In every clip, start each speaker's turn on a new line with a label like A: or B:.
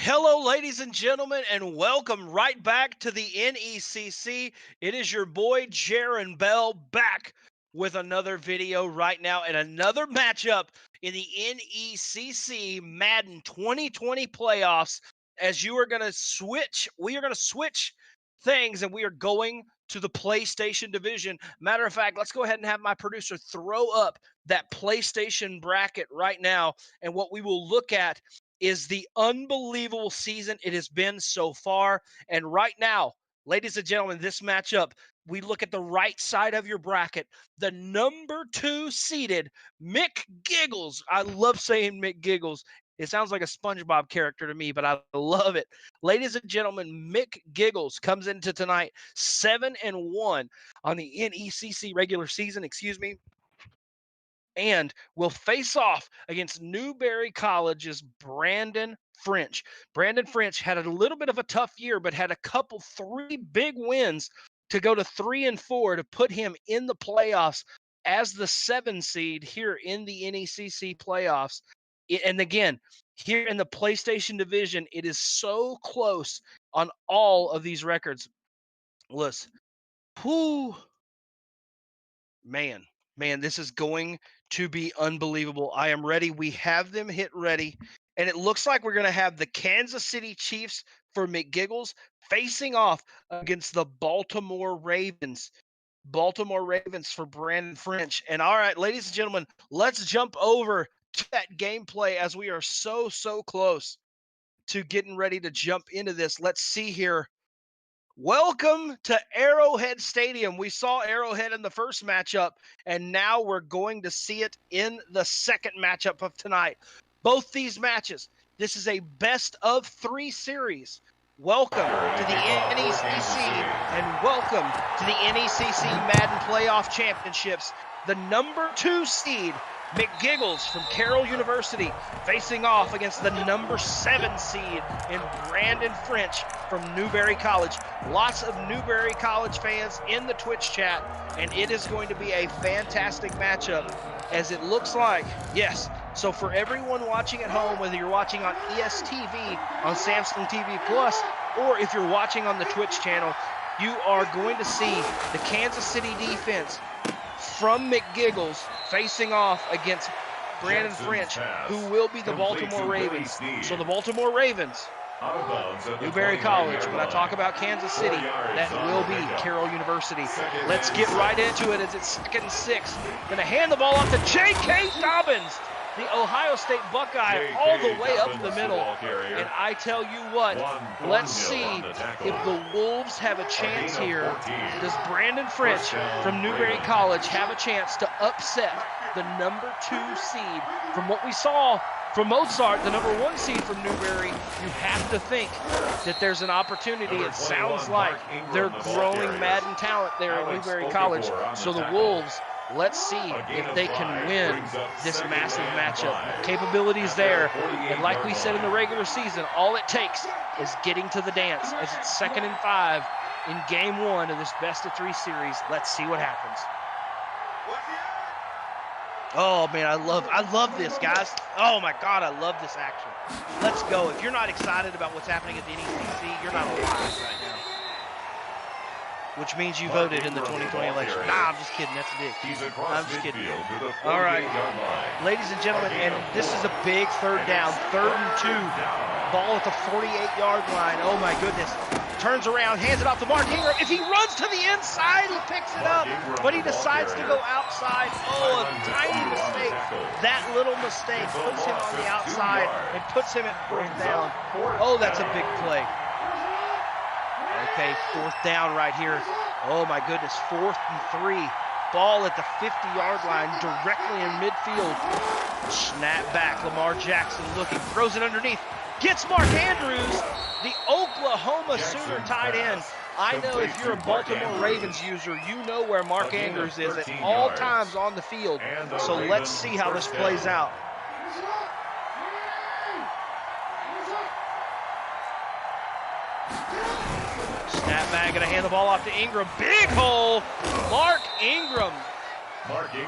A: Hello, ladies and gentlemen, and welcome right back to the NECC. It is your boy, Jaron Bell, back with another video right now and another matchup in the NECC Madden 2020 Playoffs. As we are going to switch things, and we are going to the PlayStation division. Matter of fact, let's go ahead and have my producer throw up that PlayStation bracket right now, and what we will look at is the unbelievable season it has been so far. And right now, ladies and gentlemen, this matchup, we look at the right side of your bracket, the number 2 seeded Mcgiggles. I love saying Mcgiggles. It sounds like a SpongeBob character to me, but I love it. Ladies and gentlemen, Mcgiggles comes into tonight 7-1 on the NECC regular season, and will face off against Newberry College's Brandon French. Brandon French had a little bit of a tough year, but had a couple 3 big wins to go to 3-4 to put him in the playoffs as the 7 seed here in the NECC playoffs. And again, here in the PlayStation division, it is so close on all of these records. Listen, man, this is going to be unbelievable. I am ready. We have them hit ready. And it looks like we're going to have the Kansas City Chiefs for Mcgiggles facing off against the Baltimore Ravens. Baltimore Ravens for Brandon French. And all right, ladies and gentlemen, let's jump over to that gameplay as we are so close to getting ready to jump into this. Let's see here. Welcome to Arrowhead Stadium. We saw Arrowhead in the first matchup, and now we're going to see it in the second matchup of tonight. Both these matches, this is a best-of-3 series. Welcome to the NECC, and welcome to the NECC Madden Playoff Championships. The number 2 seed, Mcgiggles from Carroll University, facing off against the number 7 seed in Brandon French from Newberry College. Lots of Newberry College fans in the Twitch chat, and it is going to be a fantastic matchup, as it looks like. Yes, so for everyone watching at home, whether you're watching on ESTV, on Samsung TV Plus, or if you're watching on the Twitch channel, you are going to see the Kansas City defense from Mcgiggles facing off against Brandon French, who will be the Baltimore Ravens. So the Baltimore Ravens, Newberry College. When I talk about Kansas City, that will be Carroll University. Let's get right into it as it's 2nd and 6. Going to hand the ball off to J.K. Dobbins, the Ohio State Buckeye, all the way up the middle. And I tell you what, let's see if the Wolves have a chance here. Does Brandon French from Newberry College have a chance to upset the number 2 seed? From what we saw from Mozart, the number 1 seed from Newberry, you have to think that there's an opportunity. It sounds like they're growing Madden talent there at Newberry College. So the Wolves, let's see if they can win this massive matchup. Capabilities there, and like we said in the regular season, all it takes is getting to the dance, as it's 2nd and 5 in game 1 of this best-of-3 series. Let's see what happens. Oh man, I love this, guys. Oh my God, I love this action. Let's go. If you're not excited about what's happening at the NECC, you're not alive right now. Which means you voted in the 2020 election. Nah, I'm just kidding. That's a dick. I'm just kidding. All right, ladies and gentlemen, and this is a big 3rd down, 3rd and 2. Ball at the 48-yard line. Oh my goodness. Turns around, hands it off to Mark Ingram. If he runs to the inside, he picks it up, but he decides to go outside. Oh, a tiny mistake. That little mistake puts him on the outside and puts him at 4th down. Oh, that's a big play. Okay, 4th down right here. Oh my goodness, 4th and 3. Ball at the 50-yard line, directly in midfield. Snap back, Lamar Jackson looking, throws it underneath. Gets Mark Andrews, the Oklahoma Sooner tight end. I know if you're a Baltimore Ravens user, you know where Mark Andrews is at all times on the field. So let's see how this plays out. Snap back, gonna hand the ball off to Ingram. Big hole! Mark Ingram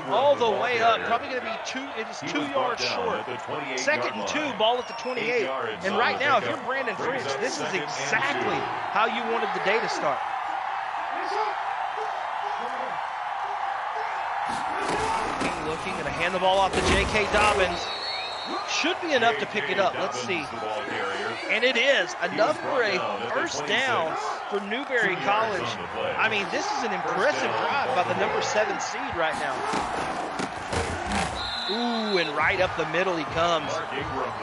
A: all the way up. Probably going to be it's 2 yards short. 2nd and 2, ball at the 28. And right now, if you're Brandon French, this is exactly how you wanted the day to start. Looking, going to hand the ball off to J.K. Dobbins. Should be enough to pick it up. Let's see. And it is enough for a first down for Newberry College. I mean, this is an impressive drive by the number 7 seed right now. Ooh, and right up the middle he comes.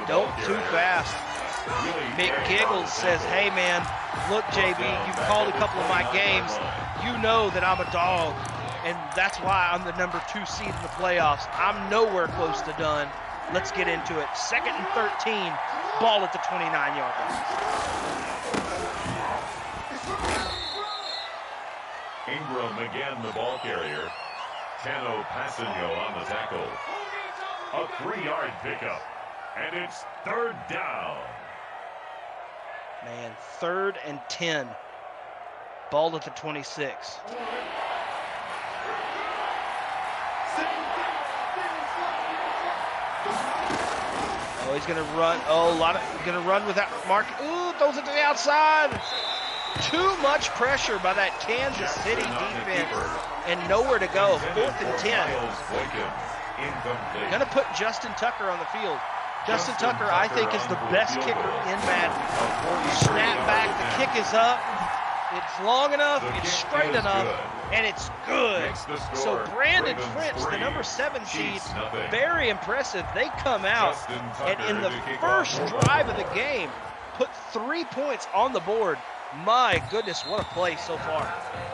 A: Don't too fast. Mcgiggles says, hey man, look JB, you've called a couple of my games. You know that I'm a dog. And that's why I'm the number 2 seed in the playoffs. I'm nowhere close to done. Let's get into it. 2nd and 13, ball at the 29-yard line.
B: Ingram again the ball carrier. Chano Passanio on the tackle. A 3-yard pickup, and it's 3rd down.
A: Man, 3rd and 10, ball at the 26. Oh, he's going to run. Oh, going to run without Mark. Ooh, throws it to the outside. Too much pressure by that Kansas City defense and nowhere to go. 4th and 10. Going to put Justin Tucker on the field. Justin Tucker, I think, is the best kicker in Madden. Snap back, the kick is up. It's long enough, it's straight enough, and it's good. So Brandon French, the number 7 seed, very impressive. They come out, and in the first drive of the game, put 3 points on the board. My goodness, what a play so far.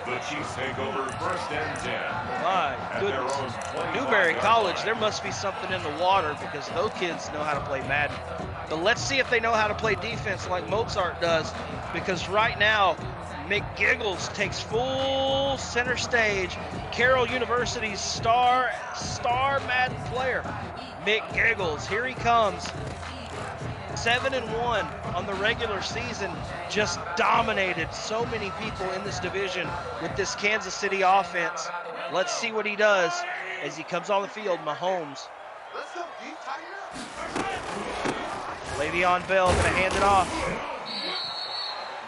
B: The Chiefs take over 1st and 10.
A: My goodness. Newberry College, there must be something in the water because those kids know how to play Madden. But let's see if they know how to play defense like Mozart does, because right now, Mcgiggles takes full center stage. Carroll University's star Madden player, Mcgiggles. Here he comes. 7-1 on the regular season. Just dominated so many people in this division with this Kansas City offense. Let's see what he does as he comes on the field. Mahomes. Le'Veon Bell going to hand it off.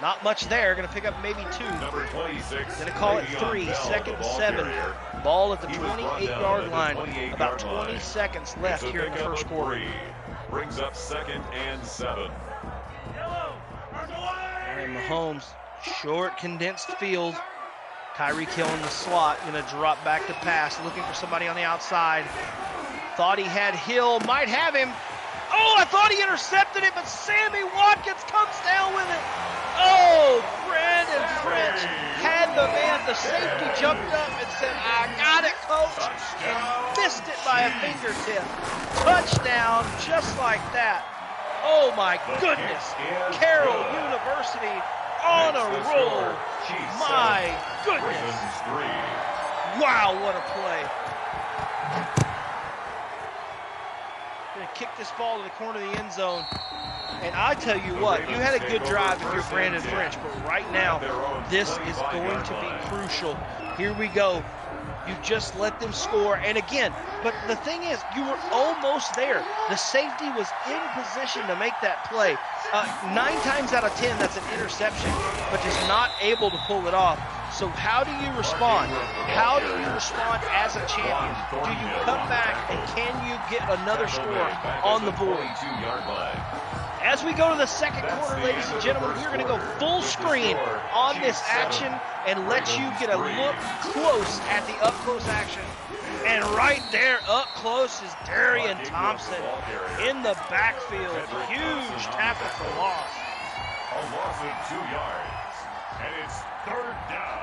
A: Not much there. Going to pick up maybe 2.
B: Number 26.
A: Going to call it 3. 2nd and 7. Ball at the 28-yard line. About 20 seconds left here in the first quarter.
B: Brings up 2nd and 7.
A: And Mahomes, short, condensed field. Tyreek Hill in the slot. Going to drop back to pass. Looking for somebody on the outside. Thought he had Hill. Might have him. Oh, I thought he intercepted it, but Sammy Watkins comes down with it. Oh, Brandon French had the man. The safety jumped up and said, I got it, coach, and missed it by a fingertip. Touchdown, just like that. Oh, my goodness. Carroll University on a roll. My goodness. Wow, what a play. Going to kick this ball to the corner of the end zone. And I tell you what, you had a good drive if you're Brandon French, but right now, this is going to be crucial. Here we go. You just let them score. And again, but the thing is, you were almost there. The safety was in position to make that play. 9 times out of 10, that's an interception, but just not able to pull it off. So how do you respond? How do you respond as a champion? Do you come back and can you get another score on the board? As we go to the second quarter, ladies and gentlemen, we're going to go full screen on this action and let you get a look close at the up-close action. And right there, up close, is Darian Thompson in the backfield. Huge tackle for loss.
B: A loss of 2 yards, and it's 3rd down.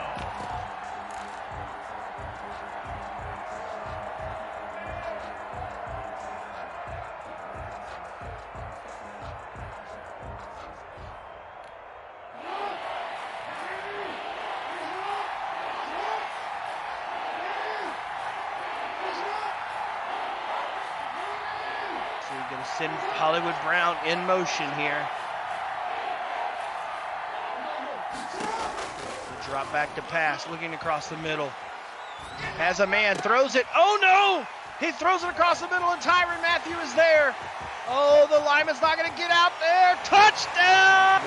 A: Going to send Hollywood Brown in motion here. Drop back to pass, looking across the middle. Has a man, throws it. Oh no! He throws it across the middle and Tyrann Mathieu is there. Oh, the lineman's not gonna get out there. Touchdown!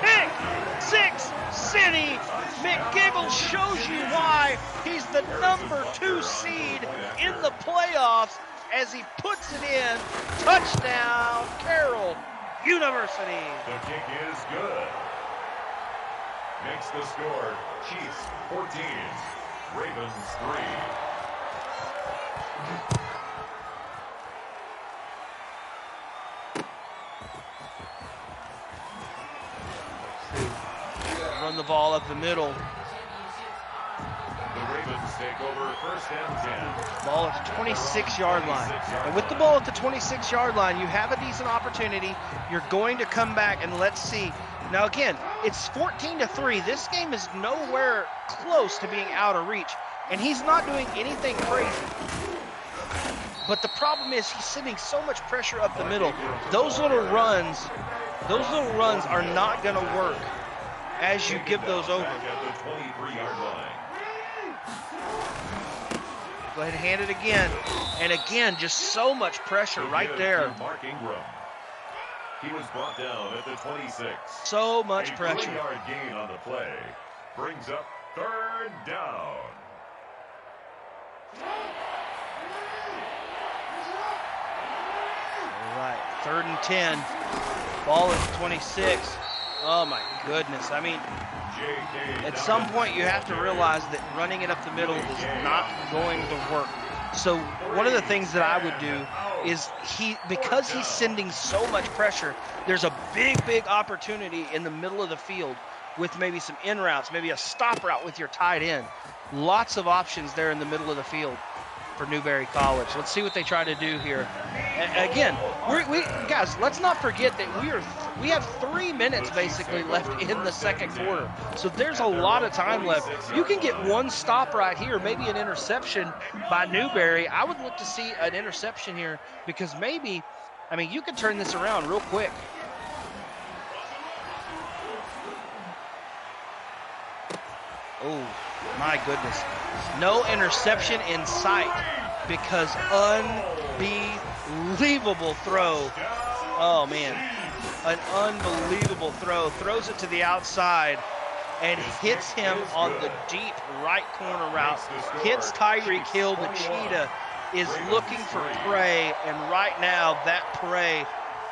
A: Pick six City. Mcgiggles shows you why he's the #2 seed in the playoffs as he puts it in. Touchdown, Carroll University.
B: The kick is good. Makes the score Chiefs 14, Ravens 3.
A: Run the ball up the middle.
B: The Ravens take over 1st and 10.
A: Ball at the 26-yard line. And with the ball at the 26-yard line, you have a decent opportunity. You're going to come back and let's see. Now again, it's 14-3. This game is nowhere close to being out of reach. And he's not doing anything crazy. But the problem is he's sending so much pressure up the middle. Those little runs are not going to work as you give those over. Go ahead and hand it again. And again, just so much pressure right there.
B: He was brought down at the 26.
A: So much pressure.
B: A 3-yard gain on the play brings up 3rd down.
A: All right, 3rd and 10. Ball at the 26. Oh my goodness. I mean, at some point you have to realize that running it up the middle is not going to work. So one of the things that I would do is because he's sending so much pressure, there's a big opportunity in the middle of the field with maybe some in routes, maybe a stop route with your tight end. Lots of options there in the middle of the field for Newberry College. Let's see what they try to do here. Again, guys, let's not forget that we have 3 minutes basically left in the second quarter. So there's a lot of time left. You can get one stop right here, maybe an interception by Newberry. I would look to see an interception here because maybe, I mean, you could turn this around real quick. Oh, my goodness. No interception in sight because unbelievable throw. Oh, man. An unbelievable throw. Throws it to the outside and hits him on the deep right corner route. Hits Tyreek Hill. The cheetah is looking for prey, and right now that prey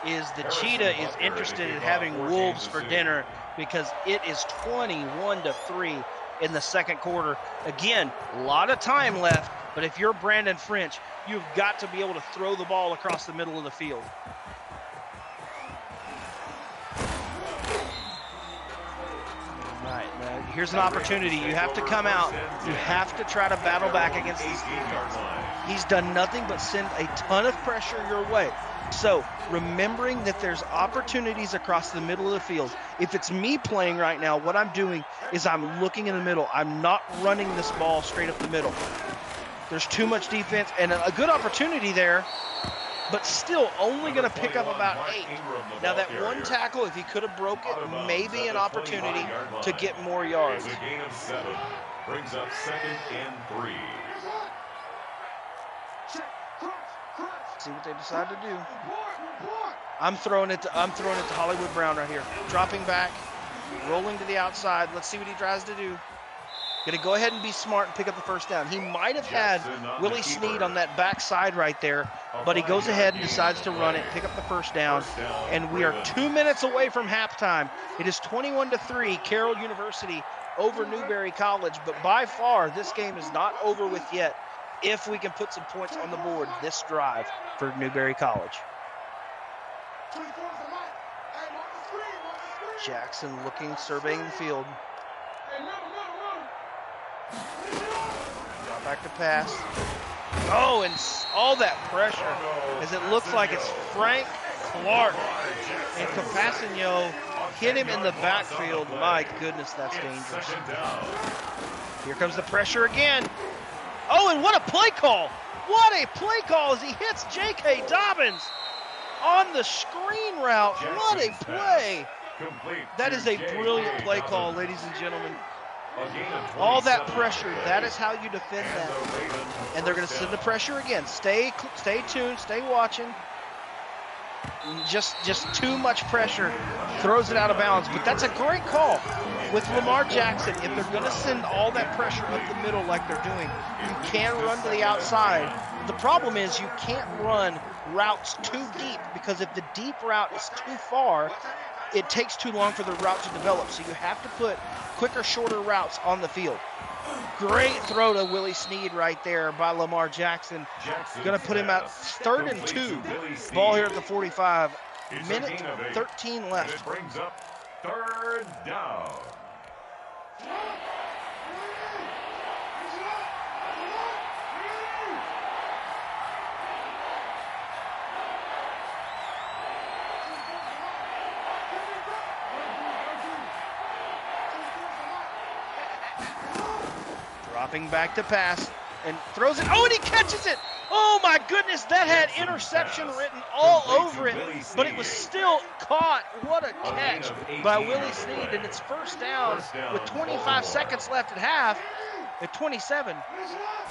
A: is the cheetah is interested in having wolves for dinner because it is 21-3. In the second quarter. Again, a lot of time left, but if you're Brandon French, you've got to be able to throw the ball across the middle of the field. All right, now here's an opportunity. You have to come out. You have to try to battle back against this defense. He's done nothing but send a ton of pressure your way. So remembering that there's opportunities across the middle of the field. If it's me playing right now, what I'm doing is I'm looking in the middle. I'm not running this ball straight up the middle. There's too much defense and a good opportunity there, but still only going to pick up about 8. Now that one tackle, if he could have broke it, maybe an opportunity to get more yards.
B: A gain of 7 brings up 2nd and 3.
A: See what they decide to do. I'm throwing it to Hollywood Brown right here. Dropping back, rolling to the outside. Let's see what he tries to do. Gonna go ahead and be smart and pick up the first down. He might have had Willie Snead on that backside right there, but he goes ahead and decides to run it, pick up the first down, and we are 2 minutes away from halftime. It is 21-3, Carroll University over Newberry College, but by far this game is not over with yet. If we can put some points on the board this drive for Newberry College. Jackson looking, surveying the field. Drop back to pass. Oh, and all that pressure as it looks like it's Frank Clark and Capasino hit him in the backfield. My goodness, that's dangerous. Here comes the pressure again. Oh, and what a play call. What a play call as he hits J.K. Dobbins on the screen route. What a play. That is a brilliant play call, ladies and gentlemen. All that pressure, that is how you defend that. And they're going to send the pressure again. Stay tuned, stay watching. Just too much pressure, throws it out of bounds. But that's a great call with Lamar Jackson. If they're going to send all that pressure up the middle like they're doing, you can run to the outside. The problem is you can't run routes too deep, because if the deep route is too far, it takes too long for the route to develop. So you have to put quicker, shorter routes on the field. Great throw to Willie Snead right there by Lamar Jackson. Going to put him at 3rd and 2. Ball here at the 45. Minute 13 left.
B: It brings up 3rd down.
A: Dropping back to pass and throws it. Oh, and he catches it. Oh my goodness, that had interception written all over it, but it was still caught. What a catch by Willie Snead, and it's 1st down with 25 seconds left at half at 27.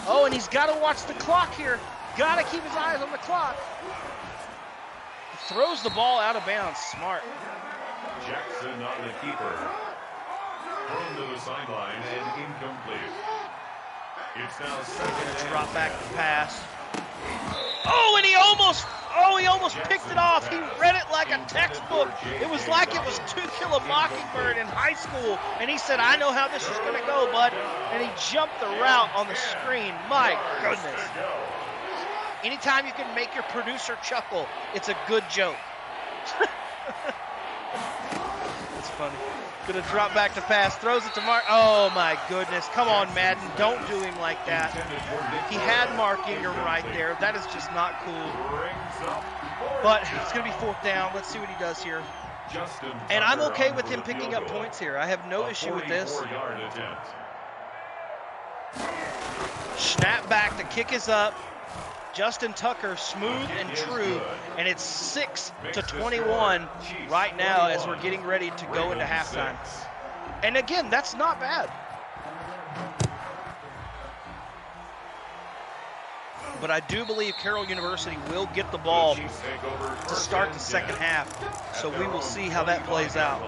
A: Oh, and he's got to watch the clock here. Got to keep his eyes on the clock. Throws the ball out of bounds. Smart.
B: Jackson on the keeper. Thrown to the sideline and incomplete. It's now 2nd.
A: Drop back the pass. Oh, and he almost picked it off. He read it like a textbook. It was like it was To Kill a Mockingbird in high school, and he said, I know how this is going to go, bud. And he jumped the route on the screen. My goodness. Anytime you can make your producer chuckle, it's a good joke. It's funny. Gonna drop back to pass, throws it to Mark. Oh my goodness, come on Madden, don't do him like that. He had Mark Ingram right there. That is just not cool. But it's gonna be 4th down. Let's see what he does here. And I'm okay with him picking up points here. I have no issue with this. Snap back, the kick is up. Justin Tucker, smooth and true, and it's 6-21 right now as we're getting ready to go into halftime. And again, that's not bad. But I do believe Carroll University will get the ball to start the 2nd half, so we will see how that plays out.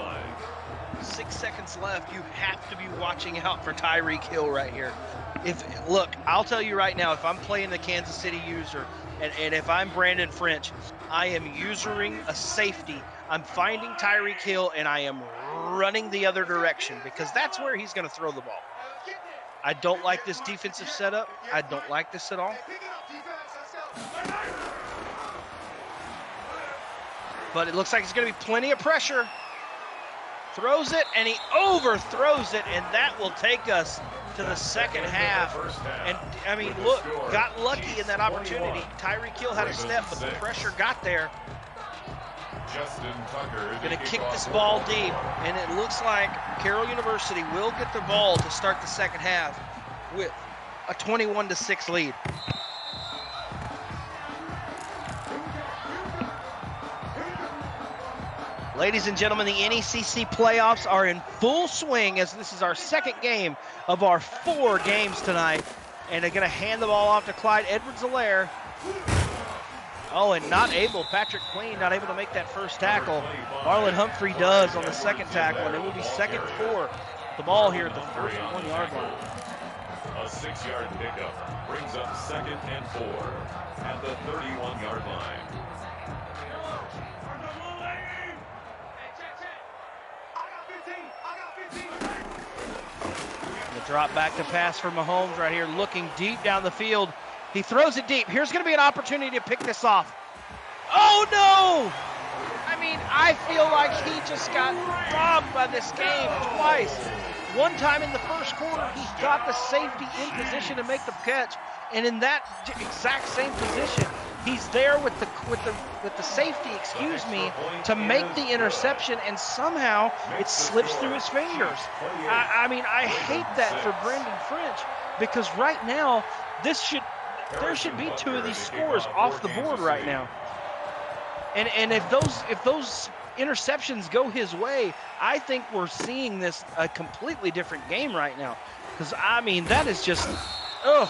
A: 6 seconds left. You have to be watching out for Tyreek Hill right here. Look, I'll tell you right now, if I'm playing the Kansas City user, and if I'm Brandon French, I am usering a safety. I'm finding Tyreek Hill, and I am running the other direction, because that's where he's going to throw the ball. I don't like this defensive setup. I don't like this at all. But it looks like it's going to be plenty of pressure. Throws it, and he overthrows it, and that will take us to the 2nd half. And I mean, look, got lucky in that opportunity. Tyreek Hill had a step, but the pressure got there. Gonna kick this ball deep, and it looks like Carroll University will get the ball to start the 2nd half with a 21-6 lead. Ladies and gentlemen, the NECC playoffs are in full swing, as this is our 2nd game of our 4 games tonight. And they're going to hand the ball off to Clyde Edwards-Helaire. Oh, and not able, Patrick Queen not able to make that first tackle. Marlon Humphrey does on the 2nd tackle, and it will be 2nd 4. The ball here at the 41-yard line.
B: A 6-yard pickup brings up 2nd and 4 at the 31-yard line.
A: The drop back to pass for Mahomes right here, looking deep down the field. He throws it deep. Here's going to be an opportunity to pick this off. Oh, no! I mean, I feel like he just got robbed by this game twice. One time in the first quarter, he got the safety in position to make the catch, and in that exact same position, he's there with the safety, to make the interception, and somehow it slips through his fingers. I mean, I hate that for Brendan French, because right now there should be 2 of these scores off the board right now. And if those interceptions go his way, I think we're seeing this a completely different game right now. Because I mean, that is just, ugh.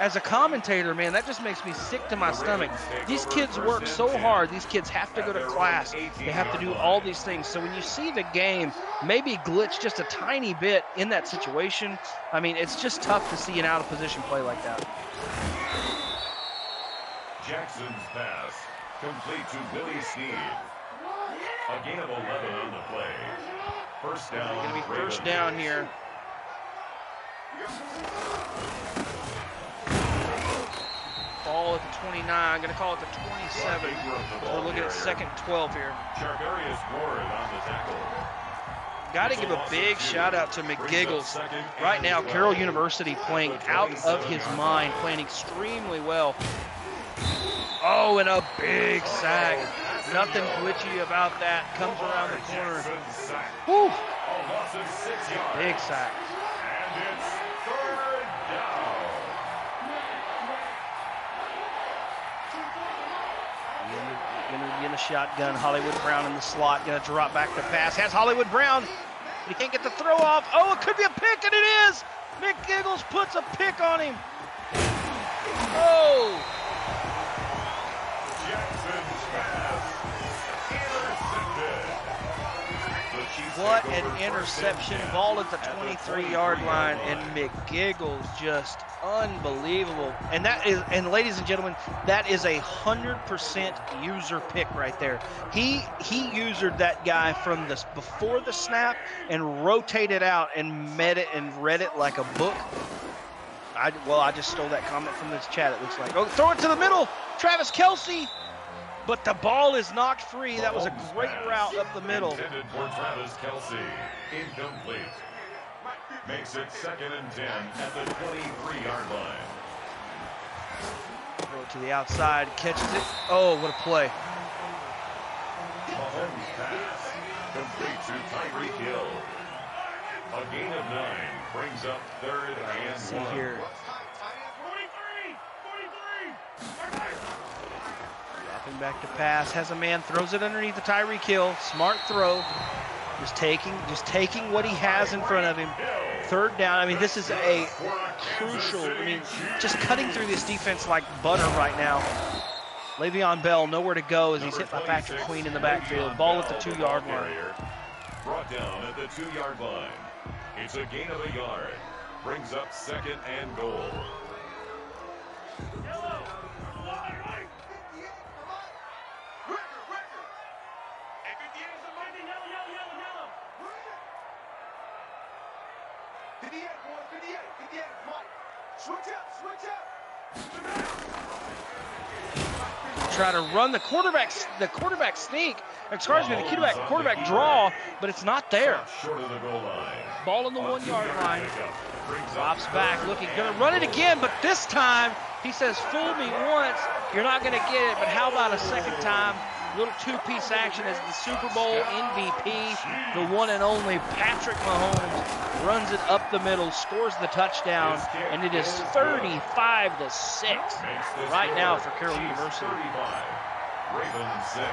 A: As a commentator, man, that just makes me sick to my stomach. These kids work so hard. These kids have to go to class. They have to do all these things. So when you see the game maybe glitch just a tiny bit in that situation, I mean, it's just tough to see an out-of-position play like that.
B: Jackson's pass complete to Willie Sneed. A gain of 11 on the play. First down.
A: It's going to be first down here. Ball at the 29. I'm going to call it the 27. We're looking at second 12 here. Got to give a big shout out to Mcgiggles. Right now, Carroll University playing out of his mind, playing extremely well. Oh, and a big sack. Nothing glitchy about that. Comes around the corner. Whew. Big sack.
B: And it's third down.
A: In the shotgun, Hollywood Brown in the slot, gonna drop back the pass. Has Hollywood Brown, but he can't get the throw off. Oh, it could be a pick, and it is. Mcgiggles puts a pick on him. Oh.
B: Jackson's pass intercepted.
A: What an interception. Ball at the 23-yard line, and Mcgiggles just unbelievable. And that is, and ladies and gentlemen, that is 100% user pick right there. He usered that guy from this before the snap and rotated out and met it and read it like a book. I just stole that comment from this chat, it looks like. Oh, throw it to the middle, Travis Kelce. But the ball is knocked free. That was a great route up the middle.
B: Intended for Travis Kelce. Incomplete. Makes it 2nd and 10 at the 23-yard line.
A: Throw it to the outside, catches it. Oh, what a play.
B: Mahomes pass. Complete to Tyreek Hill. A gain of 9 brings up 3rd and 1.
A: See here. Dropping back to pass, has a man, throws it underneath the Tyreek Hill. Smart throw. Just taking what he has in front of him. 3rd down. I mean, this is a crucial, I mean, just cutting through this defense like butter right now. Le'Veon Bell, nowhere to go as he's hit by Patrick Queen in the backfield. Ball at the 2-yard line.
B: Brought down at the 2-yard line. It's a gain of a yard. Brings up 2nd and goal.
A: Try to run the quarterback sneak. Excuse me, the quarterback draw, but it's not there.
B: Short of the goal line.
A: Ball on the 1-yard line. Drops back, looking, gonna run it again, but this time he says, "Fool me once, you're not gonna get it." But how about a second time? Little two-piece action as the Super Bowl MVP, the one and only Patrick Mahomes, runs it up the middle, scores the touchdown, and it is 35-6 right now for Carroll University.
B: 35, Ravens 6.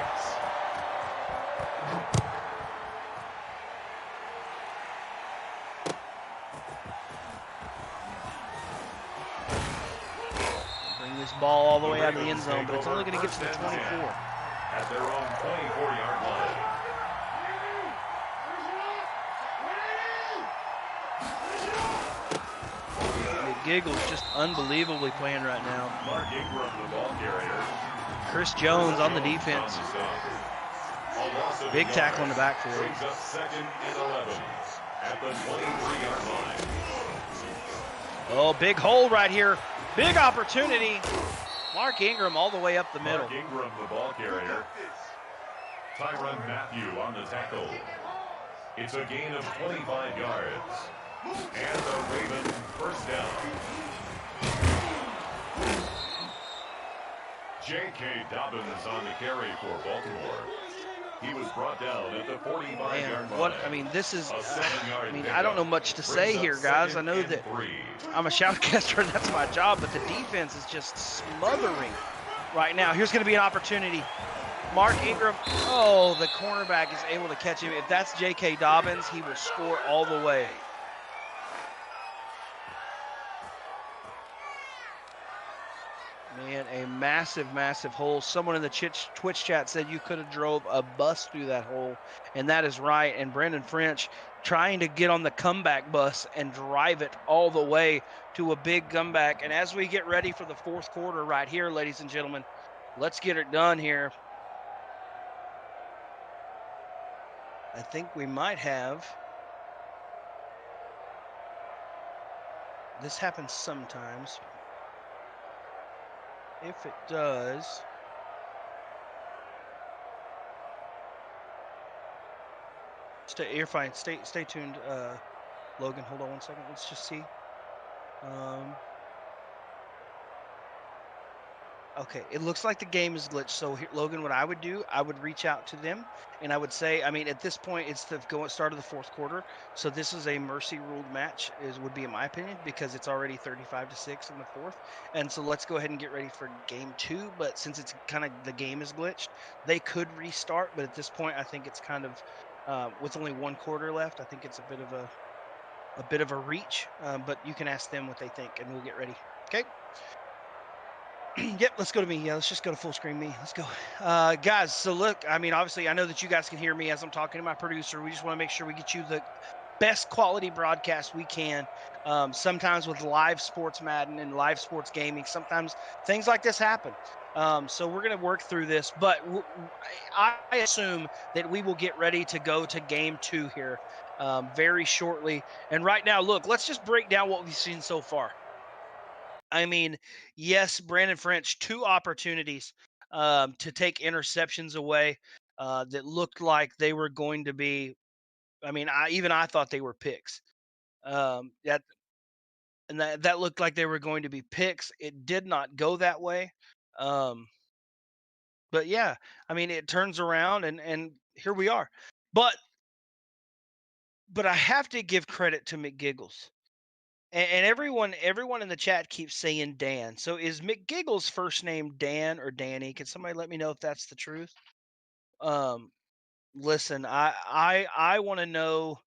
A: Bring this ball all the way out of the end zone, but it's only going to get to the 24.
B: At their own 24-yard line.
A: Mcgiggles just unbelievably playing right now.
B: Mark Ingram, the ball carrier.
A: Chris Jones on the defense. Big tackle in the backfield.
B: Brings up 2nd and 11 at the 23-yard line.
A: Oh, big hole right here. Big opportunity. Mark Ingram all the way up the middle.
B: Mark Ingram, the ball carrier. Tyrann Mathieu on the tackle. It's a gain of 25 yards. And the Ravens first down. J.K. Dobbins on the carry for Baltimore. He was brought down at the 45-yard line.
A: I mean, this is, I don't know much to say here, guys. I know that I'm a shoutcaster and that's my job, but the defense is just smothering right now. Here's going to be an opportunity. Mark Ingram. Oh, the cornerback is able to catch him. If that's J.K. Dobbins, he will score all the way. Man, a massive, massive hole. Someone in the Twitch chat said you could have drove a bus through that hole, and that is right. And Brandon French trying to get on the comeback bus and drive it all the way to a big comeback. And as we get ready for the fourth quarter right here, ladies and gentlemen, let's get it done here. I think we might have. This happens sometimes. If it does, you're fine. Stay tuned, Logan. Hold on one second. Let's just see. Okay, it looks like the game is glitched. So here, Logan, what I would do, I would reach out to them and I would say, I mean, at this point, it's the start of the fourth quarter. So this is a mercy ruled match, would be in my opinion, because it's already 35-6 in the fourth. And so let's go ahead and get ready for game 2. But since it's kind of the game is glitched, they could restart. But at this point, I think it's kind of with only one quarter left. I think it's a bit of a reach. But you can ask them what they think, and we'll get ready. Okay. Yep, let's go to me. Yeah, let's just go to full screen me. Let's go. Guys, so look, I mean, obviously, I know that you guys can hear me as I'm talking to my producer. We just want to make sure we get you the best quality broadcast we can. Sometimes with live sports Madden and live sports gaming, sometimes things like this happen. So we're going to work through this, but I assume that we will get ready to go to game 2 here very shortly. And right now, look, let's just break down what we've seen so far. I mean, yes, Brandon French, 2 opportunities to take interceptions away that looked like they were going to be. I mean, I thought they were picks. That looked like they were going to be picks. It did not go that way. But yeah, I mean, it turns around and here we are. But I have to give credit to Mcgiggles. And everyone in the chat keeps saying Dan. So is Mcgiggles' first name Dan or Danny? Can somebody let me know if that's the truth? Listen, I want to know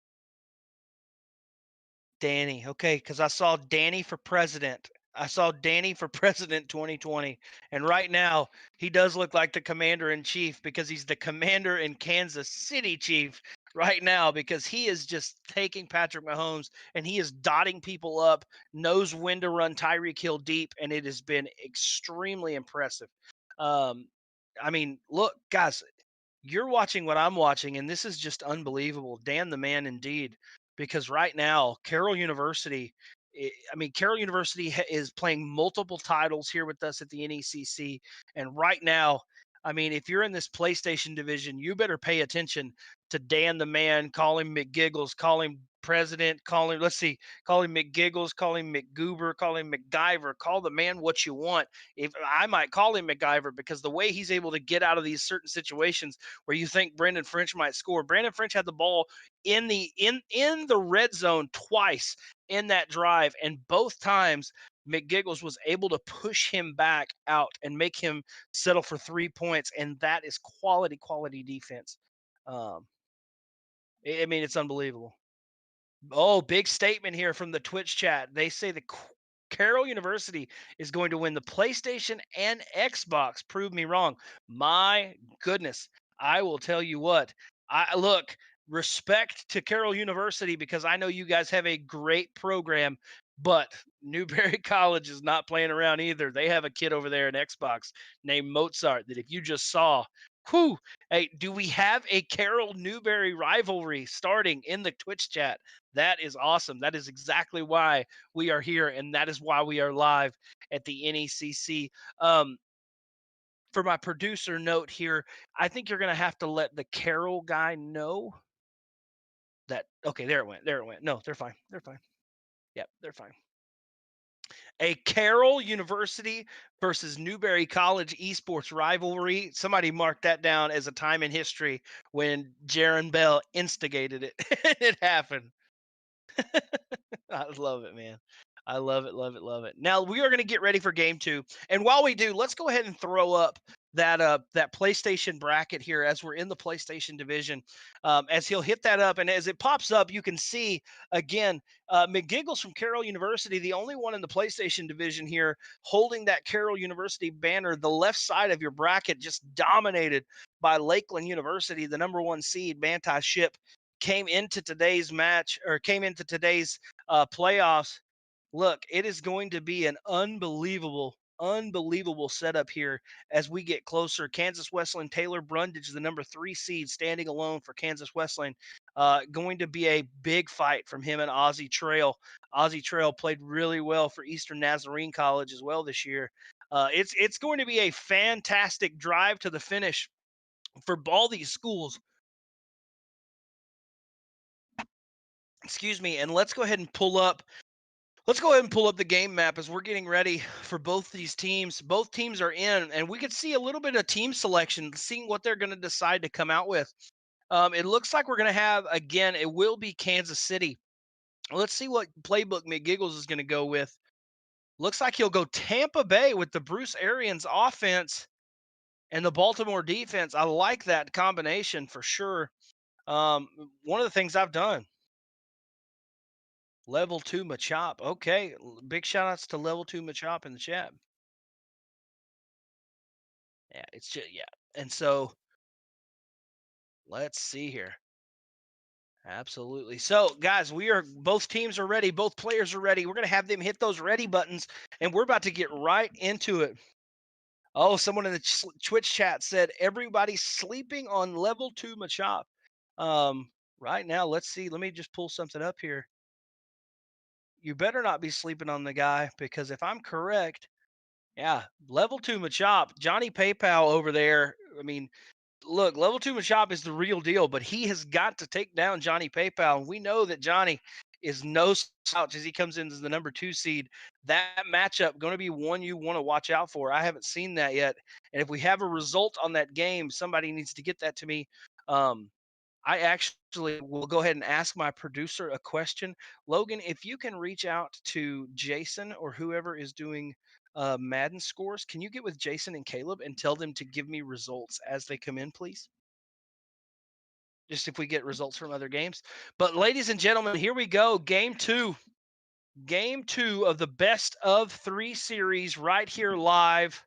A: Danny. Okay, because I saw Danny for president. I saw Danny for president 2020, and right now he does look like the commander in chief because he's the commander in Kansas City Chief right now because he is just taking Patrick Mahomes and he is dotting people up, knows when to run Tyreek Hill deep, and it has been extremely impressive. I mean, look, guys, you're watching what I'm watching, and this is just unbelievable. Dan the man indeed, because right now, Carroll University, Carroll University is playing multiple titles here with us at the NECC. And right now, I mean, if you're in this PlayStation division, you better pay attention to Dan the man, call him Mcgiggles, call him president, call him Mcgiggles, call him McGoober, call him McGyver, call the man what you want. If I might call him McGyver because the way he's able to get out of these certain situations where you think Brandon French might score. Brandon French had the ball in the red zone twice in that drive, and both times Mcgiggles was able to push him back out and make him settle for 3 points, and that is quality defense. I mean, it's unbelievable. Oh, big statement here from the Twitch chat. They say the Carroll University is going to win the PlayStation and Xbox. Prove me wrong. My goodness. I will tell you what. Look, respect to Carroll University because I know you guys have a great program, but Newberry College is not playing around either. They have a kid over there in Xbox named Mozart that if you just saw, whew, hey, do we have a Carroll Newberry rivalry starting in the Twitch chat? That is awesome. That is exactly why we are here, and that is why we are live at the NECC. For my producer note here, I think you're going to have to let the Carroll guy know that. Okay, there it went. No, they're fine. Yep, they're fine. A Carroll University versus Newberry College esports rivalry. Somebody marked that down as a time in history when Jaron Bell instigated it. It happened. I love it, man. I love it. Now we are going to get ready for game 2. And while we do, let's go ahead and throw up that PlayStation bracket here as we're in the PlayStation division. As he'll hit that up, and as it pops up, you can see again Mcgiggles from Carroll University, the only one in the PlayStation division here, holding that Carroll University banner. The left side of your bracket just dominated by Lakeland University, the #1 seed. Manti Ship came into today's match, or came into today's playoffs. Look, it is going to be an unbelievable setup here as we get closer. Kansas Wesleyan, Taylor Brundage, the #3 seed, standing alone for Kansas Wesleyan. Going to be a big fight from him and Ozzie Trail. Ozzie Trail played really well for Eastern Nazarene College as well this year. It's going to be a fantastic drive to the finish for all these schools. Excuse me, and let's go ahead and pull up the game map as we're getting ready for both these teams. Both teams are in, and we could see a little bit of team selection, seeing what they're going to decide to come out with. It looks like we're going to have, again, it will be Kansas City. Let's see what playbook Mcgiggles is going to go with. Looks like he'll go Tampa Bay with the Bruce Arians offense and the Baltimore defense. I like that combination for sure. One of the things I've done. Level 2 Machop. Okay. Big shout outs to Level 2 Machop in the chat. Yeah, it's just, yeah. And so let's see here. Absolutely. So, guys, both teams are ready. Both players are ready. We're going to have them hit those ready buttons, and we're about to get right into it. Oh, someone in the Twitch chat said everybody's sleeping on Level 2 Machop. Right now, let's see. Let me just pull something up here. You better not be sleeping on the guy, because if I'm correct, yeah, Level 2 Machop, Johnny PayPal over there. I mean, look, Level 2 Machop is the real deal, but he has got to take down Johnny PayPal. And we know that Johnny is no slouch as he comes in as the #2 seed. That matchup going to be one you want to watch out for. I haven't seen that yet. And if we have a result on that game, somebody needs to get that to me. I actually will go ahead and ask my producer a question. Logan, if you can reach out to Jason or whoever is doing Madden scores, can you get with Jason and Caleb and tell them to give me results as they come in, please? Just if we get results from other games. But ladies and gentlemen, here we go. Game 2. Game 2 of the best of 3 series right here live.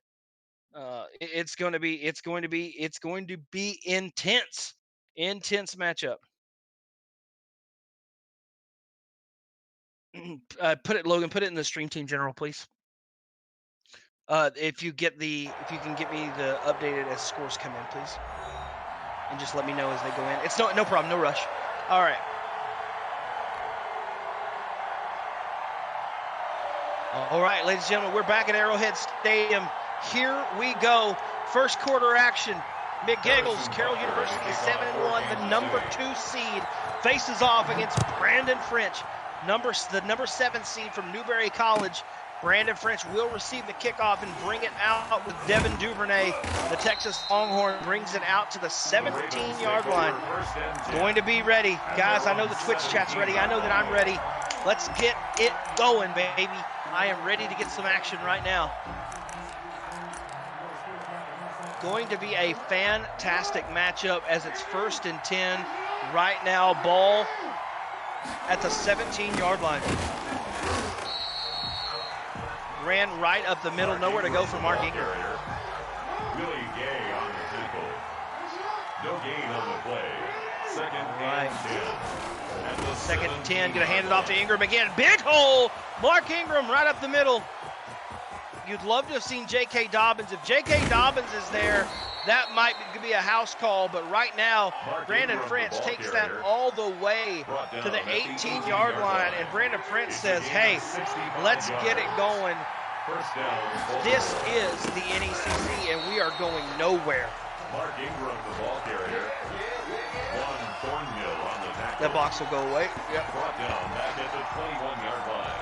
A: It's going to be intense. Intense matchup. Logan, put it in the stream team general, please. If you can get me the updated as scores come in, please. And just let me know as they go in. It's no problem, no rush. All right. All right, ladies and gentlemen, we're back at Arrowhead Stadium. Here we go. First quarter action. Mcgiggles, Carroll University 7-1, the #2 seed, faces off against Brandon French, the #7 seed from Newberry College. Brandon French will receive the kickoff and bring it out with Devin Duvernay. The Texas Longhorn brings it out to the 17-yard line. Going to be ready. Guys, I know the Twitch chat's ready. I know that I'm ready. Let's get it going, baby. I am ready to get some action right now. Going to be a fantastic matchup as it's 1st and 10. Right now, ball at the 17-yard line. Ran right up the middle, nowhere to go for Mark Ingram.
B: Willie Gay on the tackle. No gain on the play. Second and 10.
A: Second and 10, gonna hand it off to Ingram again. Big hole! Mark Ingram right up the middle. You'd love to have seen J.K. Dobbins. If J.K. Dobbins is there, that might be a house call. But right now, Brandon French takes that all the way to the 18-yard line. And Brandon French says, hey, let's get it going. This is the NECC, and we are going nowhere.
B: Mark Ingram, the ball carrier. One Thornhill on the tackle.
A: That box will go away. Yep.
B: Brought down back at the 21-yard line.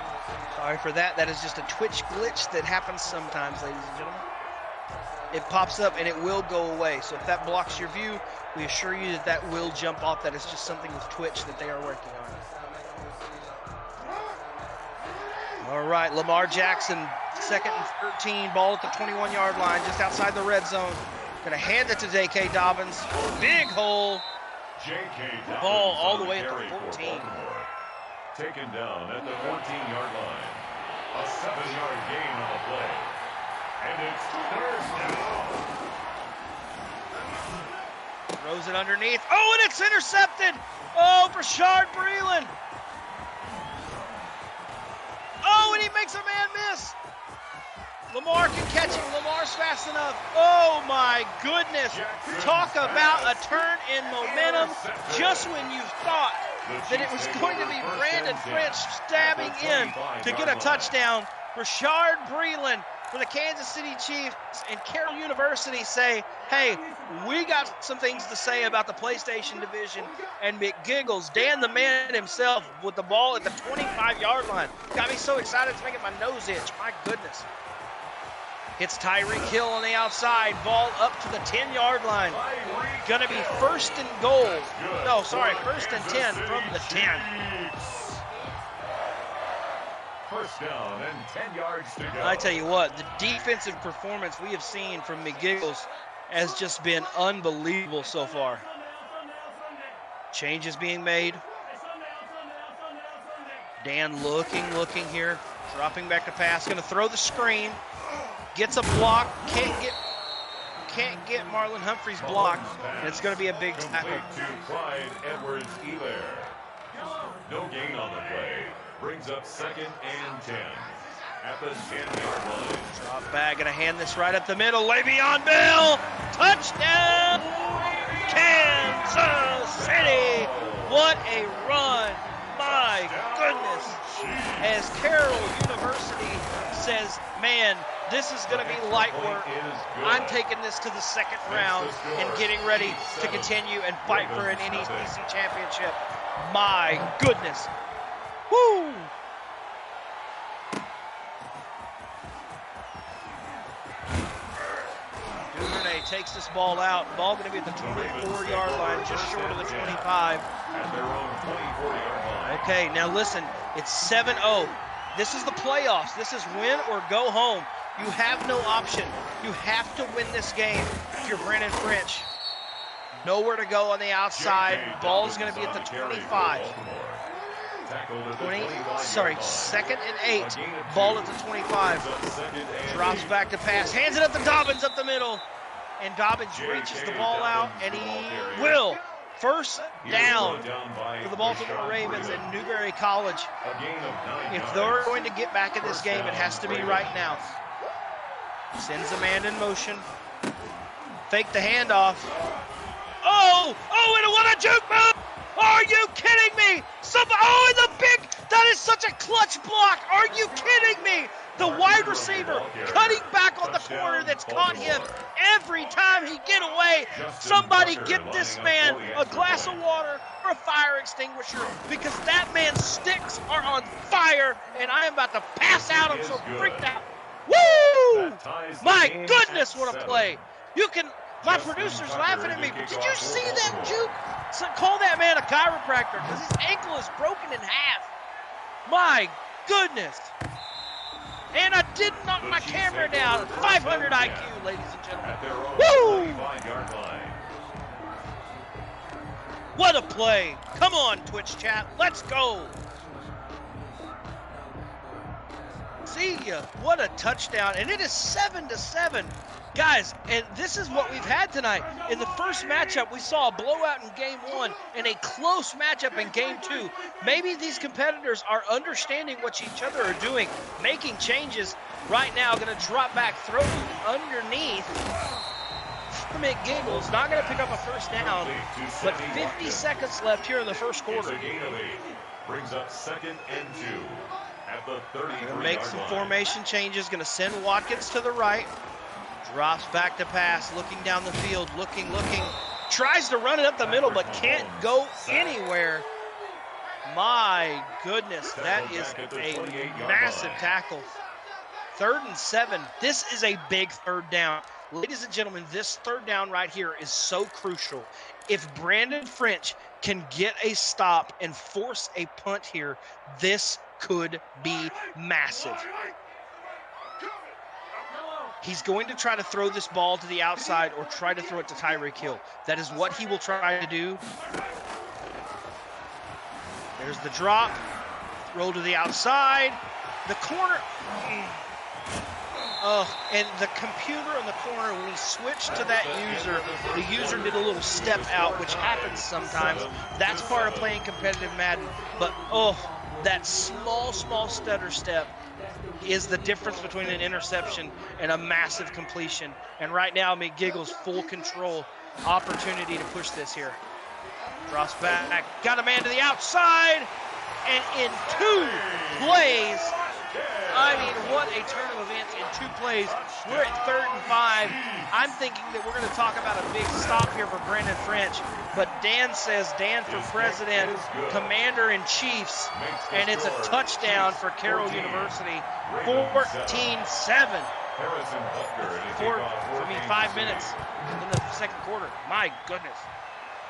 A: Sorry for that. That is just a Twitch glitch that happens sometimes, ladies and gentlemen. It pops up and it will go away. So if that blocks your view, we assure you that that will jump off. That is just something with Twitch that they are working on. All right, Lamar Jackson 2nd and 13. Ball at the 21-yard line, just outside the red zone. Going to hand it to J.K. Dobbins. Big hole. Ball all the way at the 14.
B: Taken down at the 14-yard line. A 7-yard gain on the play. And it's 3rd down.
A: Throws it underneath. Oh, and it's intercepted. Oh, Rashard Breeland. Oh, and he makes a man miss. Lamar can catch him. Lamar's fast enough. Oh, my goodness. Talk about a turn in momentum just when you thought that it was going to be Brandon French stabbing in to get a touchdown. Rashard Breeland for the Kansas City Chiefs and Carroll University say, hey, we got some things to say about the PlayStation division. And Mcgiggles, Dan the man himself, with the ball at the 25-yard line. Got me so excited it's making my nose itch. My goodness. It's Tyreek Hill on the outside. Ball up to the 10-yard line. Going to be 1st and goal. No, sorry, 1st and 10 from the 10.
B: 1st down and 10 yards to go.
A: I tell you what, the defensive performance we have seen from Mcgiggles has just been unbelievable so far. Changes being made. Dan looking here. Dropping back to pass. Going to throw the screen. Gets a block. Can't get Marlon Humphrey's block. And it's going to be a big tackle.
B: To Clyde Edwards-Helaire. No gain on the play. Brings up 2nd and 10 at the 10-yard line.
A: Drop back, gonna hand this right up the middle. Le'Veon Bell, touchdown, Kansas City. What a run, my goodness. As Carroll University says, man, this is gonna be light work. I'm taking this to the 2nd round and getting ready to continue and fight for an NECC championship. My goodness. Woo! Duvernay takes this ball out. Ball going to be at the 24-yard line, just short of the 25.
B: At their own 24-yard line.
A: Okay, now listen, it's 7-0. This is the playoffs. This is win or go home. You have no option. You have to win this game if you're Brandon French. Nowhere to go on the outside. Ball is going to be at the 25. 2nd and 8. Ball at the 25. Drops back to pass. Hands it up to Dobbins up the middle. And Dobbins reaches the ball out, and he will. 1st down for the Baltimore Ravens and Newberry College. If they're going to get back in this game, it has to be right now. Sends a man in motion. Fake the handoff. Oh, and what a juke move! Are you kidding me? And the big, that is such a clutch block. Are you kidding me? The wide receiver cutting back on the corner that's caught him every time he get away. Somebody get this man a glass of water or a fire extinguisher because that man's sticks are on fire and I am about to pass out. I'm so freaked out. Woo! My goodness, what a play. My producer's laughing at me. Did you see that juke? So call that man a chiropractor because his ankle is broken in half. My goodness. And I did knock my camera down. 500 IQ, ladies and gentlemen. Woo! What a play. Come on, Twitch chat. Let's go. See ya. What a touchdown. And it is 7-7. Guys, and this is what we've had tonight. In the first matchup, we saw a blowout in game 1 and a close matchup in game 2. Maybe these competitors are understanding what each other are doing, making changes. Right now, going to drop back, throw underneath. Mcgiggles not going to pick up a 1st down, but 50 seconds left here in the 1st quarter.
B: Brings up 2nd and 2 at the 33-yard line.
A: Going to make some formation changes. Going to send Watkins to the right. Drops back to pass, looking down the field, looking. Tries to run it up the middle, but can't go anywhere. My goodness, that is a massive tackle. 3rd and 7. This is a big 3rd down. Ladies and gentlemen, this 3rd down right here is so crucial. If Brandon French can get a stop and force a punt here, this could be massive. He's going to try to throw this ball to the outside or try to throw it to Tyreek Hill. That is what he will try to do. There's the drop. Roll to the outside. The corner. Oh, and the computer in the corner, when he switched to that user, the user did a little step out, which happens sometimes. That's part of playing competitive Madden. But, oh, that small stutter step is the difference between an interception and a massive completion. And right now, Mcgiggles full control, opportunity to push this here. Drops back, got a man to the outside, and in 2 plays, I mean, what a turn of events in 2 plays. We're at 3rd and 5. I'm thinking that we're going to talk about a big stop here for Brandon French, but Dan says, Dan for president, commander-in-chiefs, and it's a touchdown for Carroll University, 14-7. For 5 minutes in the second quarter. My goodness.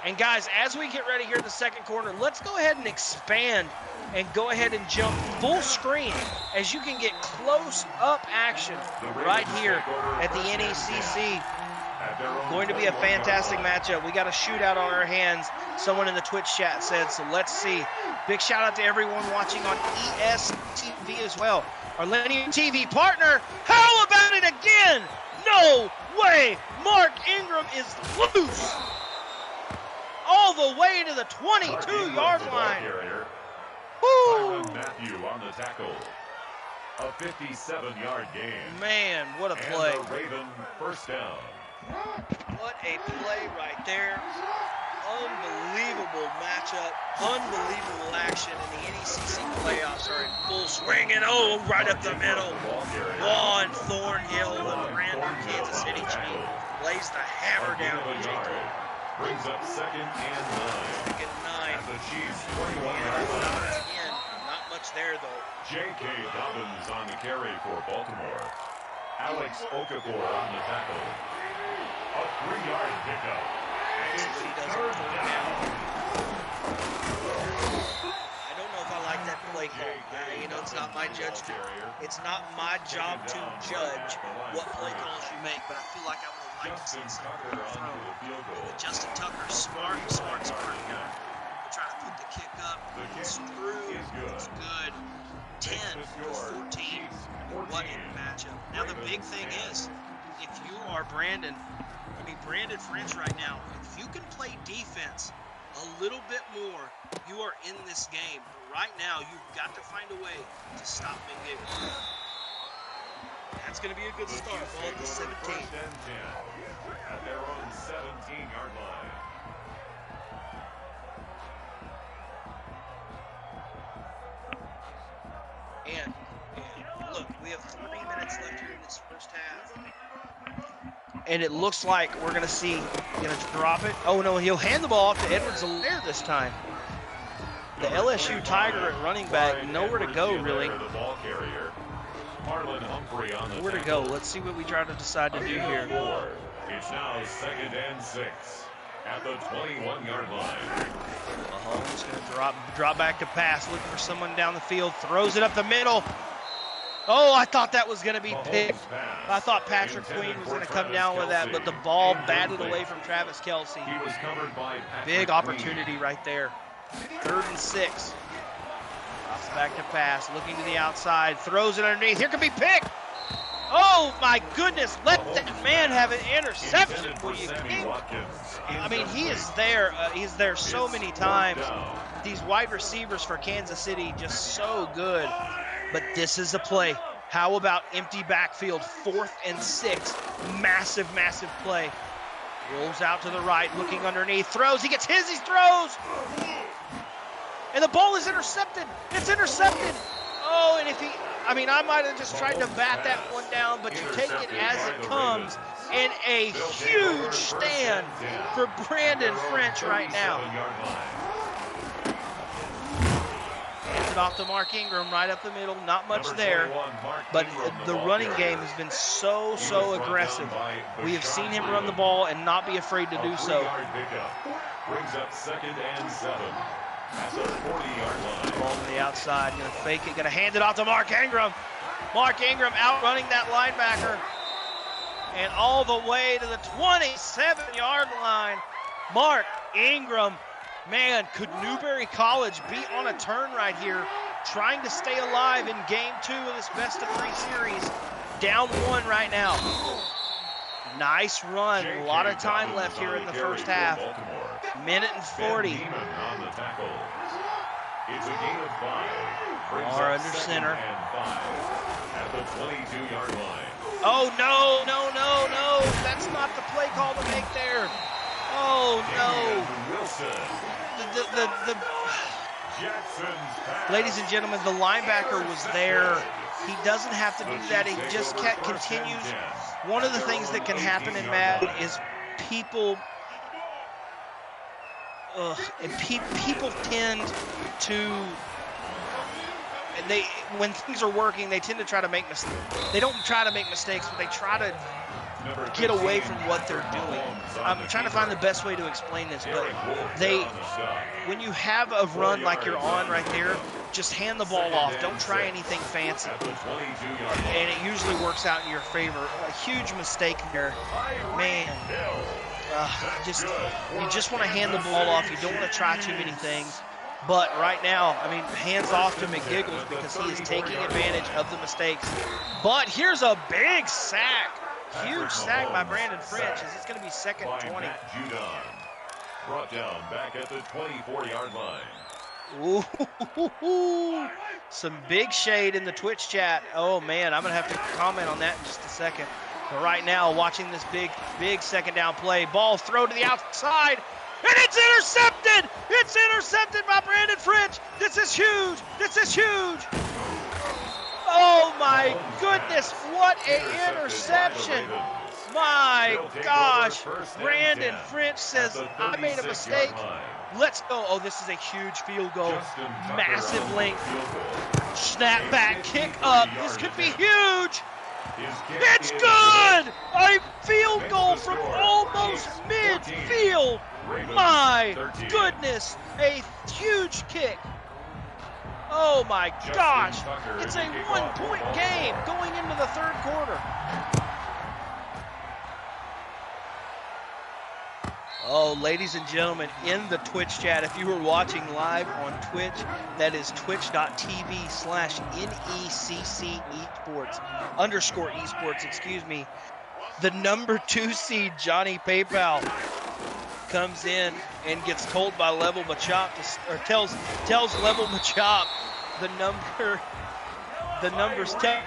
A: And guys, as we get ready here in the second quarter, let's go ahead and expand and go ahead and jump full screen as you can get close up action right here at the NECC. Going to be a fantastic matchup. We got a shootout on our hands. Someone in the Twitch chat said, so let's see. Big shout out to everyone watching on ESTV as well. Our linear TV partner. How about it again? No way. Mark Ingram is loose. All the way to the 22-yard line. Woo!
B: Matthew on the tackle. A 57-yard gain.
A: Man, what a play.
B: And the Raven first down.
A: What a play right there. Unbelievable matchup. Unbelievable action. And the NECC playoffs are in full swing. And oh, right up the middle. Juan Thornhill, the Brandon, Kansas City chain, lays the hammer down on JK.
B: Brings up 2nd and 9.
A: 2nd and 9.
B: And the Chiefs 21 yards.
A: Again, not much there though.
B: J.K. Dobbins on the carry for Baltimore. Alex Okafor on the tackle. A 3-yard pickup. And it's 3rd down.
A: I don't know if I like that play call. You know, it's not my judgment. It's not my job to judge what play calls you make, but I feel like I would have liked to see something thrown. Justin Tucker, smart guy. We're trying to put the kick up. It's through. It's good. 10-14. What a matchup. Now the big thing is, if you are Brandon French right now, if you can play defense a little bit more, you are in this game. But right now, you've got to find a way to stop Mcgiggles. That's going to be a good start. Ball at the 17.
B: At their own 17-yard line.
A: And look, we have 3 minutes left here in this first half. And it looks like we're going to see, going to drop it. Oh, no, he'll hand the ball off to Edwards-Helaire this time. The LSU Tiger at running back, nowhere to go, really. Nowhere to go. Let's see what we try to decide to do here.
B: It's now 2nd and 6 at the 21-yard line.
A: Mahomes going to drop back to pass, looking for someone down the field, throws it up the middle. Oh, I thought that was going to be picked. I thought Patrick Queen was going to come down with that, but the ball batted away from Travis Kelce. Big opportunity right there. 3rd and 6. Drops back to pass, looking to the outside, throws it underneath. Here could be picked. Oh, my goodness. Let that man have an interception. Will you think? I mean, he is there. He's there so many times. These wide receivers for Kansas City just so good. But this is a play. How about empty backfield, 4th and 6. Massive play. Rolls out to the right, looking underneath, throws. He gets his, he throws. And the ball is intercepted. It's intercepted. Oh, and if he, I mean, I might have just tried to bat that one down, but you take it as it comes. And a huge stand for Brandon French right now. Hands it off to Mark Ingram right up the middle. Not much there, but the running game has been so aggressive. We have seen him run the ball and not be afraid to do so.
B: Brings up 2nd and 7 at the 40-yard line.
A: Ball to the outside, gonna fake it, gonna hand it off to Mark Ingram. Mark Ingram outrunning that linebacker. and all the way to the 27-yard line. Mark Ingram. Man, could Newberry College be on a turn right here, trying to stay alive in game 2 of this best-of-3 series? Down 1 right now. Nice run. A lot of time left here in the first half. Minute and 40.
B: It's a gain of 5.
A: Are under center.
B: At the 22-yard line.
A: Oh, no, no, no, no. That's not the play call to make there. Oh, no. Ladies and gentlemen, the linebacker was there. He doesn't have to do that. He just continues. One of the things that can happen in Madden is people people tend to, when things are working, they tend to try to make mistakes. They don't try to make mistakes, but they try to get away from what they're doing. I'm trying to find the best way to explain this, but when you have a run like you're on right there, just hand the ball off. Don't try anything fancy. And it usually works out in your favor. A huge mistake there. Man. You just want to hand the ball off. You don't want to try too many things. But right now, I mean, hands off to Mcgiggles because he is taking advantage of the mistakes. But here's a big sack. Huge sack by Brandon French. Is this going to be second 20?
B: Brought down back at the 24-yard line.
A: Ooh, some big shade in the Twitch chat. Oh, man, I'm going to have to comment on that in just a second. But right now, watching this big second down play. Ball throw to the outside, and it's intercepted! It's intercepted by Brandon French. This is huge. This is huge. Oh, my goodness. What an interception. My gosh. Brandon French says, I made a mistake. Let's go. Oh, this is a huge field goal. Massive length. Snap back, kick up. This could be huge. It's good! A field goal from almost midfield. My goodness. A huge kick. Oh my gosh. It's a 1-point game going into the third quarter. Oh, ladies and gentlemen, in the Twitch chat, if you were watching live on Twitch, that is twitch.tv/NECC Esports, excuse me. The number 2 seed, Johnny PayPal, comes in and gets told by Level Machop, tells Level Machop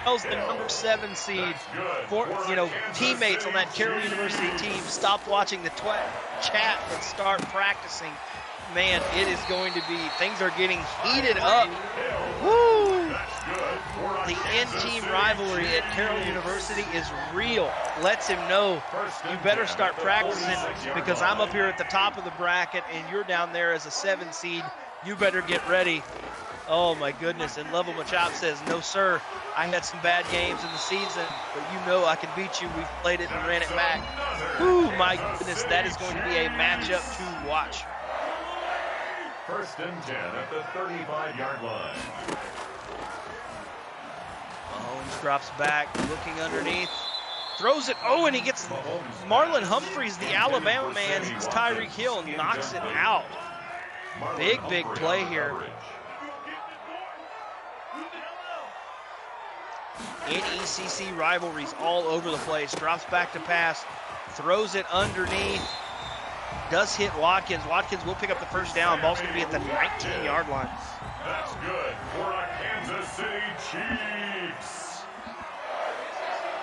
A: tells the number 7 seed, teammates on that Carroll University team, stop watching the chat and start practicing. Man, it is going to be, things are getting heated up. Woo! The in-team rivalry at Carroll University is real. Lets him know, you better start practicing because I'm up here at the top of the bracket and you're down there as a 7 seed. You better get ready. Oh my goodness, and Level Machop says, no sir, I had some bad games in the season, but you know I can beat you. We've played it and ran it back. Ooh, my goodness, that is going to be a matchup to watch.
B: First and 10 at the 35-yard line.
A: Mahomes drops back, looking underneath. Throws it, oh, and he gets Marlon Humphreys, the Alabama man, hits Tyreek Hill and knocks it out. Big play here. NECC rivalries all over the place. Drops back to pass, throws it underneath, does hit Watkins. Watkins will pick up the first down. Ball's going to be at the 19-yard line.
B: That's good for our Kansas City Chiefs.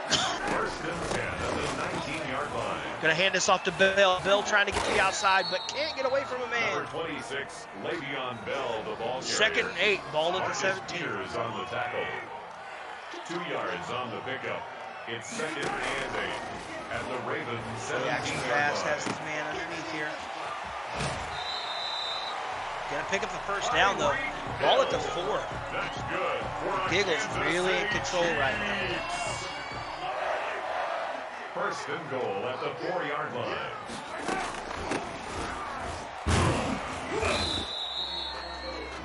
B: First and 10 at the 19-yard line.
A: Going to hand this off to Bell. Bell trying to get to the outside, but can't get away from a man.
B: Number 26, Le'Veon Bell, the ball carrier.
A: Second and 8, ball at the 17.
B: Years on the tackle. 2 yards on the pickup. It's second and 8 at the Ravens 17-yard line.
A: Action pass has his man underneath here. Got to pick up the first down though. Ball at the 4.
B: That's good.
A: Mcgiggles really in control right now.
B: First and goal at the 4-yard line.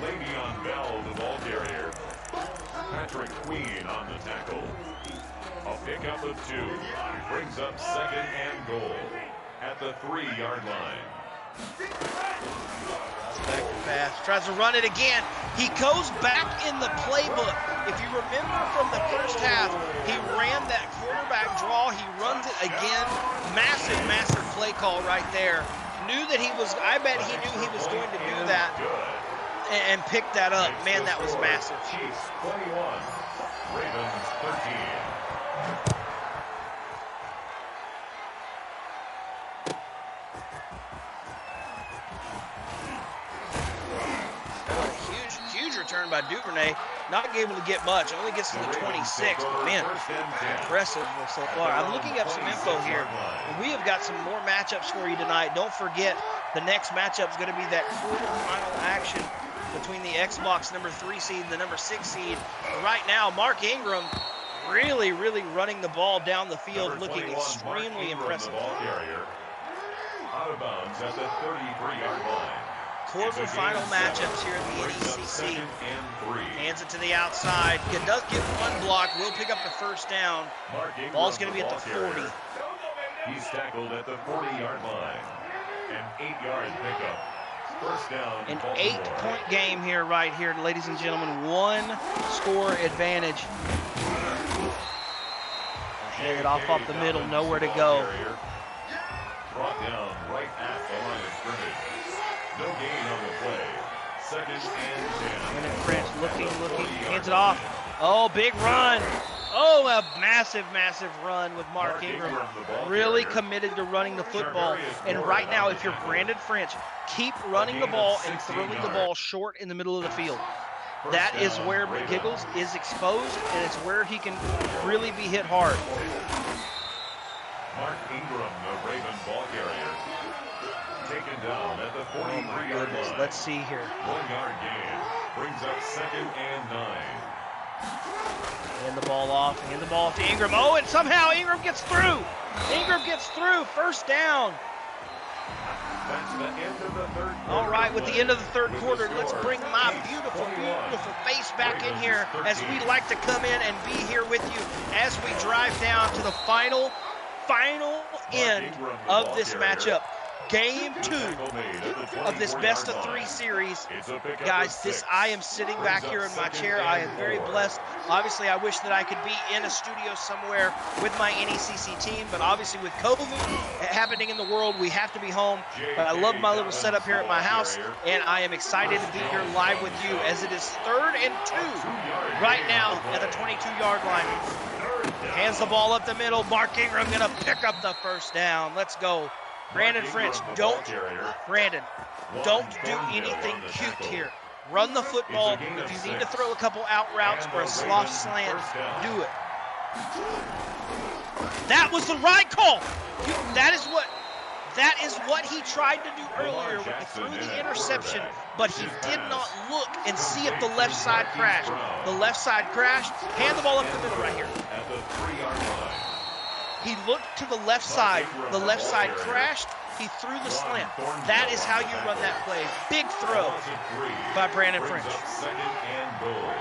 B: Le'Veon Bell, the ball carrier. Patrick Queen on the tackle. A pickup of 2 brings up second and goal at the 3-yard line.
A: Back to pass. Tries to run it again. He goes back in the playbook. If you remember from the first half, he ran that quarterback draw. He runs it again. Massive, massive play call right there. Knew that he was, I bet he knew he was going to do that and pick that up. Man, that was massive.
B: Chiefs 21, Ravens 13.
A: Return by Duvernay, not able to get much, only gets to the 26, but man, impressive so far. I'm looking up some info here, and we have got some more matchups for you tonight. Don't forget, the next matchup is going to be that quarterfinal action between the Xbox number 3 seed and the number 6 seed. But right now, Mark Ingram really running the ball down the field, looking extremely impressive.
B: Out of bounds at the 33-yard line.
A: Quarterfinal matchups here at the NECC. Hands it to the outside. It does get one block. Will pick up the first down. Ball's going to be at the 40.
B: He's tackled at the 40-yard line. An 8-yard pickup. First down.
A: An 8-point game here, right here, ladies and gentlemen. 1-score advantage. Hand it off the middle. Nowhere to go.
B: Brought down right at the line of scrimmage. No gain on the play. Second and 10.
A: And French looking, hands it off. Oh, big run. Oh, a massive run with Mark Ingram. Really committed to running the football. And right now, if you're Brandon French, keep running the ball and throwing the ball short in the middle of the field. That is where Mcgiggles is exposed, and it's where he can really be hit hard.
B: Mark Ingram, the Raven ball carrier. Taken down at the 43-yard line.
A: Let's see here.
B: 1-yard gain brings up second and 9.
A: Hand the ball off. Hand the ball off to Ingram. Oh, and somehow Ingram gets through. Ingram gets through. First down.
B: That's the end of the third quarter.
A: All right, with the end of the third quarter, let's bring my beautiful face back in here as we like to come in and be here with you as we drive down to the final end of this matchup. Game 2 of this best of 3 series. Guys, I am sitting back here in my chair. I am very blessed. Obviously, I wish that I could be in a studio somewhere with my NECC team, but obviously with COVID happening in the world, we have to be home. But I love my little setup here at my house, and I am excited to be here live with you as it is 3rd and 2 right now at the 22-yard line. Hands the ball up the middle. Mark Ingram going to pick up the first down. Let's go. Brandon French, don't do anything cute here. Run the football. If you need to throw a couple out routes or a soft slant, do it. That was the right call. That is what he tried to do earlier when he threw the interception, but he did not look and see if the left side crashed. The left side crashed. Hand the ball up the middle right here. He looked to the left side. The left side crashed. He threw the slant. That is how you run that play. Big throw by Brandon French.
B: Second and goal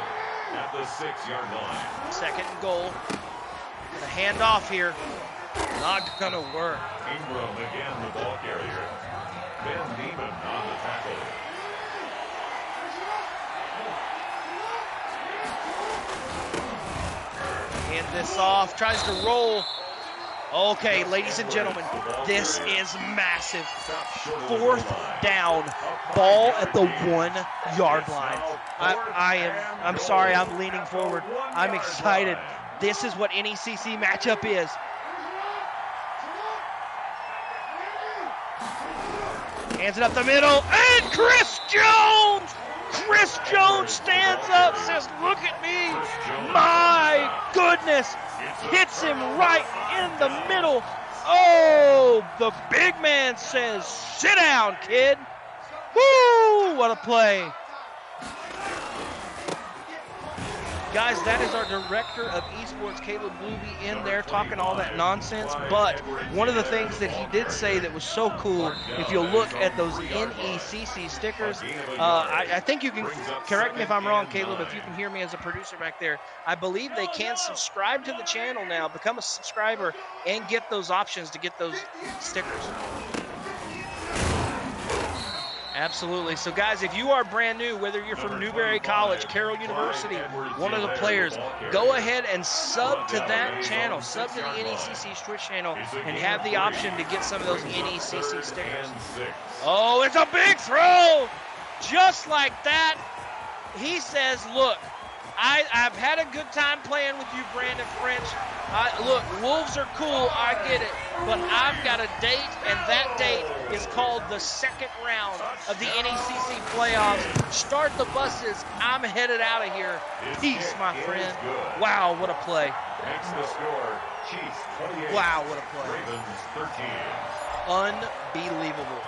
B: at the 6-yard line.
A: Second and goal. Gonna hand off here. Not gonna work.
B: Ingram again, the ball carrier. Ben Neiman on the tackle.
A: Hand this off. Tries to roll. Okay, ladies and gentlemen, this is massive. 4th down, ball at the 1-yard line. I'm sorry, I'm leaning forward. I'm excited. This is what NECC matchup is. Hands it up the middle, and Chris Jones stands up, says, look at me. My goodness. Hits him right in the middle. Oh, the big man says, sit down, kid. Woo, what a play. Guys, that is our director of esports, Caleb Blueby, in there talking all that nonsense. But one of the things that he did say that was so cool, if you'll look at those NECC stickers, I think you can, correct me if I'm wrong, Caleb, if you can hear me as a producer back there, I believe they can subscribe to the channel now, become a subscriber, and get those options to get those stickers. Absolutely. So, guys, if you are brand new, whether you're from Newberry College, Carroll University, one of the players, go ahead and sub to that channel, sub to the NECC Twitch channel, and have the option to get some of those NECC stickers. Oh, it's a big throw! Just like that, he says, look, I've had a good time playing with you, Brandon French. Look, Wolves are cool, I get it, but I've got a date, and that date is called the second round of the NECC playoffs. Start the buses. I'm headed out of here. Peace, my friend. Wow, what a play.
B: Makes the score Chiefs 28.
A: Wow, what a play.
B: Ravens 13.
A: Unbelievable.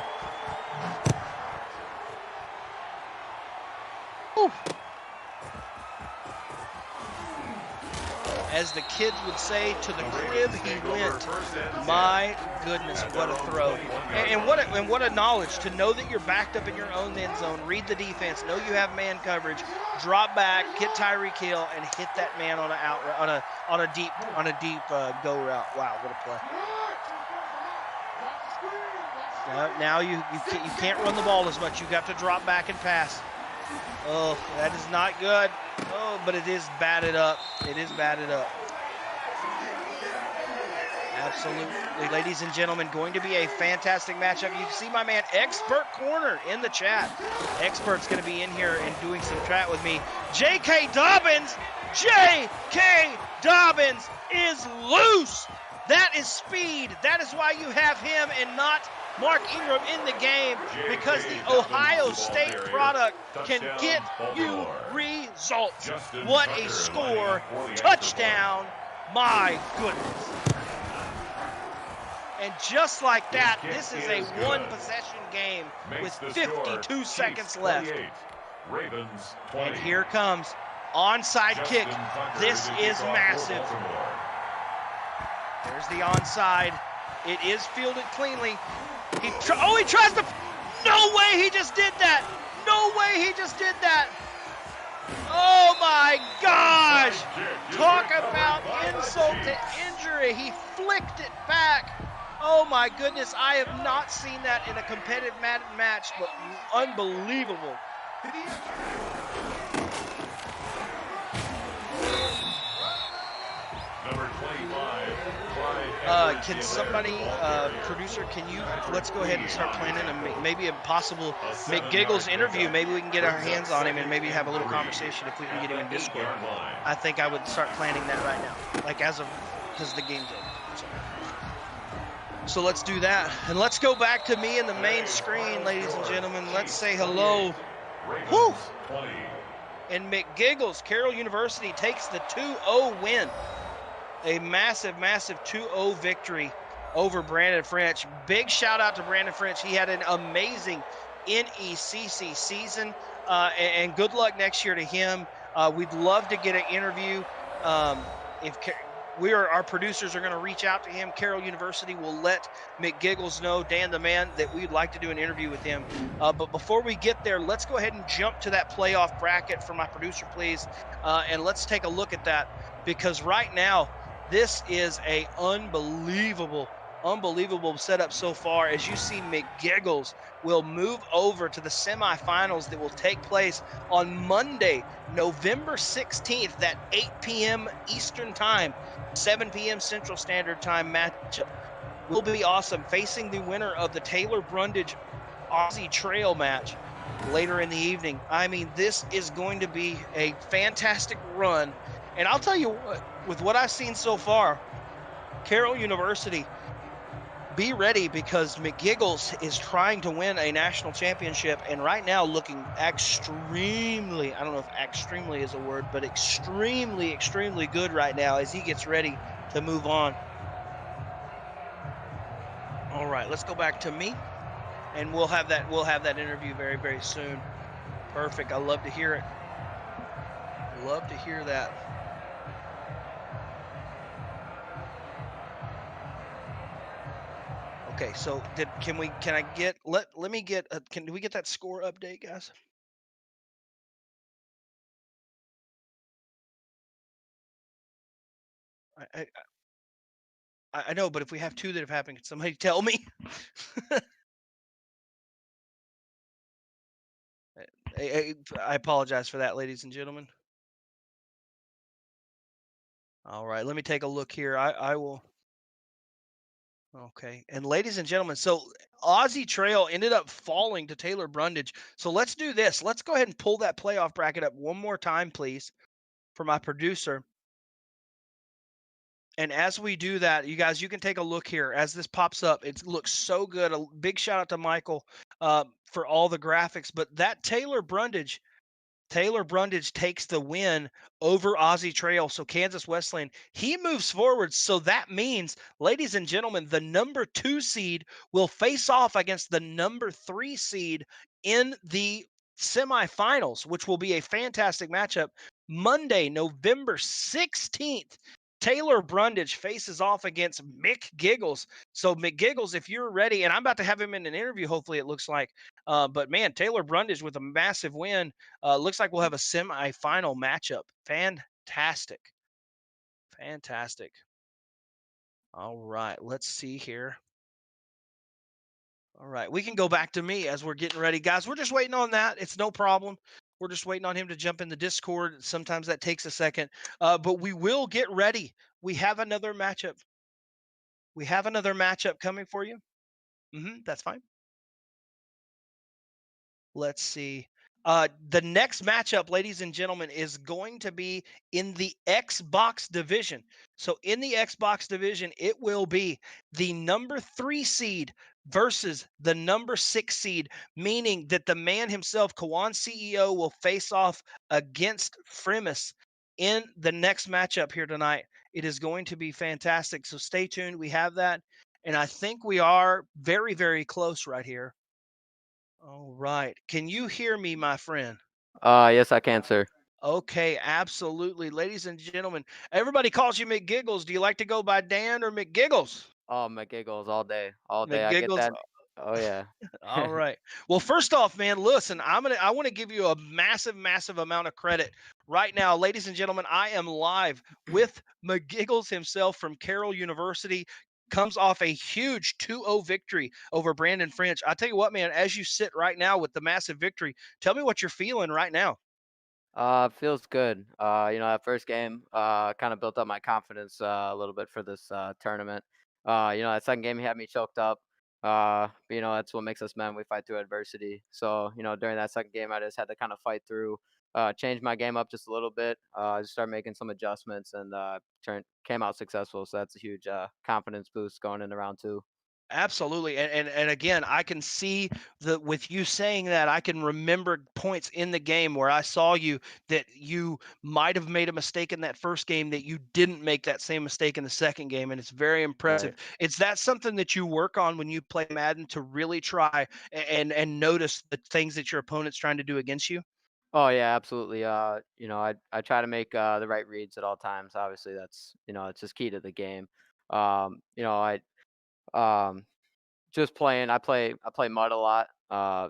A: Whew. As the kids would say, to the crib he went. My goodness, what a throw. And what a knowledge to know that you're backed up in your own end zone, read the defense, know you have man coverage, drop back, get Tyreek Hill, and hit that man on a deep go route. Wow, what a play. Now you can't run the ball as much. You got to drop back and pass. Oh, that is not good. Oh, but it is batted up. It is batted up. Absolutely, ladies and gentlemen, going to be a fantastic matchup. You can see my man Expert Corner in the chat. Expert's going to be in here and doing some chat with me. J.K. Dobbins is loose. That is speed. That is why you have him and not Mark Ingram in the game, because the Ohio State product can get you results. What a score. Touchdown. My goodness. And just like that, this is a one-possession game with 52 seconds left. And here comes onside kick. This is massive. There's the onside. It is fielded cleanly. He tries to. No way he just did that. No way he just did that. Oh my gosh. Talk about insult to injury. He flicked it back. Oh my goodness. I have not seen that in a competitive Madden match, but unbelievable.
B: Number 25.
A: Can somebody, producer, let's go ahead and start planning maybe a possible Mcgiggles interview. Maybe we can get our hands on him and maybe have a little conversation if we can get him in Discord. I think I would start planning that right now, like because the game's over. So let's do that. And let's go back to me in the main screen, ladies and gentlemen. Let's say hello. Whew. And Mcgiggles, Carroll University takes the 2-0 win. A massive, massive 2-0 victory over Brandon French. Big shout out to Brandon French. He had an amazing NECC season, and good luck next year to him. We'd love to get an interview. Our producers are going to reach out to him. Carroll University will let Mcgiggles know, Dan the man, that we'd like to do an interview with him. But before we get there, let's go ahead and jump to that playoff bracket for my producer, please. And let's take a look at that, because right now, this is a unbelievable setup so far. As you see, Mcgiggles will move over to the semifinals that will take place on Monday, November 16th, that 8 p.m. Eastern Time, 7 p.m. Central Standard Time matchup. Will be awesome, facing the winner of the Taylor Brundage Aussie Trail match later in the evening. I mean, this is going to be a fantastic run. And I'll tell you what, with what I've seen so far, Carroll University, be ready, because Mcgiggles is trying to win a national championship, and right now looking extremely, I don't know if extremely is a word, but extremely, extremely good right now as he gets ready to move on. All right, let's go back to me, and we'll have that interview very, very soon. Perfect. I love to hear it. Love to hear that. Okay, so can I get let me get do we get that score update, guys? I I, I know, but if we have two that have happened, can somebody tell me? I apologize for that, ladies and gentlemen. All right, let me take a look here. I will. Okay, and ladies and gentlemen, so Aussie Trail ended up falling to Taylor Brundage. So let's do this. Let's go ahead and pull that playoff bracket up one more time, please, for my producer. And as we do that, you guys, you can take a look here as this pops up. It looks so good. A big shout out to Michael for all the graphics. But that Taylor Brundage takes the win over Aussie Trail. So Kansas Westland, he moves forward. So that means, ladies and gentlemen, the number 2 seed will face off against the number 3 seed in the semifinals, which will be a fantastic matchup. Monday, November 16th, Taylor Brundage faces off against Mcgiggles. So Mcgiggles, if you're ready, and I'm about to have him in an interview, hopefully it looks like. But man, Taylor Brundage with a massive win. Looks like we'll have a semifinal matchup. Fantastic. Fantastic. All right, let's see here. All right, we can go back to me as we're getting ready. Guys, we're just waiting on that. It's no problem. We're just waiting on him to jump in the Discord. Sometimes that takes a second, but we will get ready. We have another matchup. We have another matchup coming for you. That's fine. Let's see. The next matchup, ladies and gentlemen, is going to be in the Xbox division. So, in the Xbox division, it will be the number 3 seed versus the number 6 seed, meaning that the man himself, Kawan CEO, will face off against Fremis in the next matchup here tonight. It is going to be fantastic. So, stay tuned. We have that. And I think we are very, very close right here. All right. Can you hear me, my friend?
C: Yes, I can, sir.
A: Okay, absolutely. Ladies and gentlemen, everybody calls you McGiggles. Do you like to go by Dan or McGiggles?
C: Oh, Mcgiggles all day, all day. I get
A: McGiggles.
C: that. Oh yeah.
A: All right. Well, first off, man, listen, I want to give you a massive, massive amount of credit right now, ladies and gentlemen. I am live with McGiggles himself from Carroll University. Comes off a huge 2-0 victory over Brandon French. I tell you what, man, as you sit right now with the massive victory, tell me what you're feeling right now.
C: Feels good. That first game, kind of built up my confidence a little bit for this tournament. That second game he had me choked up. But, that's what makes us men. We fight through adversity. So, during that second game, I just had to kind of fight through, change my game up just a little bit. Just start making some adjustments and came out successful. So that's a huge confidence boost going into round two.
A: Absolutely. And again, I can see the with you saying that, I can remember points in the game where I saw you that you might have made a mistake in that first game that you didn't make that same mistake in the second game. And it's very impressive.
C: Right.
A: It's that something that you work on when you play Madden to really try and notice the things that your opponent's trying to do against you.
C: Oh yeah, absolutely. I try to make the right reads at all times. Obviously, that's it's just key to the game. I um just playing. I play mud a lot.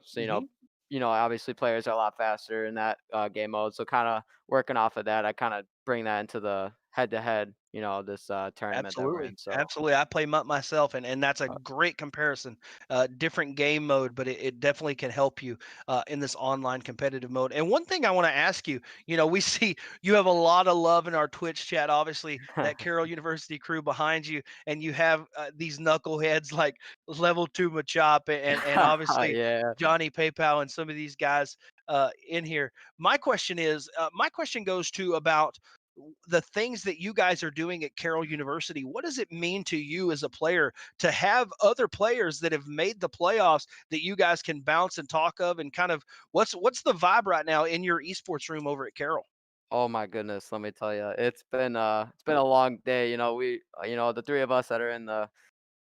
C: So
A: Hmm.
C: obviously players are a lot faster in that game mode. So kind of working off of that, I kind of bring that into the head to head. This tournament that we're
A: Absolutely,
C: in. So
A: absolutely. I play MUT myself, and that's a
C: uh,
A: great comparison. Different game mode, but it definitely can help you in this online competitive mode. And one thing I want to ask you, we see you have a lot of love in our Twitch chat. Obviously, that Carroll University crew behind you, and you have these knuckleheads like Level 2 Machop and obviously
C: yeah.
A: Johnny PayPal and some of these guys in here. My question goes to about the things that you guys are doing at Carroll University. What does it mean to you as a player to have other players that have made the playoffs that you guys can bounce and talk of, and kind of what's the vibe right now in your esports room over at Carroll?
C: Oh my goodness, let me tell you, it's been a long day. The three of us that are in the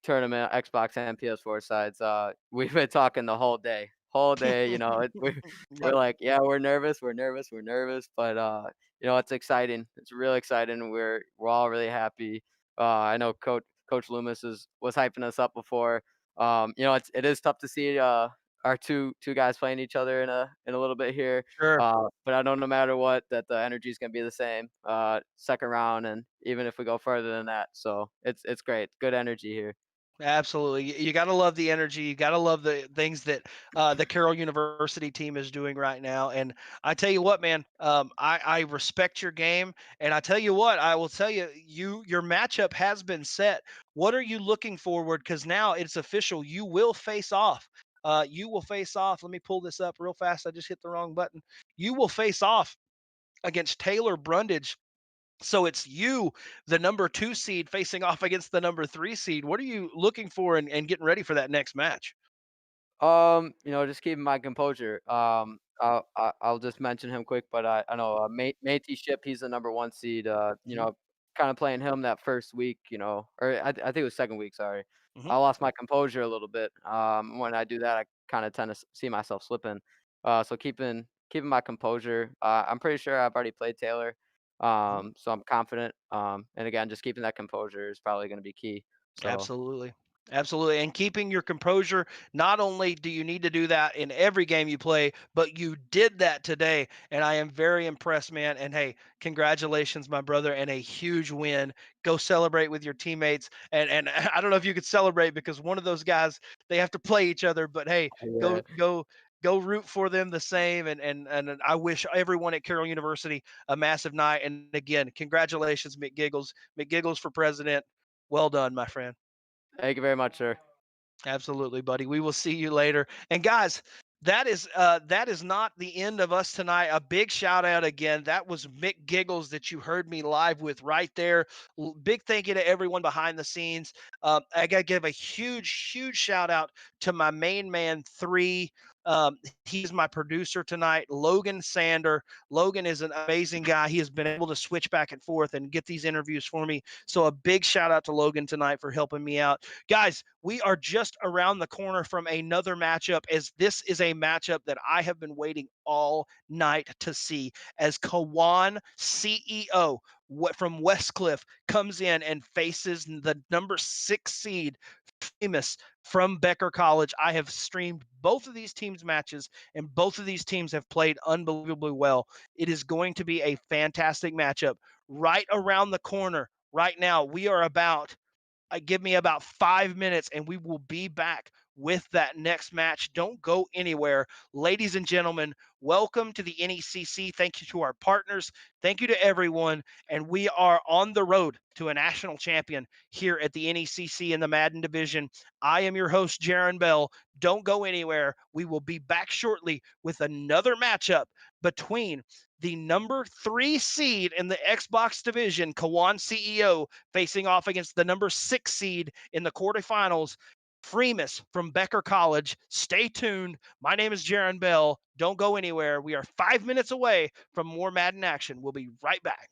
C: tournament, Xbox and PS4 sides, we've been talking the whole day. whole day. We're
A: Yep.
C: like, yeah, we're nervous, but it's exciting. It's really exciting. We're all really happy. I know Coach Loomis was hyping us up before. It is tough to see our two guys playing each other in a little bit here.
A: Sure.
C: But I know no matter what, that the energy is gonna be the same. Second round, and even if we go further than that, so it's great. Good energy here.
A: Absolutely. You got to love the energy. You got to love the things that the Carroll University team is doing right now. And I tell you what, man, I respect your game. And I tell you what, I will tell you, your matchup has been set. What are you looking forward? Because now it's official. You will face off. You will face off. Let me pull this up real fast. I just hit the wrong button. You will face off against Taylor Brundage. So it's you, the number 2 seed, facing off against the number 3 seed. What are you looking for and getting ready for that next match?
C: Just keeping my composure. I'll just mention him quick, but I know Matey Ship, he's the number 1 seed.
A: Mhm,
C: Kind of playing him that first week, or I think it was second week. Sorry,
A: mhm.
C: I lost my composure a little bit. When I do that, I kind of tend to see myself slipping. So keeping my composure. I'm pretty sure I've already played Taylor.
A: Mhm.
C: So I'm confident. And again, just keeping that composure is probably going to be key. So.
A: Absolutely. Absolutely. And keeping your composure, not only do you need to do that in every game you play, but you did that today. And I am very impressed, man. And hey, congratulations, my brother, and a huge win. Go celebrate with your teammates. And I don't know if you could celebrate because one of those guys, they have to play each other, but hey,
C: Yeah.
A: go root for them the same. And I wish everyone at Carroll University a massive night. And again, congratulations, Mcgiggles. Mcgiggles for president. Well done, my friend.
C: Thank you very much, sir.
A: Absolutely, buddy. We will see you later. And guys, that is not the end of us tonight. A big shout out again. That was Mick Giggles that you heard me live with right there. Big thank you to everyone behind the scenes. I got to give a huge shout out to my main man 3. He's my producer tonight, Logan Sander. Logan is an amazing guy. He has been able to switch back and forth and get these interviews for me. So a big shout out to Logan tonight for helping me out. Guys, we are just around the corner from another matchup, as this is a matchup that I have been waiting all night to see, as Kawan CEO from Westcliff comes in and faces the number 6 seed Famous from Becker College. I have streamed both of these teams' matches, and both of these teams have played unbelievably well. It is going to be a fantastic matchup right around the corner. Right now, we are about give me about 5 minutes and we will be back with that next match. Don't go anywhere. Ladies and gentlemen, welcome to the NECC. Thank you to our partners. Thank you to everyone. And we are on the road to a national champion here at the NECC in the Madden division. I am your host, Jaron Bell. Don't go anywhere. We will be back shortly with another matchup between the number 3 seed in the Xbox division, Kawan CEO, facing off against the number 6 seed in the quarterfinals, Freemus from Becker College. Stay tuned. My name is Jaron Bell. Don't go anywhere. We are 5 minutes away from more Madden action. We'll be right back.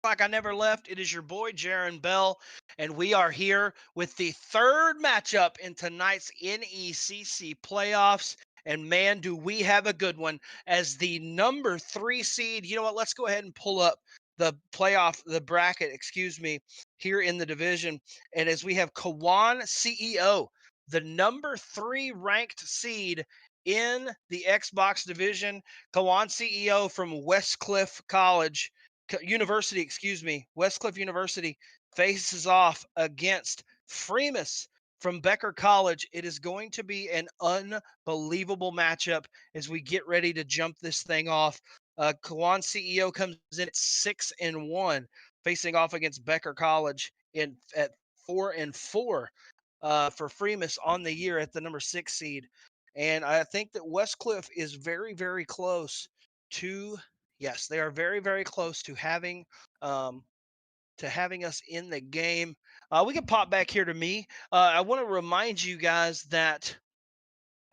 A: like I never left. It is your boy, Jaron Bell, and we are here with the third matchup in tonight's NECC playoffs. And man, do we have a good one as the number 3 seed. You know what? Let's go ahead and pull up the bracket, here in the division. And as we have Kawan CEO, the number 3 ranked seed in the Xbox division. Kawan CEO from Westcliff University faces off against Freemus from Becker College. It is going to be an unbelievable matchup as we get ready to jump this thing off. Kawan CEO comes in at 6-1, facing off against Becker College at 4-4 for Freemus on the year at the number 6 seed. And I think that Westcliff is very, very close to, yes, they are very, very close to having us in the game. We can pop back here to me. I want to remind you guys that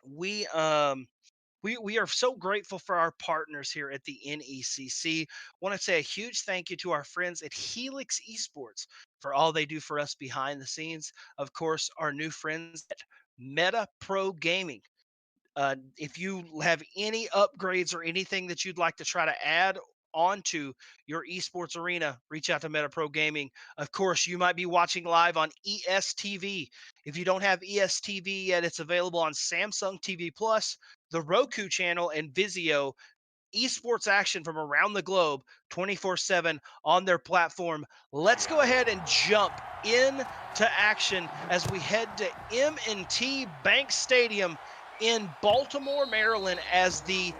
A: we are so grateful for our partners here at the NECC. Want to say a huge thank you to our friends at Helix Esports for all they do for us behind the scenes. Of course, our new friends at Meta Pro Gaming. If you have any upgrades or anything that you'd like to try to add onto your esports arena, reach out to Meta Pro Gaming. Of course, you might be watching live on ESTV. If you don't have ESTV yet, it's available on Samsung TV Plus, the Roku channel, and Vizio. Esports action from around the globe 24/7 on their platform. Let's go ahead and jump into action as we head to M&T Bank Stadium in Baltimore, Maryland, as the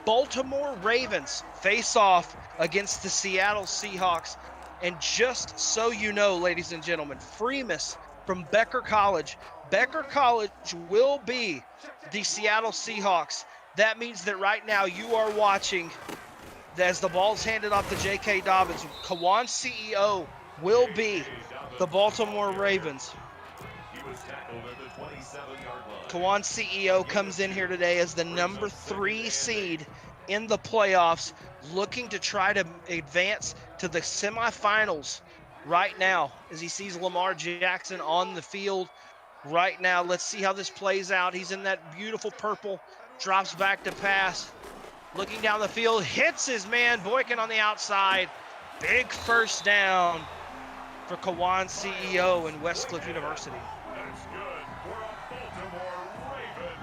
A: Baltimore Ravens face off against the Seattle Seahawks. And just so you know, ladies and gentlemen, Freemus from Becker College will be the Seattle Seahawks. That means that right now you are watching as the ball's handed off to J.K. Dobbins. Kawan CEO will be the Baltimore Ravens. Kawan CEO comes in here today as the number 3 seed in the playoffs, looking to try to advance to the semifinals right now as he sees Lamar Jackson on the field right now. Let's see how this plays out. He's in that beautiful purple, drops back to pass, looking down the field, hits his man Boykin on the outside. Big first down for Kawan CEO and Westcliff University.
B: That's good for a Baltimore Raven.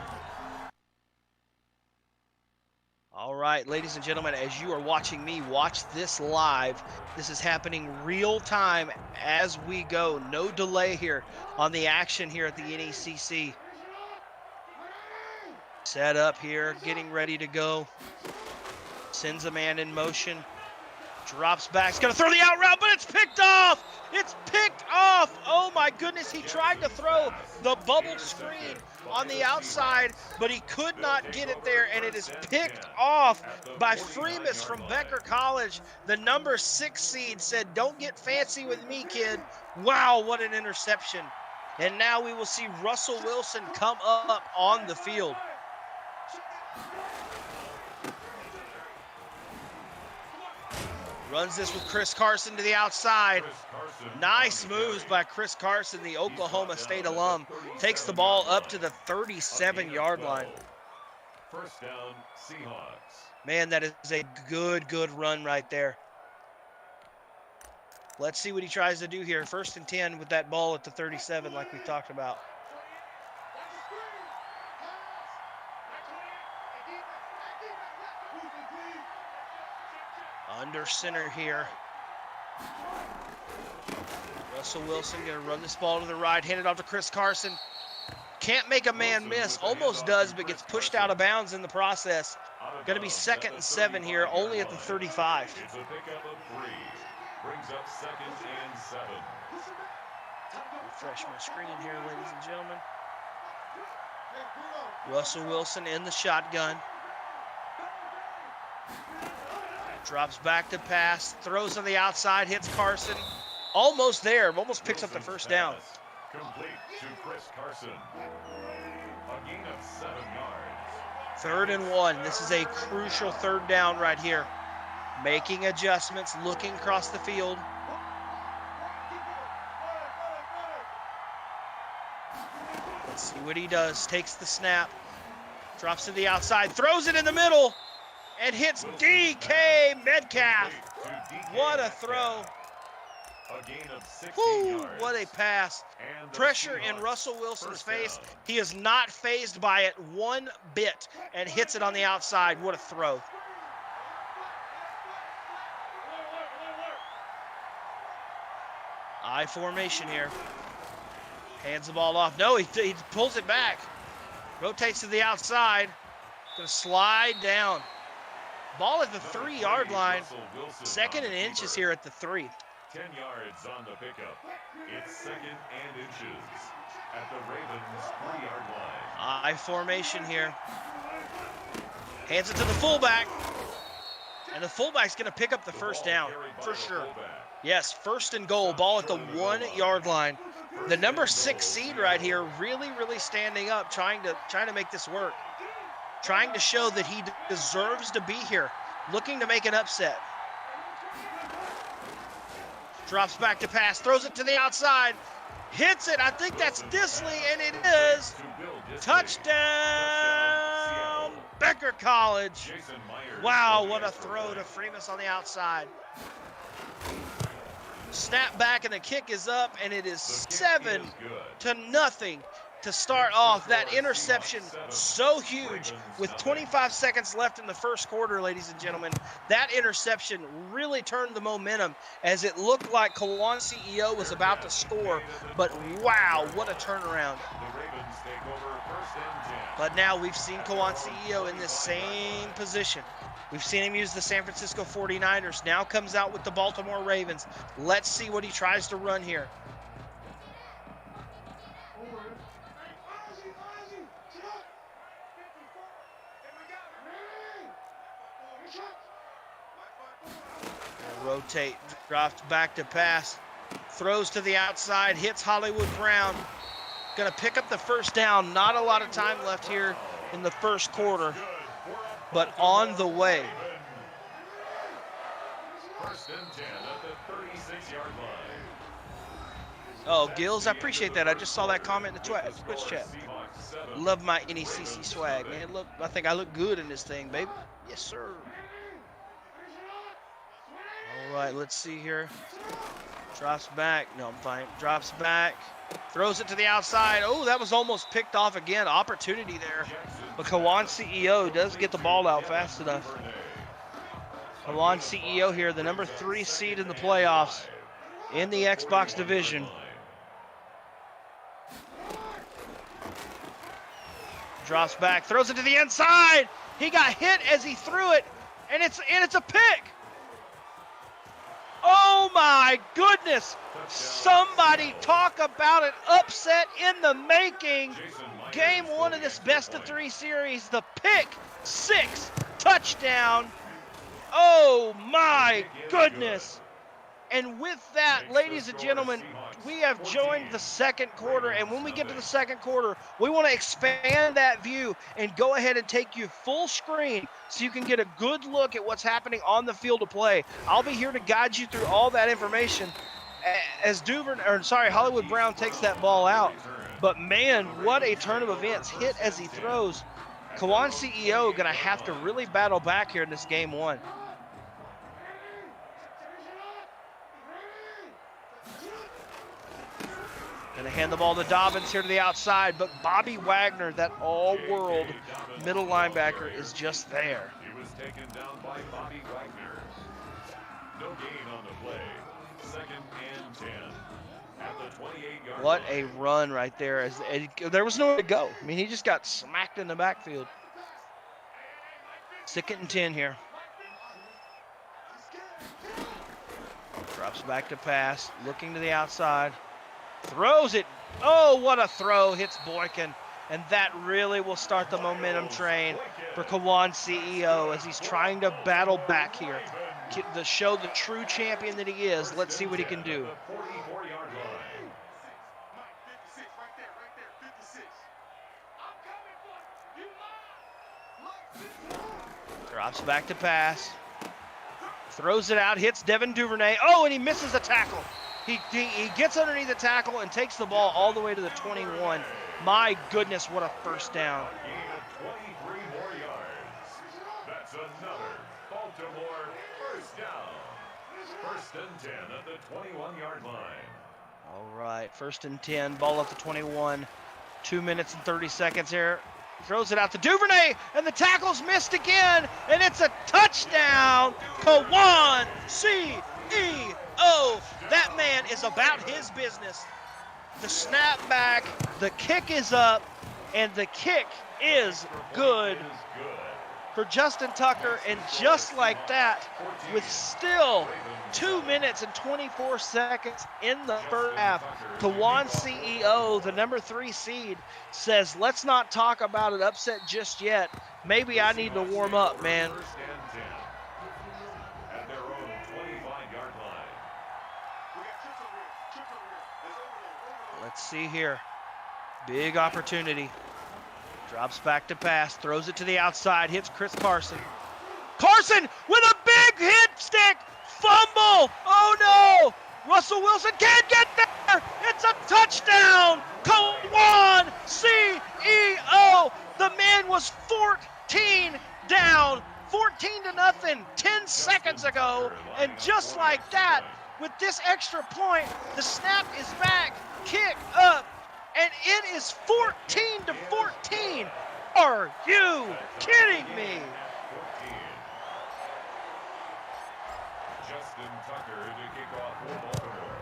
A: All right, ladies and gentlemen, as you are watching me watch this live, this is happening real time as we go. No delay here on the action here at the NECC. Set up here, getting ready to go. Sends a man in motion. Drops back. He's going to throw the out route, but it's picked off. It's picked off. Oh, my goodness. He tried to throw the bubble screen on the outside, but he could not get it there, and it is picked off by Freemus from Becker College. The number 6 seed said, "Don't get fancy with me, kid." Wow, what an interception. And now we will see Russell Wilson come up on the field. Runs this with Chris Carson to the outside. Nice moves by Chris Carson, the Oklahoma State alum. Takes the ball up to the 37-yard line.
B: First down, Seahawks.
A: Man, that is a good run right there. Let's see what he tries to do here. 1st and 10 with that ball at the 37 like we talked about. Under center here. Russell Wilson going to run this ball to the right, hand it off to Chris Carson. Can't make a man miss. Almost does, but gets pushed out of bounds in the process. Going to be 2nd and 7 here, only at the 35.
B: It's a pickup of 3. Brings up 2nd and 7.
A: Refresh my screen here, ladies and gentlemen. Russell Wilson in the shotgun. Drops back to pass, throws on the outside, hits Carson. Almost there, almost picks up the first down.
B: Complete to Chris Carson. A gain of 7 yards.
A: 3rd and 1. This is a crucial 3rd down right here. Making adjustments, looking across the field. Let's see what he does. Takes the snap, drops to the outside, throws it in the middle, and hits DK Metcalf. What a throw.
B: A gain of 16
A: Woo,
B: yards.
A: what a pass.
B: And the
A: Pressure in
B: Seahawks
A: Russell Wilson's
B: first
A: face.
B: down.
A: He is not fazed by it one bit and hits it on the outside. What a throw. I formation here. Hands the ball off. No, he pulls it back. Rotates to the outside. Gonna slide down. Ball at the 3-yard line. Second and inches here at the 3.
B: 10 yards on the pickup. It's second and inches at the Ravens' 3-yard line.
A: I formation here. Hands it to the fullback. And the fullback's going to pick up the first down for sure. Yes, first and goal. Ball at the 1-yard line. The number 6 seed right here really, really standing up, trying to make this work. Trying to show that he deserves to be here. Looking to make an upset. Drops back to pass, throws it to the outside, hits it. I think that's Disley, and it is. Touchdown, Becker College. Wow, what a throw to Freemus on the outside. Snap back, and the kick is up, and it is 7-0 to start off. That interception so huge with 25 seconds left in the first quarter, ladies and gentlemen. That interception really turned the momentum as it looked like Kawan CEO was about to score, but wow, what a turnaround. But now we've seen Kawan CEO in this same position. We've seen him use the San Francisco 49ers. Now comes out with the Baltimore Ravens. Let's see what he tries to run here. Rotate, drops back to pass, throws to the outside, hits Hollywood Brown. Gonna pick up the first down. Not a lot of time left here in the first quarter, but on the way.
B: First and 10 at the 36-yard line.
A: Oh, Gills, I appreciate that. I just saw that comment in the Twitch chat. Love my NECC swag, man. Look, I think I look good in this thing, baby. Yes, sir. All right, let's see here. Drops back. No, I'm fine. Drops back. Throws it to the outside. Oh, that was almost picked off again. Opportunity there. But Kawan CEO does get the ball out fast enough. Kawan CEO here, the number 3 seed in the playoffs in the Xbox division. Drops back. Throws it to the inside. He got hit as he threw it, and it's a pick. Oh my goodness! Somebody talk about an upset in the making. Game 1 of this best-of-3 series, the pick 6 touchdown. Oh my goodness! And with that, ladies and gentlemen, we have joined the second quarter, and when we get to the second quarter, we want to expand that view and go ahead and take you full screen so you can get a good look at what's happening on the field of play. I'll be here to guide you through all that information as Hollywood Brown takes that ball out. But man, what a turn of events. Hit as he throws. Kawan CEO going to have to really battle back here in this game 1. Gonna hand the ball to Dobbins here to the outside, but Bobby Wagner, that all-world middle linebacker, is just there.
B: He was taken down by Bobby Wagner. No gain on the play. Second and 10 at the 28-yard
A: What
B: line.
A: a run right there. There was nowhere to go. I mean, he just got smacked in the backfield. Second and 10 here. Drops back to pass, looking to the outside. Throws it. Oh, what a throw. Hits Boykin. And that really will start the momentum train for Kawan CEO as he's trying to battle back here. To show the true champion that he is. Let's see what he can do. Drops back to pass. Throws it out, hits Devin Duvernay. Oh, and he misses the tackle. He gets underneath the tackle and takes the ball all the way to the 21. My goodness, what a first down.
B: Gain of 23 more yards. That's another Baltimore first down. First and 10 at the 21-yard line.
A: All right, first and 10, ball at the 21. 2 minutes and 30 seconds here. Throws it out to Duvernay, and the tackle's missed again, and it's a touchdown. Kawan CEO. That man is about his business. The snap back, the kick is up, and the kick is good for Justin Tucker. And just like that, with still 2 minutes and 24 seconds in the first half, Kawan CEO, the number 3 seed, says, let's not talk about an upset just yet. Maybe I need to warm up, man.
B: First and 10 at their own 25-yard line.
A: Let's see here. Big opportunity. Drops back to pass, throws it to the outside, hits Chris Carson. Carson with a big hit stick. Fumble! Oh no! Russell Wilson can't get there! It's a touchdown! Kawan CEO! The man was 14 down, 14-0, 10 seconds ago, and just like that, with this extra point, the snap is back, kick up, and it is 14-14. Are you kidding me?
B: Justin Tucker to kick off for Baltimore.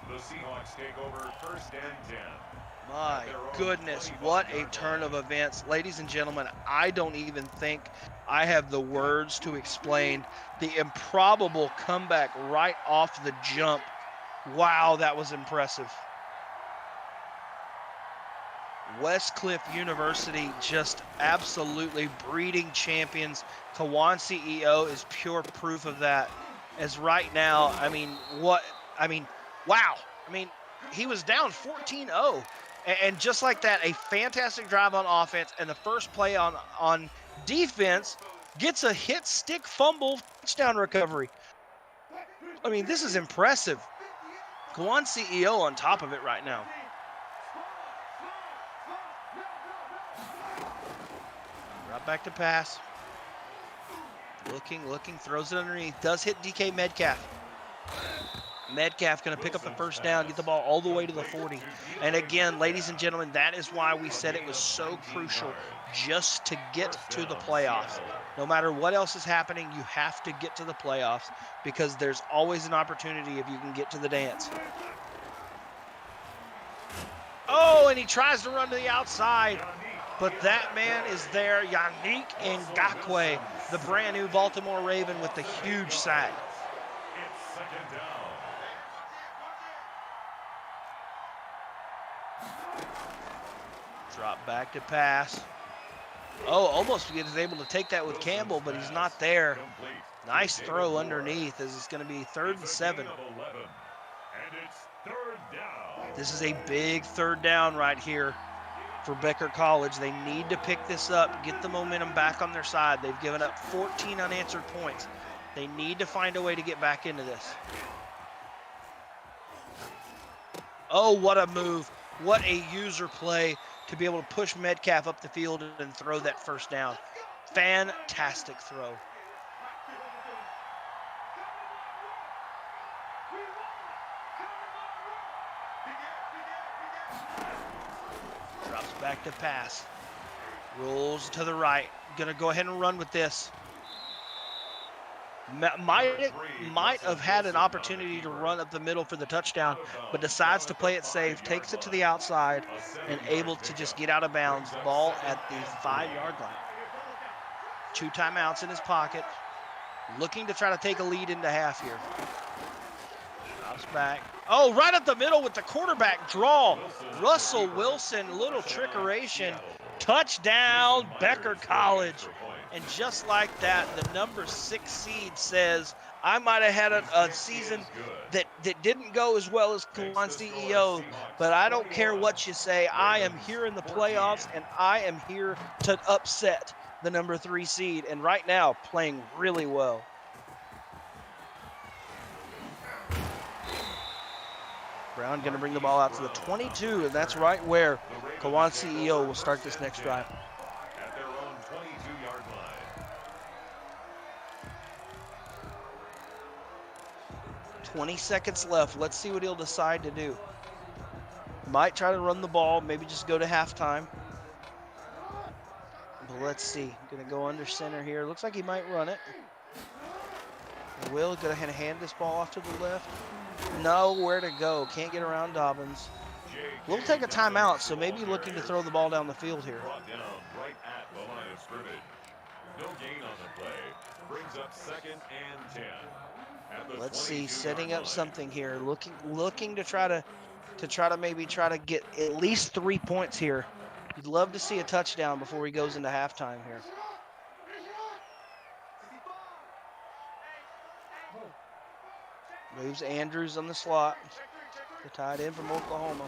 B: The Seahawks take over first and 10.
A: My goodness, what a turn of events. Ladies and gentlemen, I don't even think I have the words to explain the improbable comeback right off the jump. Wow, that was impressive. Westcliff University just absolutely breeding champions. Kawan CEO is pure proof of that. As right now, wow. He was down 14-0. And just like that, a fantastic drive on offense, and the first play on defense gets a hit stick fumble touchdown recovery. This is impressive. Kawan CEO on top of it right now. Right back to pass. Looking, throws it underneath. Does hit DK Metcalf. Metcalf going to pick up the first down, get the ball all the way to the 40. And again, ladies and gentlemen, that is why we said it was so crucial just to get to the playoffs. No matter what else is happening, you have to get to the playoffs because there's always an opportunity if you can get to the dance. Oh, and he tries to run to the outside, but that man is there. Yannick Ngakoue, the brand new Baltimore Raven with the huge sack.
B: It's second down.
A: Drop back to pass. Oh, almost is able to take that with Campbell, but he's not there. Nice throw underneath as it's going to be 3rd and 7.
B: And it's third down.
A: This is a big third down right here for Becker College. They need to pick this up, get the momentum back on their side. They've given up 14 unanswered points. They need to find a way to get back into this. Oh, what a move. What a user play to be able to push Metcalf up the field and throw that first down. Fantastic throw. Drops back to pass. Rolls to the right. Gonna go ahead and run with this. Might have had an opportunity to run up the middle for the touchdown, but decides to play it safe, takes it to the outside, and able to just get out of bounds. Ball at the 5-yard line. 2 timeouts in his pocket. Looking to try to take a lead into half here. Drops back. Oh, right up the middle with the quarterback draw. Russell Wilson, little trickeration. Touchdown, Becker College. And just like that, the number 6 seed says, I might have had a season that didn't go as well as Kawan CEO, but I don't care what you say. I am here in the playoffs, and I am here to upset the number 3 seed. And right now, playing really well. Brown going to bring the ball out to the 22, and that's right where Kawan CEO will start this next drive.
B: At their own 22-yard line.
A: 20 seconds left. Let's see what he'll decide to do. Might try to run the ball, maybe just go to halftime. But let's see. Going to go under center here. Looks like he might run it. Will going to hand this ball off to the left. Nowhere to go. Can't get around Dobbins. We'll take a timeout, so maybe looking to throw the ball down the field here.
B: Brought down right at the line of scrimmage. No gain on the play. Brings up 2nd and 10.
A: Let's see, setting up something here. Looking to try to maybe get at least 3 points here. You'd love to see a touchdown before he goes into halftime here. Moves Andrews on the slot. The tight end from Oklahoma.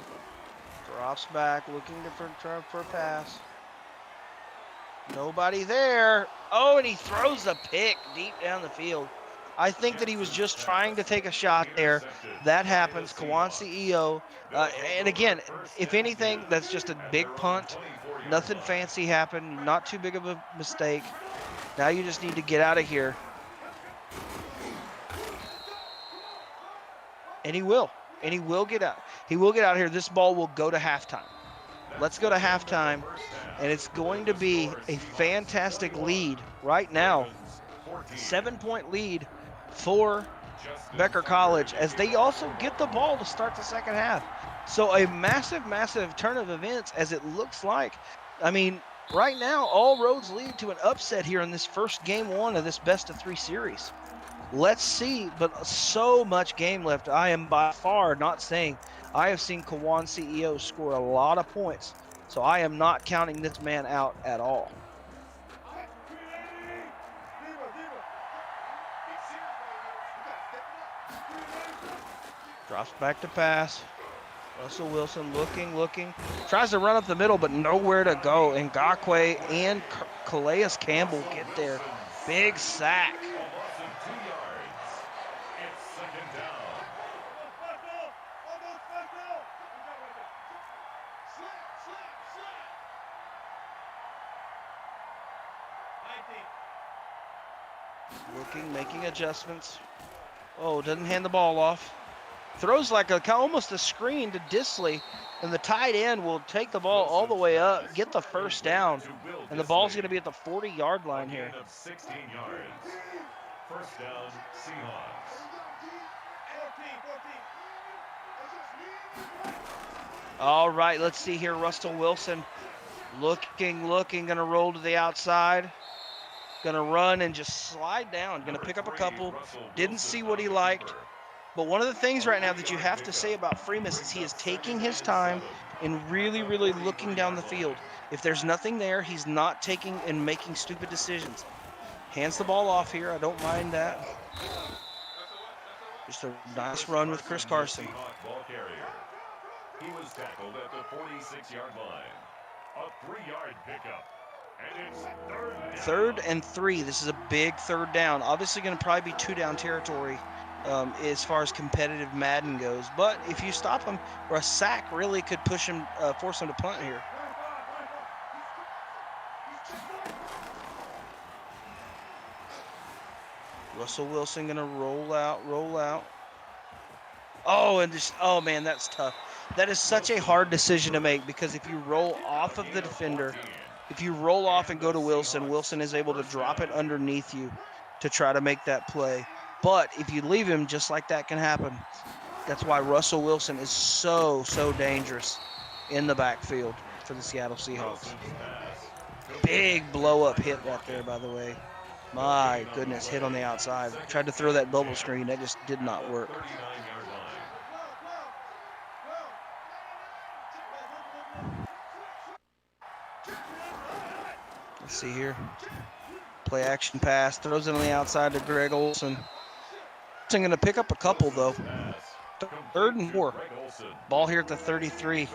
A: Drops back, looking for a pass. Nobody there. Oh, and he throws a pick deep down the field. I think that he was just trying to take a shot there. That happens. Kawan CEO. And again, if anything, that's just a big punt. Nothing fancy happened. Not too big of a mistake. Now you just need to get out of here. And he will. And he will get out. He will get out of here. This ball will go to halftime. Let's go to halftime. And it's going to be a fantastic lead right now. 7-point lead for Becker College as they also get the ball to start the second half. So a massive, massive turn of events as it looks like. I mean, right now, all roads lead to an upset here in this first game 1 of this best-of-3 series. Let's see, but so much game left. I am by far not saying I have seen Kawan CEO score a lot of points, so I am not counting this man out at all. Drops back to pass. Russell Wilson looking. Tries to run up the middle, but nowhere to go. Ngakwe and Calais Campbell get there. Big sack. Making adjustments. Oh, doesn't hand the ball off. Throws like almost a screen to Disley, and the tight end will take the ball all the way up, get the first down, and the ball's going to be at the 40-yard line here.
B: 16 yards. First down, Seahawks.
A: All right, let's see here. Russell Wilson looking, going to roll to the outside. Going to run and just slide down. Going to pick up a couple. Didn't see what he liked. But one of the things right now that you have to say about Freemus is he is taking his time and really, really looking down the field. If there's nothing there, he's not taking and making stupid decisions. Hands the ball off here. I don't mind that. Just a nice run with Chris Carson.
B: He was tackled at the 46-yard line. A 3-yard pickup. And it's
A: third and 3. This is a big third down. Obviously going to probably be 2-down territory as far as competitive Madden goes. But if you stop him, or a sack really could push him, force him to punt here. Russell Wilson going to roll out. Oh, and just, oh man, that's tough. That is such a hard decision to make because if you roll off of the defender, if you roll off and go to Wilson, Wilson is able to drop it underneath you to try to make that play. But if you leave him, just like that can happen. That's why Russell Wilson is so dangerous in the backfield for the Seattle Seahawks. Big blow-up hit right there, by the way. My goodness, hit on the outside. Tried to throw that bubble screen. That just did not work. Let's see here. Play action pass, throws it on the outside to Greg Olson. Olson going to pick up a couple, though. 3rd and 4. Ball here at the 33.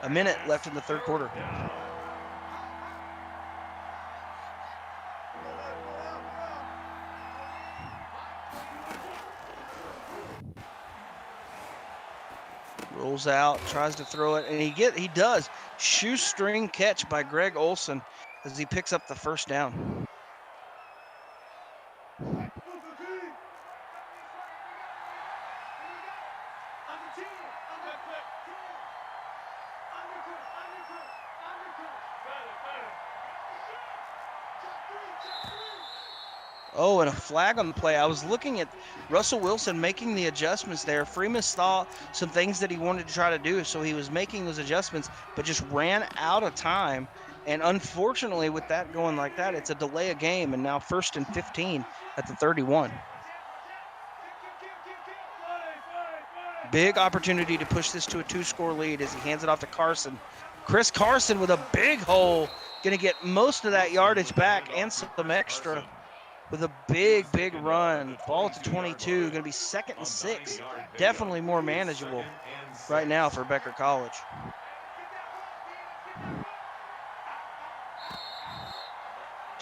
A: A minute left in the 3rd quarter. Rolls out, tries to throw it, and he does. Shoestring catch by Greg Olson as he picks up the 1st down. Oh, and a flag on the play. I was looking at Russell Wilson making the adjustments there. Freeman saw some things that he wanted to try to do, so he was making those adjustments, but just ran out of time. And unfortunately, with that going like that, it's a delay of game, and now 1st and 15 at the 31. Big opportunity to push this to a 2-score lead as he hands it off to Carson. Chris Carson with a big hole, going to get most of that yardage back and some extra. With a big run. Ball at the 22, going to be 2nd and 6. Definitely more manageable right now for Becker College.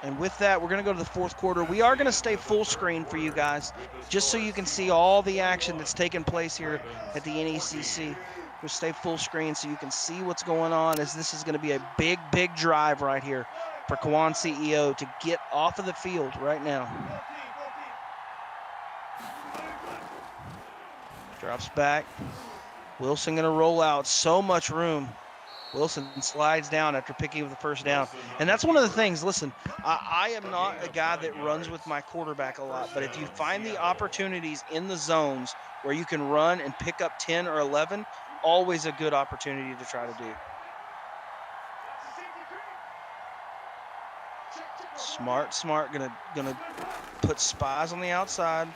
A: And with that, we're going to go to the 4th quarter. We are going to stay full screen for you guys, just so you can see all the action that's taking place here at the NECC. We'll stay full screen so you can see what's going on, as this is going to be a big drive right here for Kawan CEO to get off of the field right now. Drops back. Wilson going to roll out. So much room. Wilson slides down after picking up the 1st down. And that's one of the things, listen, I am not a guy that runs with my quarterback a lot, but if you find the opportunities in the zones where you can run and pick up 10 or 11, always a good opportunity to try to do. Smart, gonna put spies on the outside.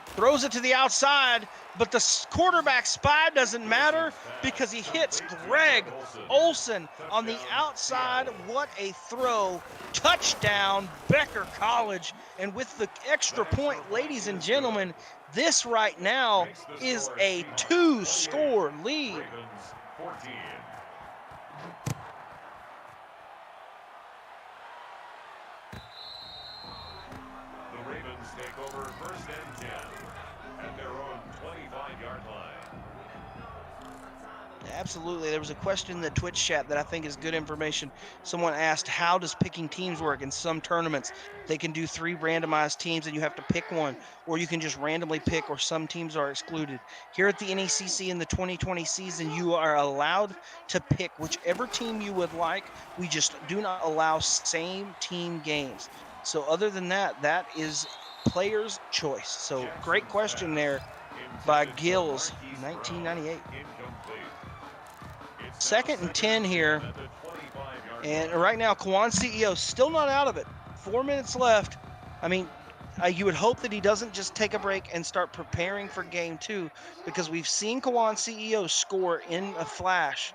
A: Throws it to the outside, but the quarterback spy doesn't matter because he hits Greg Olson on the outside. What a throw. Touchdown, Becker College. And with the extra point, ladies and gentlemen, this right now is a 2-score lead.
B: Take over 1st and 10 at their own 25-yard line.
A: Absolutely. There was a question in the Twitch chat that I think is good information. Someone asked, how does picking teams work in some tournaments? They can do 3 randomized teams and you have to pick one, or you can just randomly pick, or some teams are excluded. Here at the NECC in the 2020 season, you are allowed to pick whichever team you would like. We just do not allow same team games. So other than that, that is player's choice. So great question there by Gills, 1998. 2nd and 10 here. And right now, Kawan CEO still not out of it. 4 minutes left. I mean, you would hope that he doesn't just take a break and start preparing for game 2, because we've seen Kawan CEO score in a flash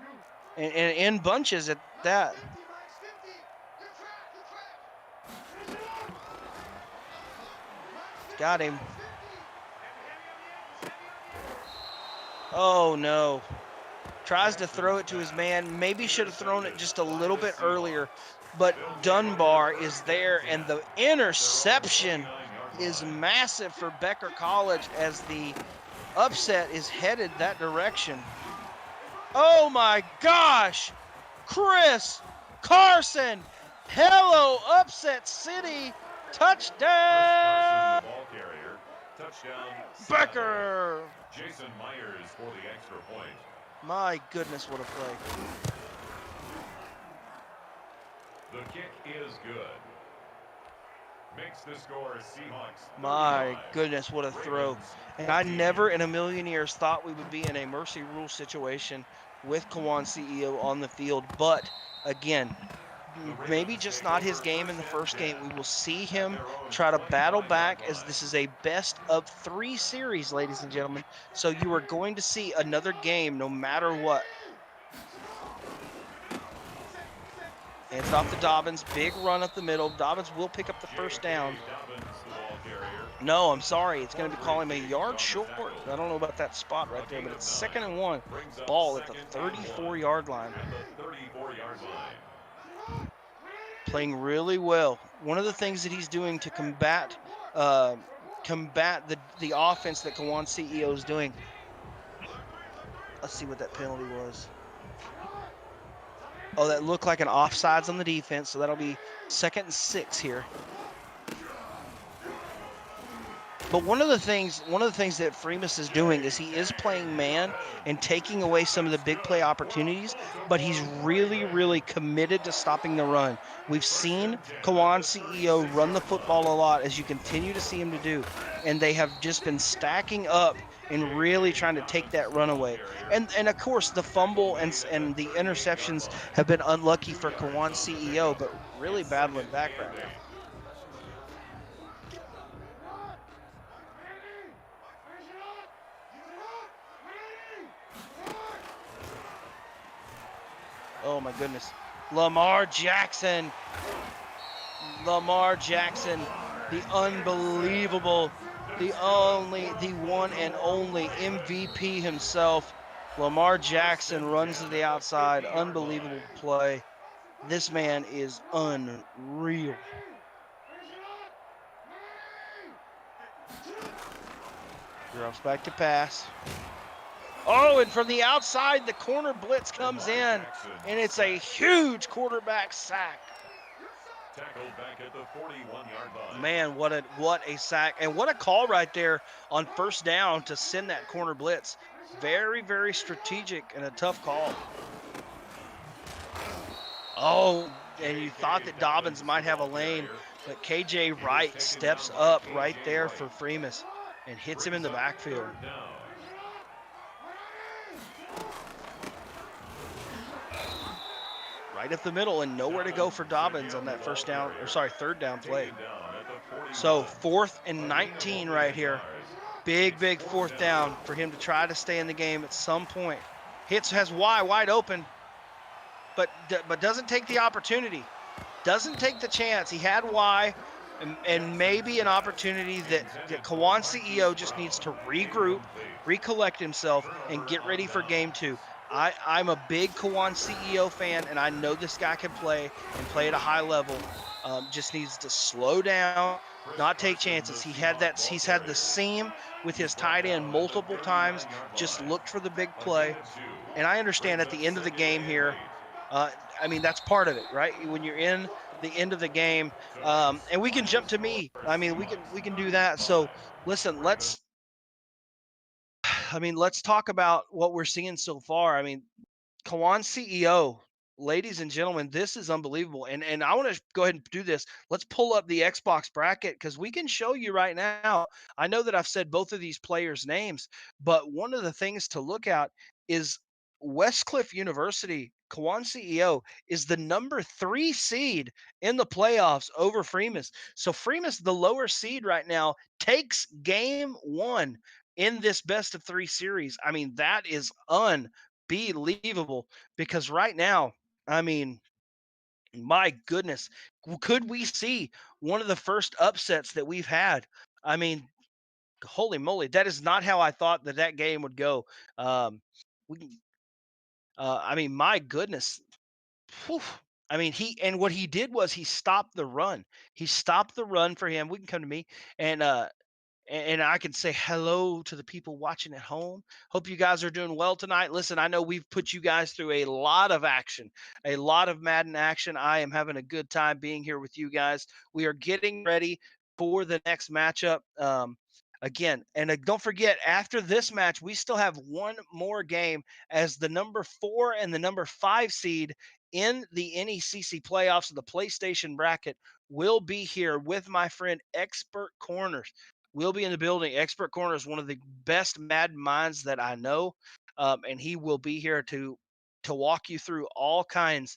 A: and in bunches at that. Got him. Oh, no. Tries to throw it to his man. Maybe should have thrown it just a little bit earlier. But Dunbar is there, and the interception is massive for Becker College as the upset is headed that direction. Oh, my gosh. Chris Carson. Hello, Upset City. Touchdown! Becker!
B: Jason Myers for the extra point.
A: My goodness, what a play.
B: The kick is good. Makes the score Seahawks.
A: My goodness, what a throw. And I never in a million years thought we would be in a mercy rule situation with Kawan CEO on the field. But again, maybe just not his game in the first game. We will see him try to battle back, as this is a best of 3 series, ladies and gentlemen. So you are going to see another game no matter what. Hands it off to Dobbins. Big run up the middle. Dobbins will pick up the first down. No, I'm sorry. It's going to be calling him a yard short. I don't know about that spot right there, but it's 2nd and 1. Ball at the 34-yard line. Playing really well. One of the things that he's doing to combat the offense that Kawan CEO is doing. Let's see what that penalty was. Oh, that looked like an offsides on the defense, so that'll be 2nd and 6 here. But one of the things that Freemus is doing is he is playing man and taking away some of the big play opportunities, but he's really, really committed to stopping the run. We've seen Kawan CEO run the football a lot, as you continue to see him to do, and they have just been stacking up and really trying to take that run away. And of course, the fumble and the interceptions have been unlucky for Kawan CEO, but really battling back right now. Oh my goodness. Lamar Jackson, the unbelievable, the one and only MVP himself. Lamar Jackson runs to the outside. Unbelievable play. This man is unreal. Drops back to pass. Oh, and from the outside, the corner blitz comes in, and it's a huge quarterback sack.
B: Tackled back at the 41-yard line.
A: Man, what a sack, and what a call right there on 1st down to send that corner blitz. Very, very strategic and a tough call. Oh, and you thought that Dobbins might have a lane, but KJ Wright steps up right there for Freemus and hits him in the backfield. Right up the middle and nowhere to go for Dobbins on that 3rd down play. So 4th and 19 right here. Big 4th down for him to try to stay in the game at some point. Has wide open, but doesn't take the opportunity. Doesn't take the chance. He had Y and maybe an opportunity that Kawan CEO just needs to regroup, recollect himself, and get ready for game 2. I'm a big Kawan CEO fan, and I know this guy can play and play at a high level. Just needs to slow down, not take chances. He's had the seam with his tight end multiple times, just looked for the big play. And I understand at the end of the game here, I mean, that's part of it, right? When you're in the end of the game, and we can jump to me. I mean, we can do that. So listen, let's talk about what we're seeing so far. I mean, Kawan CEO, ladies and gentlemen, this is unbelievable. And I want to go ahead and do this. Let's pull up the Xbox bracket because we can show you right now. I know that I've said both of these players' names, but one of the things to look at is Westcliff University. Kawan CEO is the number 3 seed in the playoffs over Freemus. So Freemus, the lower seed right now, takes game 1 in this best of 3 series. I mean, that is unbelievable because right now, I mean, my goodness, could we see one of the first upsets that we've had? I mean, holy moly, that is not how I thought that game would go. I mean, my goodness. Whew. I mean, what he did was he stopped the run. He stopped the run for him. We can come to me and I can say hello to the people watching at home. Hope you guys are doing well tonight. Listen, I know we've put you guys through a lot of action, a lot of Madden action. I am having a good time being here with you guys. We are getting ready for the next matchup. Again, and don't forget, after this match, we still have one more game as the number 4 and the number 5 seed in the NECC playoffs of the PlayStation bracket will be here with my friend Expert Corners. We'll be in the building. Expert Corner is one of the best Madden minds that I know, and he will be here to walk you through all kinds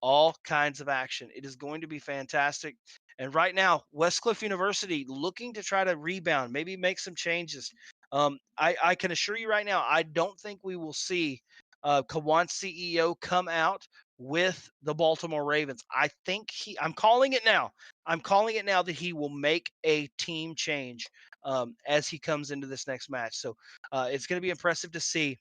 A: of action. It is going to be fantastic. And right now, Westcliff University looking to try to rebound, maybe make some changes. I can assure you right now, I don't think we will see Kawan CEO come out with the Baltimore Ravens. I think I'm calling it now. I'm calling it now that he will make a team change as he comes into this next match. So it's going to be impressive to see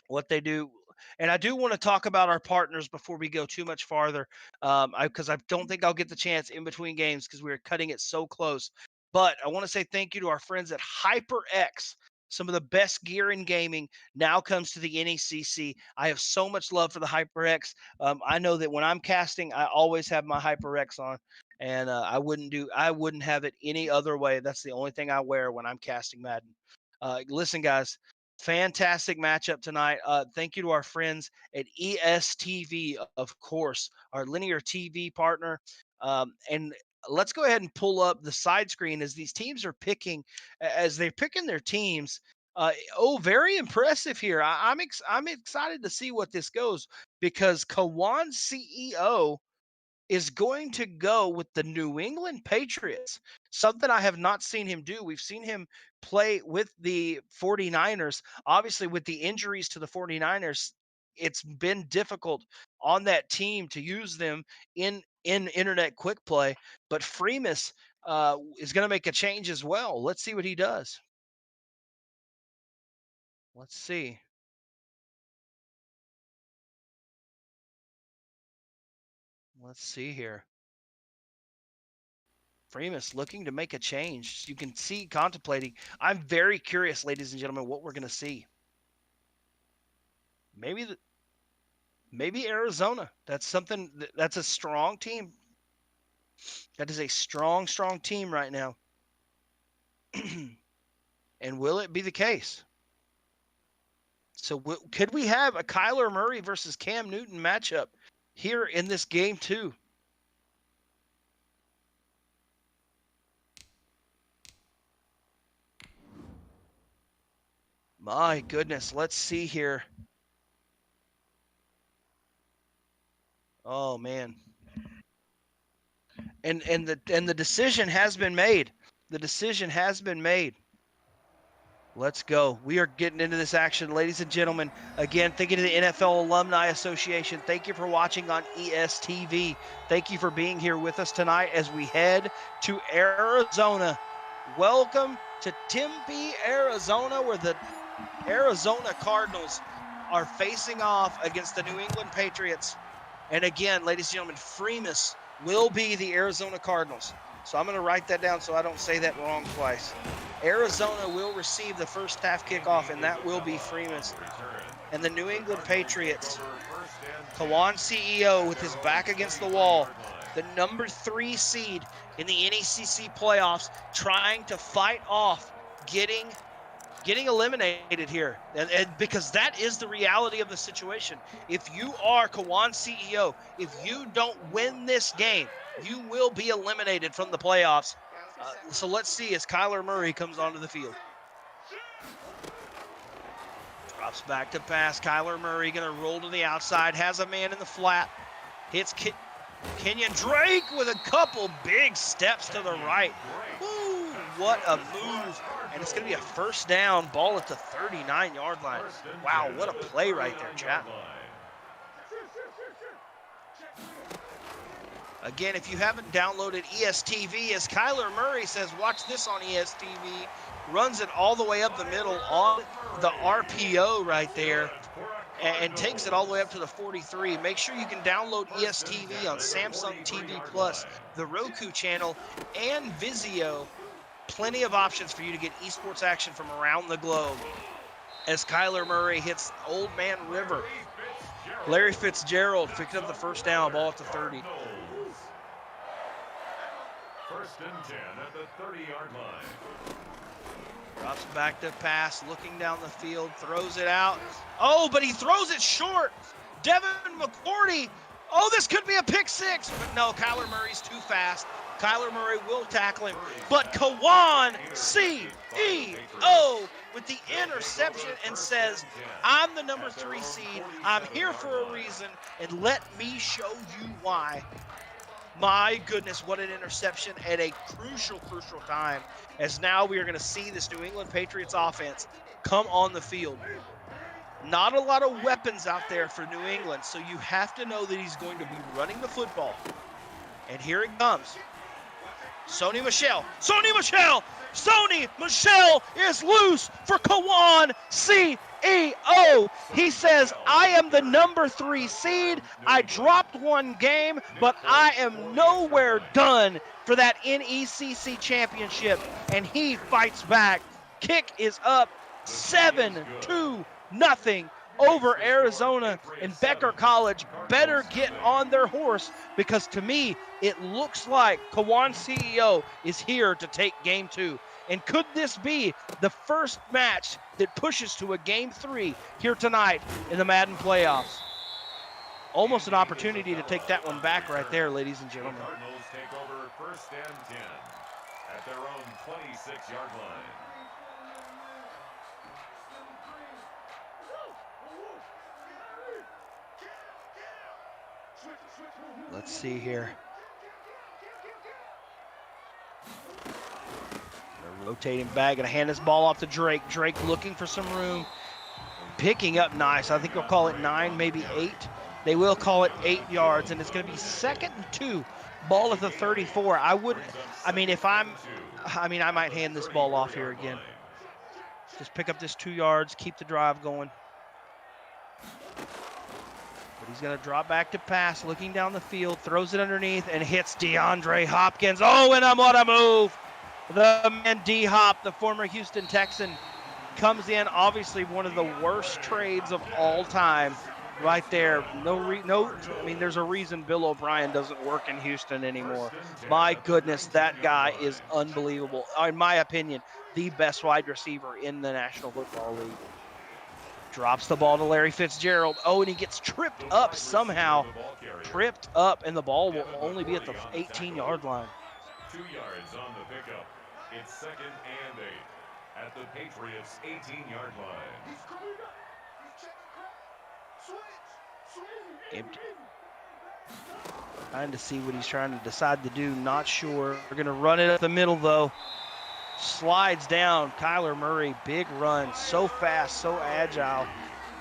A: what they do. And I do want to talk about our partners before we go too much farther, because I don't think I'll get the chance in between games because we're cutting it so close. But I want to say thank you to our friends at HyperX. Some of the best gear in gaming now comes to the NECC. I have so much love for the HyperX. I know that when I'm casting, I always have my HyperX on, and I wouldn't have it any other way. That's the only thing I wear when I'm casting Madden. Listen, guys, fantastic matchup tonight. Thank you to our friends at ESTV, of course, our linear TV partner. And let's go ahead and pull up the side screen as these teams are picking, as they're picking their teams. Very impressive here. I'm excited to see what this goes because Kawan's CEO is going to go with the New England Patriots, something I have not seen him do. We've seen him play with the 49ers. Obviously, with the injuries to the 49ers, it's been difficult on that team to use them in internet quick play. But Freemus is going to make a change as well. Let's see what he does. Let's see. Let's see here. Freemus looking to make a change. You can see contemplating. I'm very curious, ladies and gentlemen, what we're going to see. Maybe Arizona. That's something. That's a strong team. That is a strong team right now. And will it be the case? So could we have a Kyler Murray versus Cam Newton matchup here in this game too? My goodness, let's see here. Oh man. And the decision has been made. The decision has been made. Let's go. We are getting into this action, ladies and gentlemen. Again, thank you to the NFL Alumni Association. Thank you for watching on ESTV. Thank you for being here with us tonight as we head to Arizona. Welcome to Tempe, Arizona, where the Arizona Cardinals are facing off against the New England Patriots. And again, ladies and gentlemen, Freemus will be the Arizona Cardinals. So I'm going to write that down so I don't say that wrong twice. Arizona will receive the first half kickoff, and that will be Freemus. And the New England Patriots, Kawan CEO with his back against the wall, the number 3 seed in the NECC playoffs, trying to fight off getting eliminated here. And because that is the reality of the situation. If you are Kawan CEO, if you don't win this game, you will be eliminated from the playoffs. So let's see as Kyler Murray comes onto the field. Drops back to pass. Kyler Murray going to roll to the outside. Has a man in the flat. Hits Kenyon Drake with a couple big steps to the right. Woo, what a move. And it's going to be a first down, ball at the 39-yard line. Wow, what a play right there, chat. Again, if you haven't downloaded ESTV, as Kyler Murray says, watch this on ESTV, runs it all the way up the middle on the RPO right there and takes it all the way up to the 43. Make sure you can download ESTV on Samsung TV Plus, the Roku channel, and Vizio. Plenty of options for you to get esports action from around the globe. As Kyler Murray hits Old Man River, Larry Fitzgerald picking up the first down, ball at the 30.
B: First and 10 at the 30-yard line.
A: Drops back to pass, looking down the field, throws it out. Oh, but he throws it short. Devin McCourty. Oh, this could be a pick six. But no, Kyler Murray's too fast. Kyler Murray will tackle him. But Kawan CEO with the interception and says, I'm the number 3 seed. I'm here for a reason, and let me show you why. My goodness, what an interception at a crucial time, as now we are going to see this New England Patriots offense come on the field. Not a lot of weapons out there for New England, so you have to know that he's going to be running the football. And here it comes. Sony Michel. Sony Michel! Sony Michel is loose for Kawan CEO. He says, I am the number 3 seed. I dropped one game, but I am nowhere done for that NECC championship. And he fights back. Kick is up 7-0 over Arizona, and Becker College better get on their horse, because to me, it looks like Kawan CEO is here to take game 2. And could this be the first match that pushes to a game 3 here tonight in the Madden playoffs? Almost an opportunity to take that one back right there, ladies and gentlemen.
B: The Cardinals take over 1st and 10 at their own 26-yard line.
A: Let's see here. They're rotating back. Gonna hand this ball off to Drake. Drake looking for some room. Picking up nice. I think they'll call it 9, maybe 8. They will call it 8 yards, and it's gonna be 2nd and 2. Ball at the 34. I might hand this ball off here again. Just pick up this 2 yards, keep the drive going. But he's going to drop back to pass, looking down the field, throws it underneath, and hits DeAndre Hopkins. Oh, and what a move. The man D-Hop, the former Houston Texan, comes in. Obviously one of the worst trades of all time right there. There's a reason Bill O'Brien doesn't work in Houston anymore. My goodness, that guy is unbelievable. In my opinion, the best wide receiver in the National Football League. Drops the ball to Larry Fitzgerald. Oh, and he gets tripped up somehow. Tripped up, and the ball will only be at the 18-yard line.
B: 2 yards on the pickup. It's 2nd and 8 at the Patriots' 18-yard line.
A: Empty. Trying to see what he's trying to decide to do. Not sure. We're going to run it up the middle, though. Slides down. Kyler Murray, big run. So fast, so agile.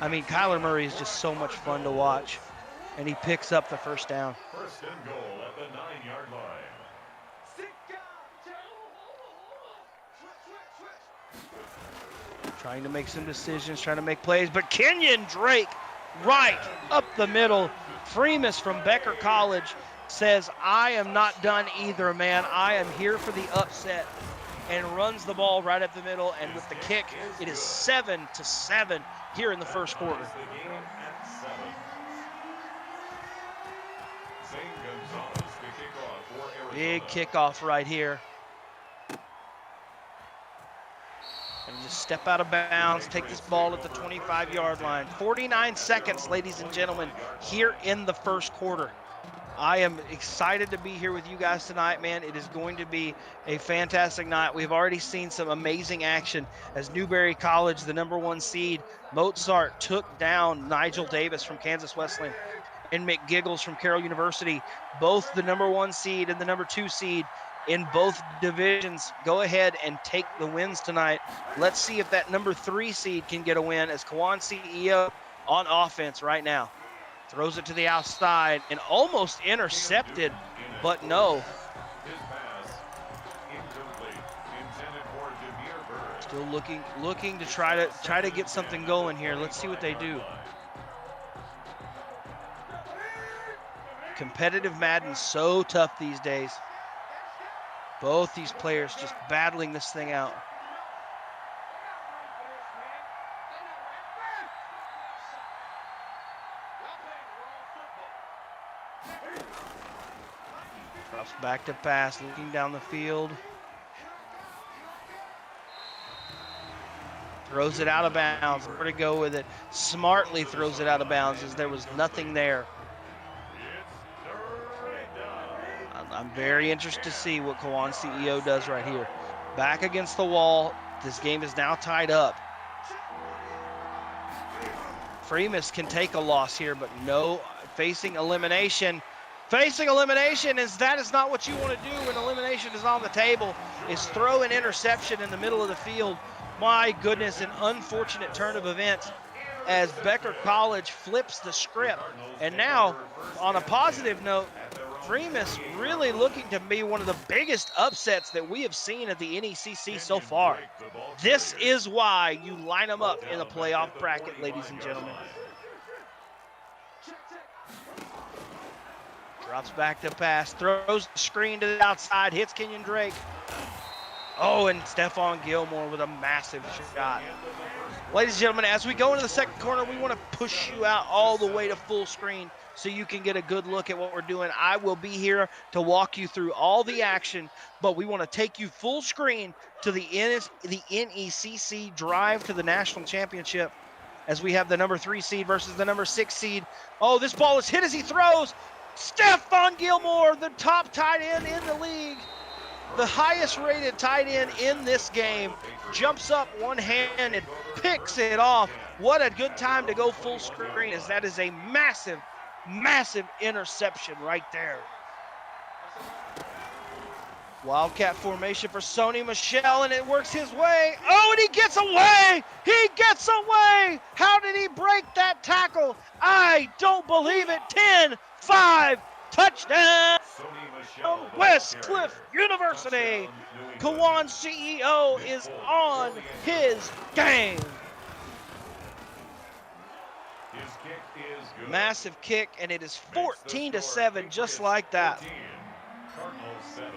A: Kyler Murray is just so much fun to watch. And he picks up the 1st down.
B: 1st and goal at the 9-yard line.
A: Trying to make some decisions, trying to make plays, but Kenyon Drake right up the middle. Freemus from Becker College says, I am not done either, man. I am here for the upset, and runs the ball right up the middle. And with the kick, it is 7-7 here in the 1st quarter. Big kickoff right here. And just step out of bounds, take this ball at the 25-yard line. 49 seconds, ladies and gentlemen, here in the 1st quarter. I am excited to be here with you guys tonight, man. It is going to be a fantastic night. We've already seen some amazing action as Newberry College, the number 1 seed, Mozart took down Nigel Davis from Kansas Wesleyan, and Mcgiggles from Carroll University, both the number 1 seed and the number 2 seed in both divisions, go ahead and take the wins tonight. Let's see if that number 3 seed can get a win, as Kawan CEO on offense right now. Throws it to the outside and almost intercepted, but no. Still looking to try to get something going here. Let's see what they do. Competitive Madden, so tough these days. Both these players just battling this thing out. Drops back to pass, looking down the field. Throws it out of bounds. Where to go with it? Smartly throws it out of bounds as there was nothing there. I'm very interested to see what Kawan CEO does right here. Back against the wall. This game is now tied up. Freemus can take a loss here, but no, facing elimination. Facing elimination that is not what you want to do when elimination is on the table, is throw an interception in the middle of the field. My goodness, an unfortunate turn of events. as Becker College flips the script. And now, on a positive note, Freemus really looking to be one of the biggest upsets that we have seen at the NECC so far. This is why you line them up in the playoff bracket, ladies and gentlemen. Drops back to pass, throws the screen to the outside, hits Kenyon Drake. Oh, and Stephon Gilmore with a massive shot. Ladies and gentlemen, as we go into the second corner, we want to push you out all the way to full screen so you can get a good look at what we're doing. I will be here to walk you through all the action, but we want to take you full screen to the NECC drive to the national championship as we have the number 3 seed versus the number 6 seed. Oh, this ball is hit as he throws. Stephon Gilmore, the top tight end in the league, the highest rated tight end in this game, jumps up one-handed, picks it off. What a good time to go full screen, as that is a massive, massive interception right there. Wildcat formation for Sony Michel, and it works his way. Oh, and he gets away! He gets away! How did he break that tackle? I don't believe it. 10-5, touchdown! Westcliff University. Kawan CEO is on his game.
B: His kick is good.
A: Massive kick, and it is 14-7, just like that.
B: Cardinals 7.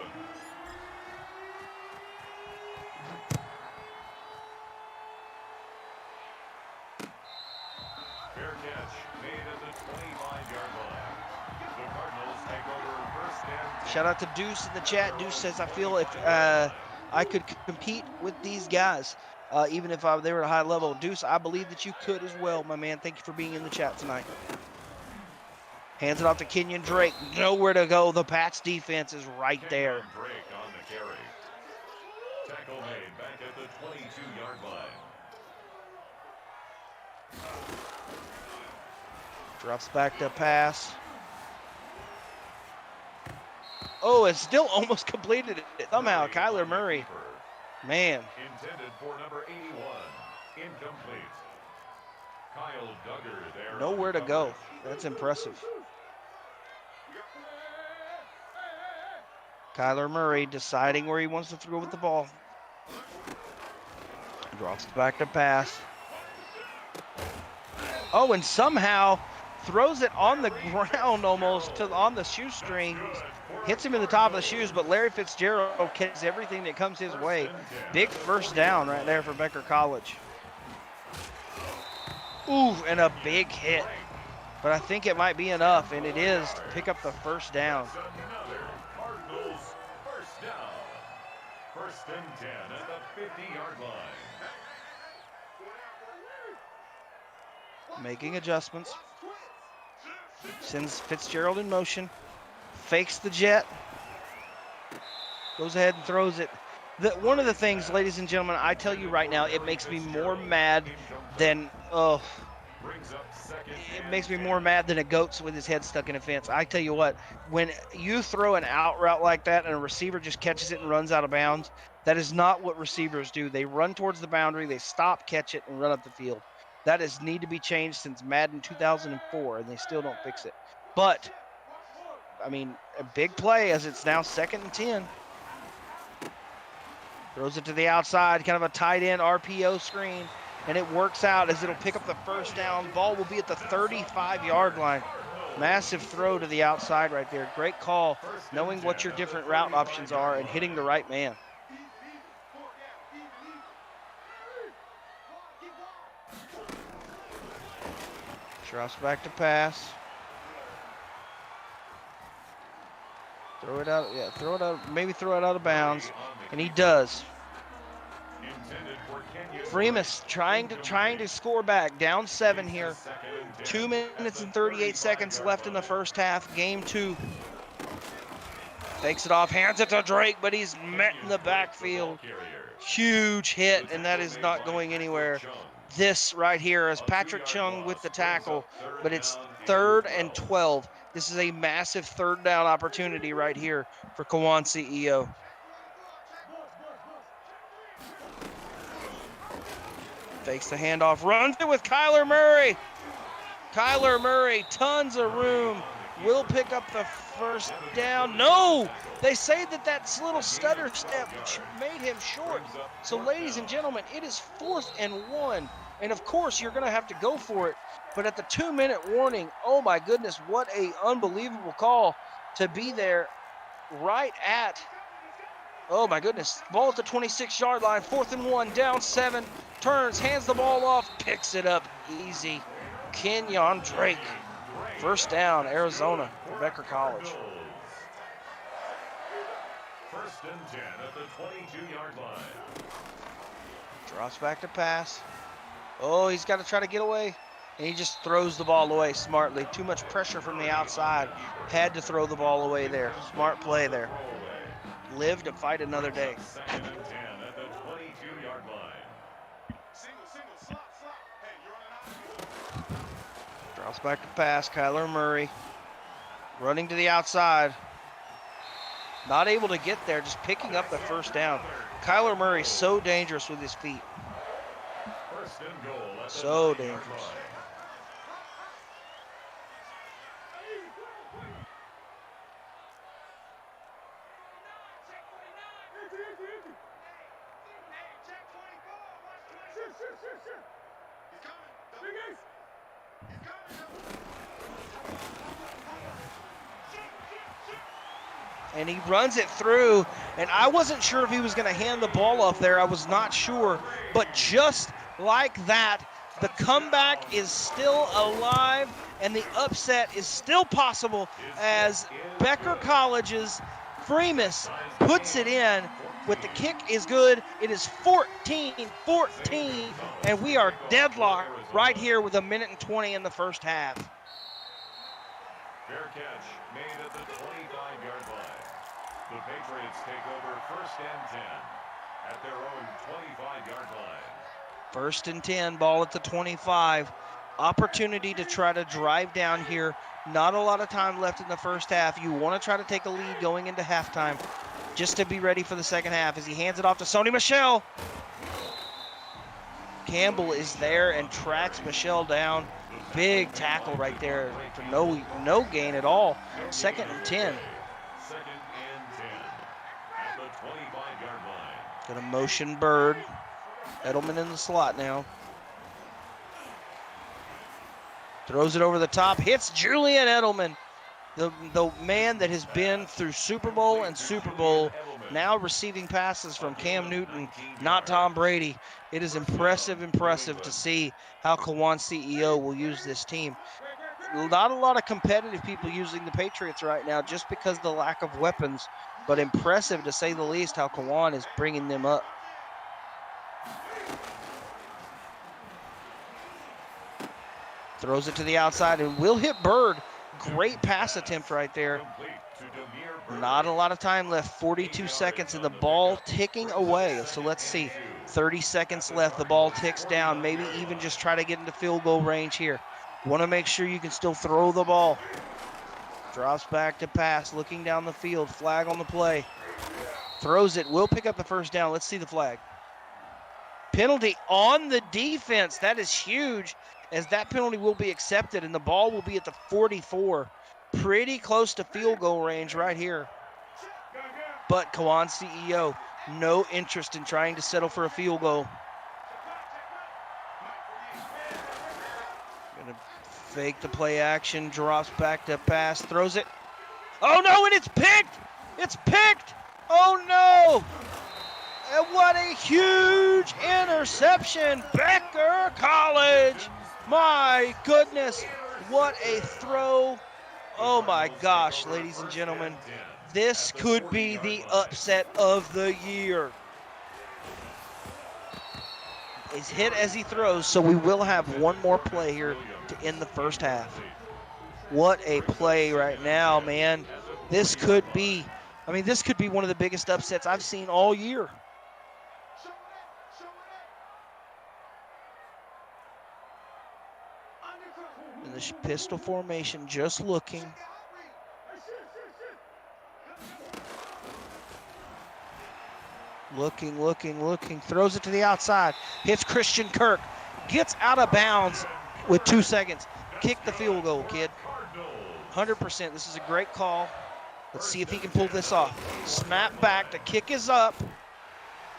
B: Fair catch made at the 25-yard line. The Cardinals take over first and 10.
A: Shout out to Deuce in the chat. Deuce says, I feel if I could compete with these guys, even if they were at a high level. Deuce, I believe that you could as well, my man. Thank you for being in the chat tonight. Hands it off to Kenyon Drake. Nowhere to go. The Pats defense is right there.
B: Drake on the carry. Tackle made back at the 22-yard line.
A: Drops back to pass. Oh, it's still almost completed it somehow. Kyler Murray. Man.
B: Intended for number 81. Incomplete. Kyle Duggar there.
A: Nowhere to go. That's impressive. Kyler Murray deciding where he wants to throw with the ball. Drops back to pass. Oh, and somehow throws it on the ground almost on the shoestrings. Hits him in the top of the shoes, but Larry Fitzgerald catches everything that comes his way. Big first down right there for Becker College. Ooh, and a big hit. But I think it might be enough, and it is, to pick up the first down.
B: Another Cardinals first down. First and 10 at the 50-yard line.
A: Making adjustments. Sends Fitzgerald in motion. Fakes the jet. Goes ahead and throws it. One of the things, ladies and gentlemen, I tell you right now, it makes me more mad than, it makes me more mad than a goat with his head stuck in a fence. I tell you what, when you throw an out route like that and a receiver just catches it and runs out of bounds, that is not what receivers do. They run towards the boundary, they stop, catch it, and run up the field. That is need to be changed since Madden 2004, and they still don't fix it. But, I mean, a big play as it's now 2nd and 10. Throws it to the outside, kind of a tight end RPO screen, and it works out as it'll pick up the first down. Ball will be at the 35-yard line. Massive throw to the outside right there. Great call, knowing what your different route options are and hitting the right man. Drops back to pass. Throw it out, yeah, throw it out, maybe throw it out of bounds, and he does. Freemus trying to score back, down 7 here. 2 minutes and 38 seconds left in the first half, game 2. Fakes it off, hands it to Drake, but he's met in the backfield. Huge hit, and that is not going anywhere. This right here is Patrick Chung with the tackle, but it's 3rd and 12. This is a massive 3rd down opportunity right here for Kawan CEO. Fakes the handoff, runs it with Kyler Murray. Kyler Murray, tons of room. Will pick up the first down. No! They say that that little stutter step made him short. So, ladies and gentlemen, it is 4th and 1. And, of course, you're going to have to go for it. But at the 2-minute warning, oh, my goodness, what a unbelievable call to be there right at, oh, my goodness, ball at the 26-yard line, 4th and 1, down 7, turns, hands the ball off, picks it up easy. Kenyon Drake. First down, Arizona for Becker College.
B: First and 10 at the 22-yard line.
A: Drops back to pass. Oh, he's got to try to get away. And he just throws the ball away smartly. Too much pressure from the outside. Had to throw the ball away there. Smart play there. Live to fight another day.
B: Second and 10 at the 22-yard line.
A: Drops back to pass. Kyler Murray running to the outside. Not able to get there, just picking up the first down. Kyler Murray so dangerous with his feet.
B: First and goal at the
A: So
B: 9-yard
A: dangerous.
B: line.
A: And he runs it through, and I wasn't sure if he was going to hand the ball off there. I was not sure, but just like that, the comeback is still alive, and the upset is still possible as Becker College's Freemus puts it in. With the kick is good. It is 14-14, and we are deadlocked right here with 1:20 in the first half.
B: Fair catch made at the 25-yard line. The Patriots take over first and 10 at their own 25-yard line.
A: First and 10, ball at the 25. Opportunity to try to drive down here. Not a lot of time left in the first half. You want to try to take a lead going into halftime just to be ready for the second half as he hands it off to Sony Michel. Campbell is there and tracks Michel down. Big tackle right there for no gain at all. Second and 10.
B: Second and 10 at the 25-yard line.
A: Gonna motion Bird. Edelman in the slot now. Throws it over the top, hits Julian Edelman. The man that has been through Super Bowl and Super Bowl, now receiving passes from Cam Newton, not Tom Brady. It is impressive to see how Kawan CEO will use this team. Not a lot of competitive people using the Patriots right now just because of the lack of weapons, but impressive to say the least how Kawan is bringing them up. Throws it to the outside and will hit Bird. Great pass attempt right there. Not a lot of time left, 42 seconds and the ball ticking away. So let's see, 30 seconds left, the ball ticks down. Maybe even just try to get into field goal range here. Want to make sure you can still throw the ball. Drops back to pass, looking down the field, flag on the play. Throws it, will pick up the first down. Let's see the flag. Penalty on the defense, that is huge, as that penalty will be accepted and the ball will be at the 44. Pretty close to field goal range right here. But Kawan CEO, no interest in trying to settle for a field goal. Gonna fake the play action, drops back to pass, throws it. Oh no, and it's picked! It's picked! Oh no! And what a huge interception, Becker College! My goodness, what a throw. Oh my gosh, ladies and gentlemen. This could be the upset of the year. He's hit as he throws, so we will have one more play here to end the first half. What a play right now, man. This could be one of the biggest upsets I've seen all year. In the pistol formation, just looking. Looking, throws it to the outside, hits Christian Kirk, gets out of bounds with 2 seconds. Kick the field goal, kid. 100%, this is a great call. Let's see if he can pull this off. Snap back, the kick is up,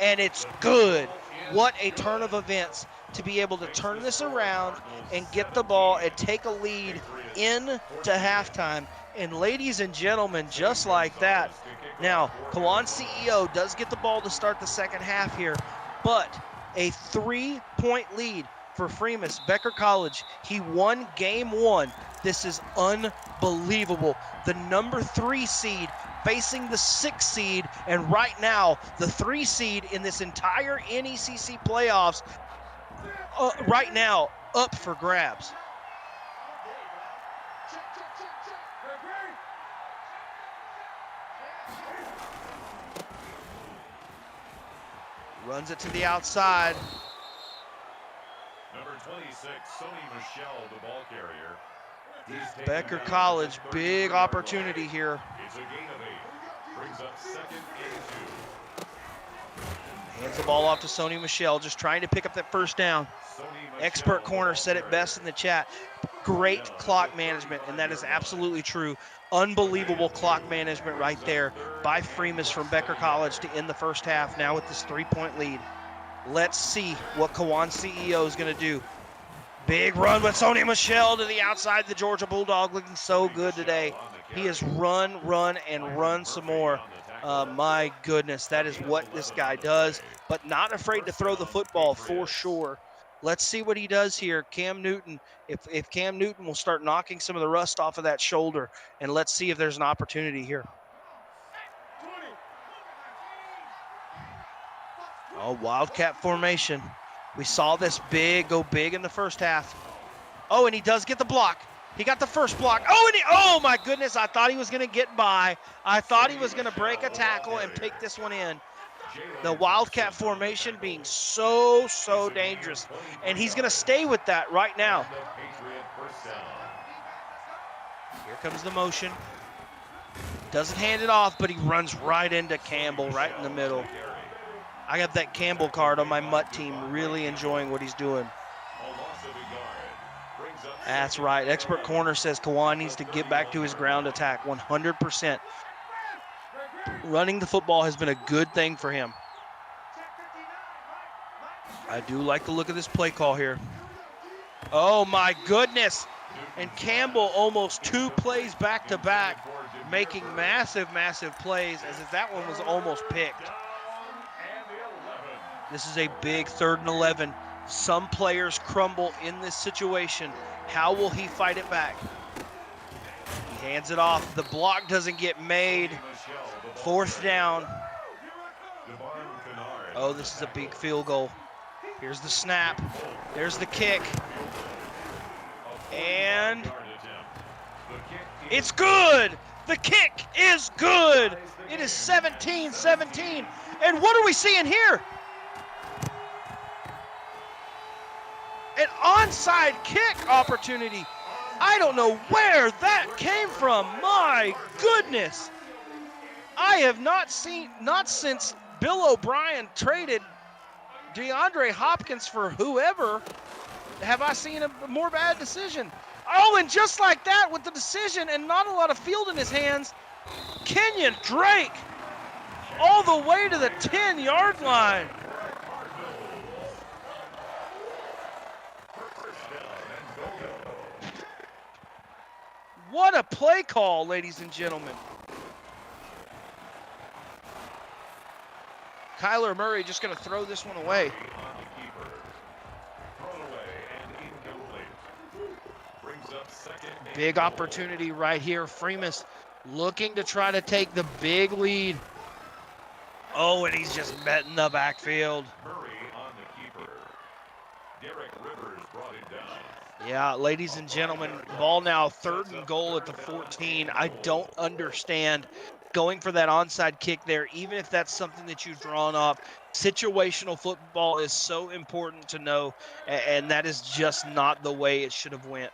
A: and it's good. What a turn of events to be able to turn this around and get the ball and take a lead into halftime. And ladies and gentlemen, just like that. Now, Kawan CEO does get the ball to start the second half here, but a 3-point lead for Freemus. Becker College, he won game 1. This is unbelievable. The number 3 seed facing the 6 seed, and right now, the 3 seed in this entire NECC playoffs, right now, up for grabs. Runs it to the outside.
B: Number 26, Sony Michelle, the ball carrier.
A: Becker College, big opportunity here.
B: It's a gain of 8. Brings up 2nd and 2.
A: Hands the ball off to Sony Michelle, just trying to pick up that first down. Expert Corner said it best in the chat. Great clock management, and that is absolutely true. Unbelievable clock management right there by Freemus from Becker College to end the first half now with this 3-point lead. Let's see what Kawan CEO is going to do. Big run with Sony Michelle to the outside. The Georgia Bulldog looking so good today. He has run, and run some more. My goodness, that is what this guy does, but not afraid to throw the football for sure. Let's see what he does here. Cam Newton, if Cam Newton will start knocking some of the rust off of that shoulder, and let's see if there's an opportunity here. Oh, Wildcat formation. We saw this go big in the first half. Oh, and he does get the block. He got the first block. Oh my goodness, I thought he was going to get by. I thought he was going to break a tackle and pick this one in. The Wildcat formation being so dangerous. And he's going to stay with that right now. Here comes the motion. Doesn't hand it off, but he runs right into Campbell, right in the middle. I got that Campbell card on my Mutt team, really enjoying what he's doing. That's right. Expert Corner says Kawan needs to get back to his ground attack 100%. Running the football has been a good thing for him. I do like the look of this play call here. Oh my goodness. And Campbell almost 2 plays back to back, making massive plays as if that one was almost picked. This is a big 3rd and 11. Some players crumble in this situation. How will he fight it back? He hands it off. The block doesn't get made. 4th down. Oh, this is a big field goal. Here's the snap. There's the kick. And it's good. The kick is good. It is 17-17. And what are we seeing here? An onside kick opportunity. I don't know where that came from. My goodness. I have not since Bill O'Brien traded DeAndre Hopkins for whoever, have I seen a more bad decision. Oh, and just like that with the decision and not a lot of field in his hands, Kenyon Drake all the way to the 10-yard line. What a play call, ladies and gentlemen. Kyler Murray just going to throw this one away. Big opportunity right here. Freemus looking to try to take the big lead. Oh, and he's just met in the backfield.
B: Murray on the keeper. Derek Rivers brought it down.
A: Yeah, ladies and gentlemen, ball now 3rd and goal at the 14. I don't understand going for that onside kick there, even if that's something that you've drawn up. Situational football is so important to know, and that is just not the way it should have went.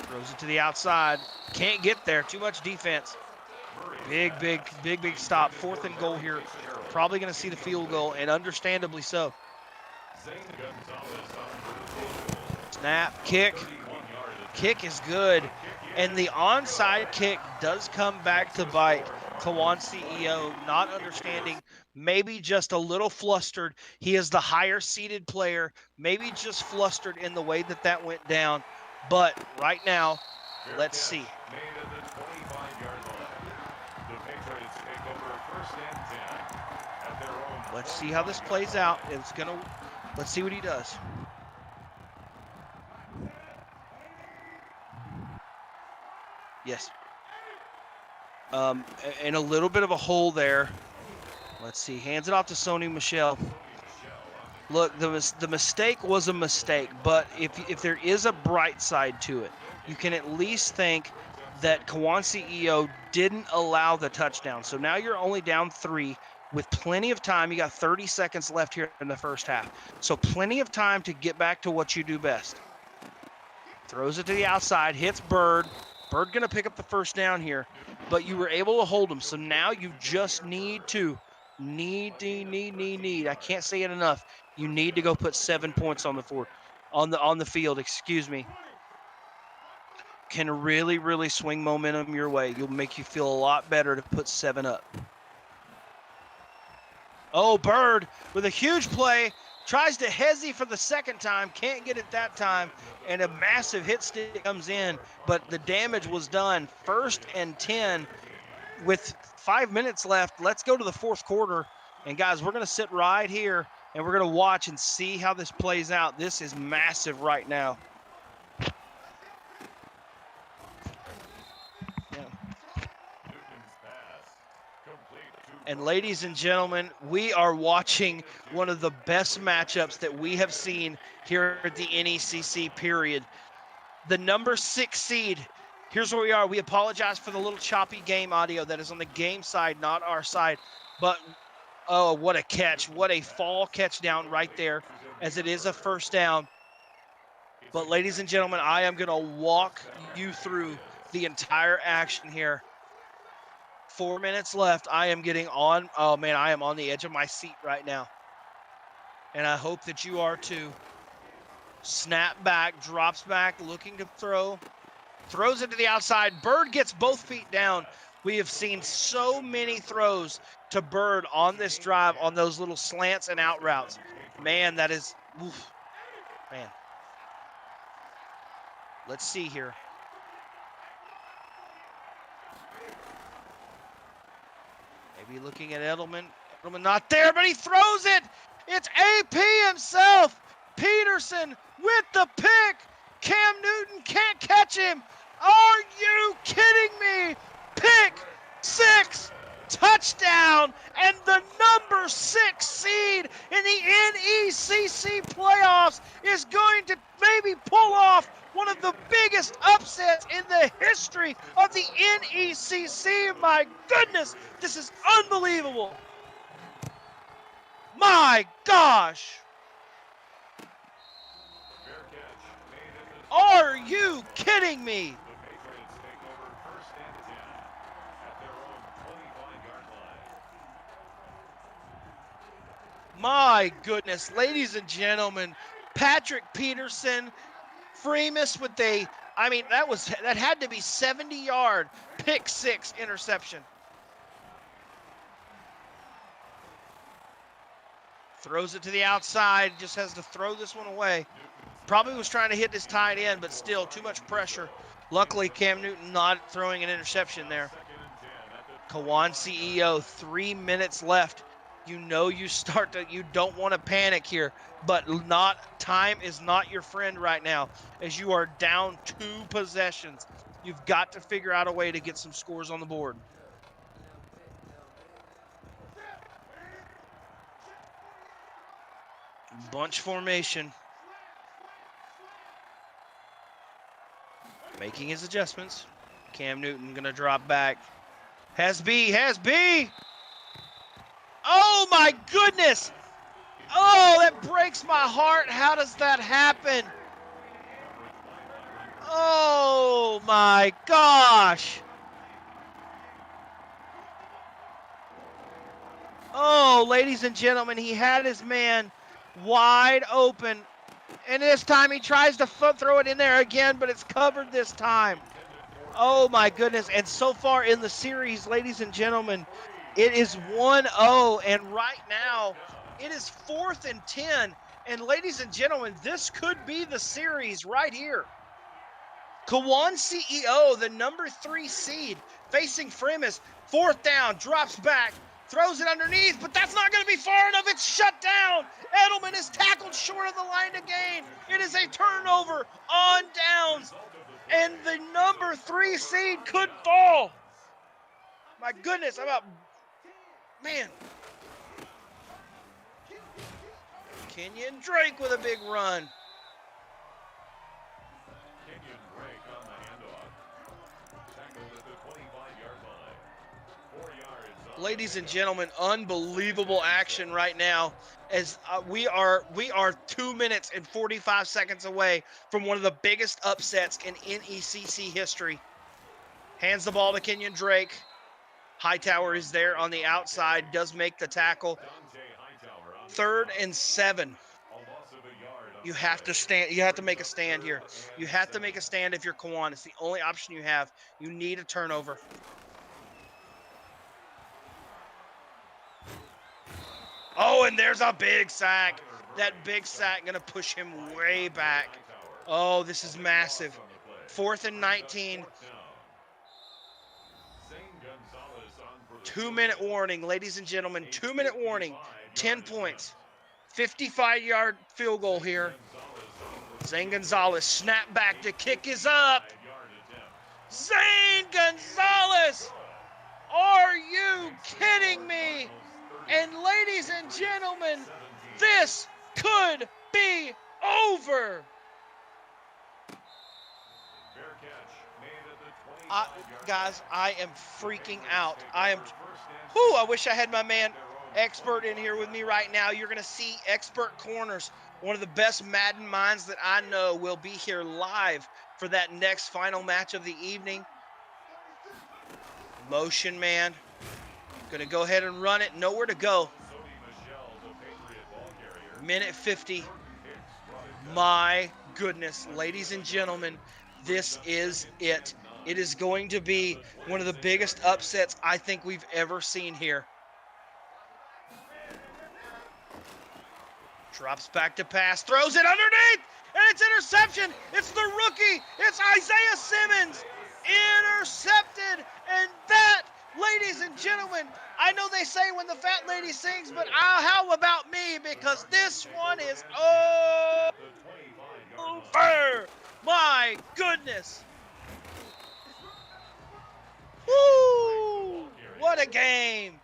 A: Throws it to the outside. Can't get there. Too much defense. Big stop. 4th and goal here. Probably going to see the field goal, and understandably so. Snap, kick. Kick is good. And the onside kick does come back to bite. Kawan CEO not understanding, maybe just a little flustered. He is the higher seeded player, maybe just flustered in the way that that went down. But right now, let's see. Let's see how this plays out. Let's see what he does. Yes. And a little bit of a hole there. Let's see. Hands it off to Sony Michelle. Look, the mistake was a mistake, but if there is a bright side to it, you can at least think that Kawan CEO didn't allow the touchdown. So now you're only down 3 with plenty of time. You got 30 seconds left here in the first half. So plenty of time to get back to what you do best. Throws it to the outside, hits Bird. Bird going to pick up the first down here, but you were able to hold him. So now you just need I can't say it enough. You need to go put 7 points on the field, excuse me. Can really swing momentum your way. You'll make you feel a lot better to put 7 up. Oh, Bird with a huge play. Tries to hezzy for the second time, can't get it that time, and a massive hit stick comes in, but the damage was done. 1st and 10 with 5 minutes left. Let's go to the 4th quarter. And guys, we're going to sit right here and we're going to watch and see how this plays out. This is massive right now. And ladies and gentlemen, we are watching one of the best matchups that we have seen here at the NECC period. The number 6 seed, here's where we are. We apologize for the little choppy game audio that is on the game side, not our side. But, oh, what a catch. What a fall catch down right there, as it is a first down. But ladies and gentlemen, I am going to walk you through the entire action here. 4 minutes left. I am getting on. Oh, man, I am on the edge of my seat right now. And I hope that you are too. Snap back, drops back, looking to throw. Throws it to the outside. Bird gets both feet down. We have seen so many throws to Bird on this drive on those little slants and out routes. Man, that is, oof, man. Let's see here. Maybe looking at Edelman. Edelman not there, but he throws it. It's AP himself. Peterson with the pick. Cam Newton can't catch him. Are you kidding me? Pick 6, touchdown, and the number 6 seed in the NECC playoffs is going to maybe pull off one of the biggest upsets in the history of the NECC. My goodness, this is unbelievable. My gosh. Are you kidding me? My goodness, ladies and gentlemen, Patrick Peterson, Freemus with that had to be 70-yard pick 6 interception. Throws it to the outside, just has to throw this one away. Probably was trying to hit this tight end, but still too much pressure. Luckily, Cam Newton not throwing an interception there. Kawan CEO, 3 minutes left. You know you don't want to panic here, but time is not your friend right now, as you are down 2 possessions. You've got to figure out a way to get some scores on the board. Bunch formation. Making his adjustments. Cam Newton gonna drop back. Has B. Oh my goodness! Oh, that breaks my heart. How does that happen? Oh my gosh. Oh, ladies and gentlemen, he had his man wide open. And this time he tries to throw it in there again, but it's covered this time. Oh my goodness. And so far in the series, ladies and gentlemen, it is 1-0. And right now, it is 4th and 10. And ladies and gentlemen, this could be the series right here. Kawan CEO, the number 3 seed, facing Fremis. 4th down, drops back, throws it underneath, but that's not going to be far enough. It's shut down. Edelman is tackled short of the line to gain. It is a turnover on downs, and the number 3 seed could fall. My goodness, man. Kenyon Drake with a big run. Ladies and gentlemen, unbelievable action right now as we are 2 minutes and 45 seconds away from one of the biggest upsets in NECC history. Hands the ball to Kenyon Drake. Hightower is there on the outside, does make the tackle. 3rd and 7. You have to stand. You have to make a stand here. You have to make a stand if you're Kawan. It's the only option you have. You need a turnover. Oh, and there's a big sack. That big sack going to push him way back. Oh, this is massive. 4th and 19. 2-minute warning, ladies and gentlemen. 2-minute warning. 10 points. 55-yard field goal here. Zane Gonzalez, snap back to kick is up. Zane Gonzalez! Are you kidding me? And ladies and gentlemen, this could be over. Guys, I am freaking out. I wish I had my man Expert in here with me right now. You're going to see Expert Corners, one of the best Madden minds that I know, will be here live for that next final match of the evening. Motion man. Going to go ahead and run it. Nowhere to go. Minute 50. My goodness, ladies and gentlemen, this is it. It is going to be one of the biggest upsets I think we've ever seen here. Drops back to pass, throws it underneath, and it's interception. It's the rookie. It's Isaiah Simmons. Intercepted. And that, ladies and gentlemen, I know they say when the fat lady sings, but how about me? Because this one is over. My goodness. Woo! What a game.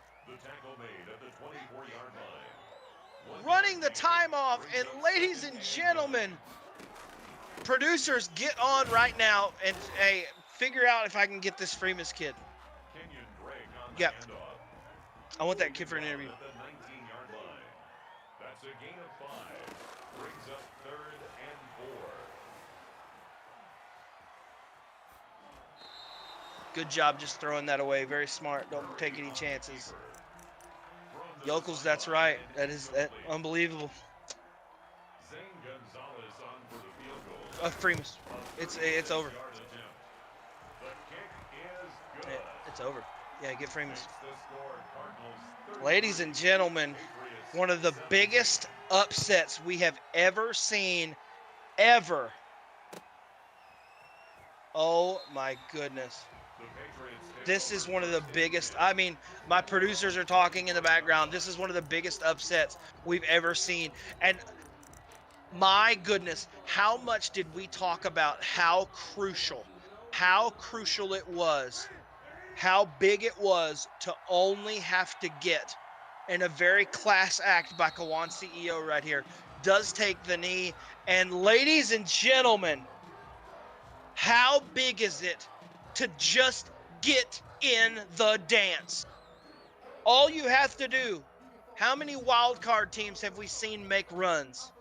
A: Running the time off, and ladies and gentlemen, producers, get on right now and figure out if I can get this Freeman's kid. Yep. I want that kid for an interview.
B: That's a gain of 5. Brings up 3rd and 4.
A: Good job just throwing that away. Very smart. Don't take any chances. Yokels, that's right. That is unbelievable. Freemas. It's over. It's over. Yeah, get Freemas. Ladies and gentlemen, one of the biggest upsets we have ever seen, ever. Oh my goodness. This is one of the biggest. I mean, my producers are talking in the background. This is one of the biggest upsets we've ever seen. And my goodness, how much did we talk about how crucial it was, how big it was to only have to get, and a very class act by Kawan CEO right here, does take the knee. And ladies and gentlemen, how big is it to just get in the dance? All you have to do, how many wild card teams have we seen make runs?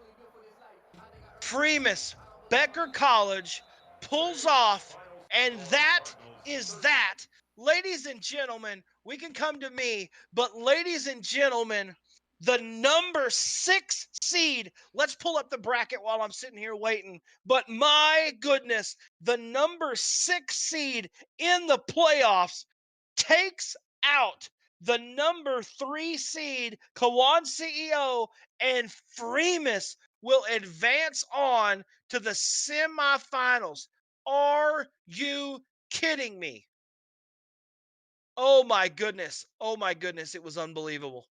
A: Freemas, Becker College, pulls off, and that is that. Ladies and gentlemen, we can come to me, but ladies and gentlemen, the number 6 seed, let's pull up the bracket while I'm sitting here waiting, but my goodness, the number 6 seed in the playoffs takes out the number 3 seed, Kawan CEO, and Freemus will advance on to the semifinals. Are you kidding me? Oh my goodness. Oh my goodness. It was unbelievable.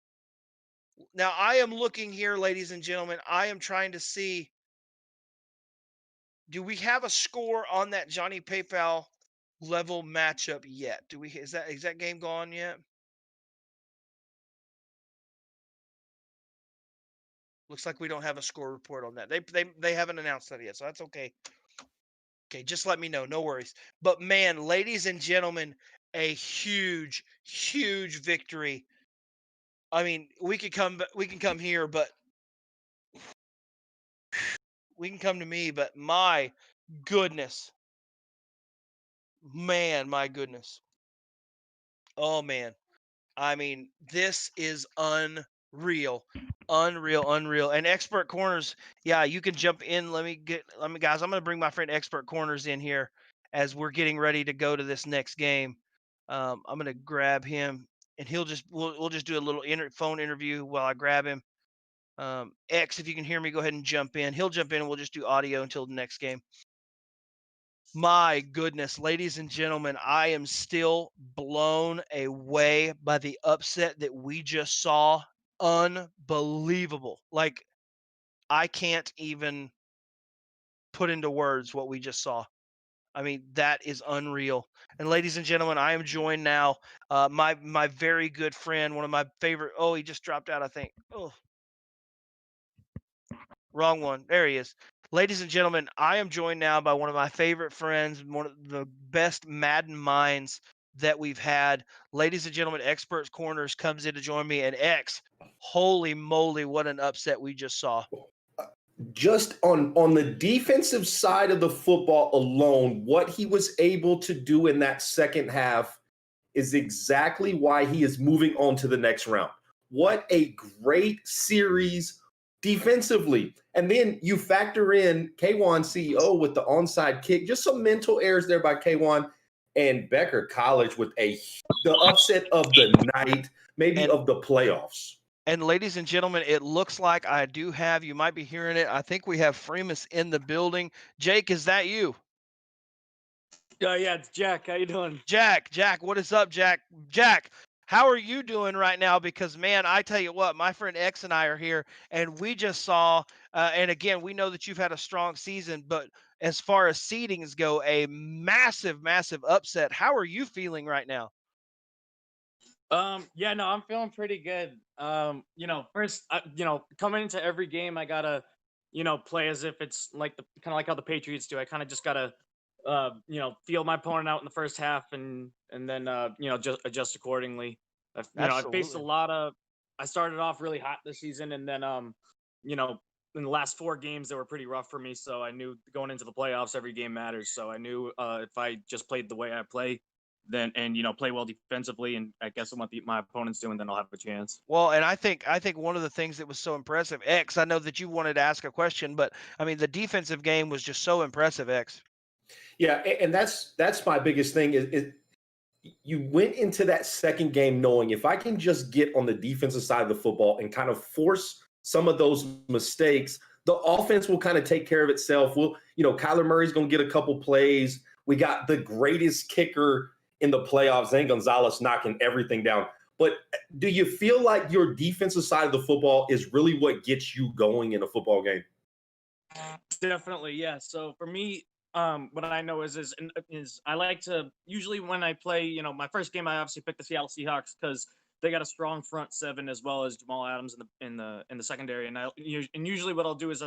A: Now I am looking here, ladies and gentlemen. I am trying to see, do we have a score on that Johnny PayPal level matchup yet? Is that game gone yet? Looks like we don't have a score report on that. They haven't announced that yet, so that's okay. Okay, just let me know. No worries. But man, ladies and gentlemen, a huge, huge victory. I mean, we can come here, but we can come to me, but my goodness. Man, my goodness. Oh man. I mean, this is unreal. Unreal. And Expert Corners, yeah, you can jump in. Guys, I'm gonna bring my friend Expert Corners in here as we're getting ready to go to this next game. I'm gonna grab him and we'll just do a little phone interview while I grab him. X, if you can hear me, go ahead and jump in. He'll jump in and we'll just do audio until the next game. My goodness, ladies and gentlemen, I am still blown away by the upset that we just saw. Unbelievable. Like, I can't even put into words what we just saw. I mean, that is unreal. And ladies and gentlemen, I am joined now. My very good friend, one of my favorite. Oh, he just dropped out, I think. Oh, wrong one. There he is. Ladies and gentlemen, I am joined now by one of my favorite friends, one of the best Madden minds that we've had. Ladies and gentlemen, Experts Corners comes in to join me. And X, holy moly, what an upset we just saw.
D: Just on the defensive side of the football alone, what he was able to do in that second half is exactly why he is moving on to the next round. What a great series defensively. And then you factor in K1 CEO with the onside kick, just some mental errors there by K1, and Becker College with the upset of the night, maybe of the playoffs.
A: And ladies and gentlemen, it looks like I do have, you might be hearing it, I think we have Freemus in the building. Jake, is that you?
E: Yeah, it's Jack. How you doing?
A: Jack, what is up, Jack? Jack, how are you doing right now? Because, man, I tell you what, my friend X and I are here, and we just saw, and again, we know that you've had a strong season, but as far as seedings go, a massive, massive upset. How are you feeling right now?
E: Yeah, no, I'm feeling pretty good. First, coming into every game, I gotta, play as if it's like kind of like how the Patriots do. I kind of just gotta, feel my opponent out in the first half and then, just adjust accordingly. I faced a lot of. I started off really hot this season, and then, in the last 4 games they were pretty rough for me. So I knew going into the playoffs, every game matters. So I knew if I just played the way I play, then play well defensively, and I guess what my opponent's doing, then I'll have a chance.
A: Well, and I think one of the things that was so impressive, X, I know that you wanted to ask a question, but I mean the defensive game was just so impressive, X.
D: Yeah, and that's my biggest thing is you went into that second game knowing if I can just get on the defensive side of the football and kind of force some of those mistakes, the offense will kind of take care of itself. Kyler Murray's going to get a couple plays. We got the greatest kicker in the playoffs, Zane Gonzalez, knocking everything down. But do you feel like your defensive side of the football is really what gets you going in a football game?
E: Definitely, yeah. So for me, what I know is I like to usually when I play, my first game I obviously picked the Seattle Seahawks because they got a strong front seven as well as Jamal Adams in the secondary, and usually what I'll do is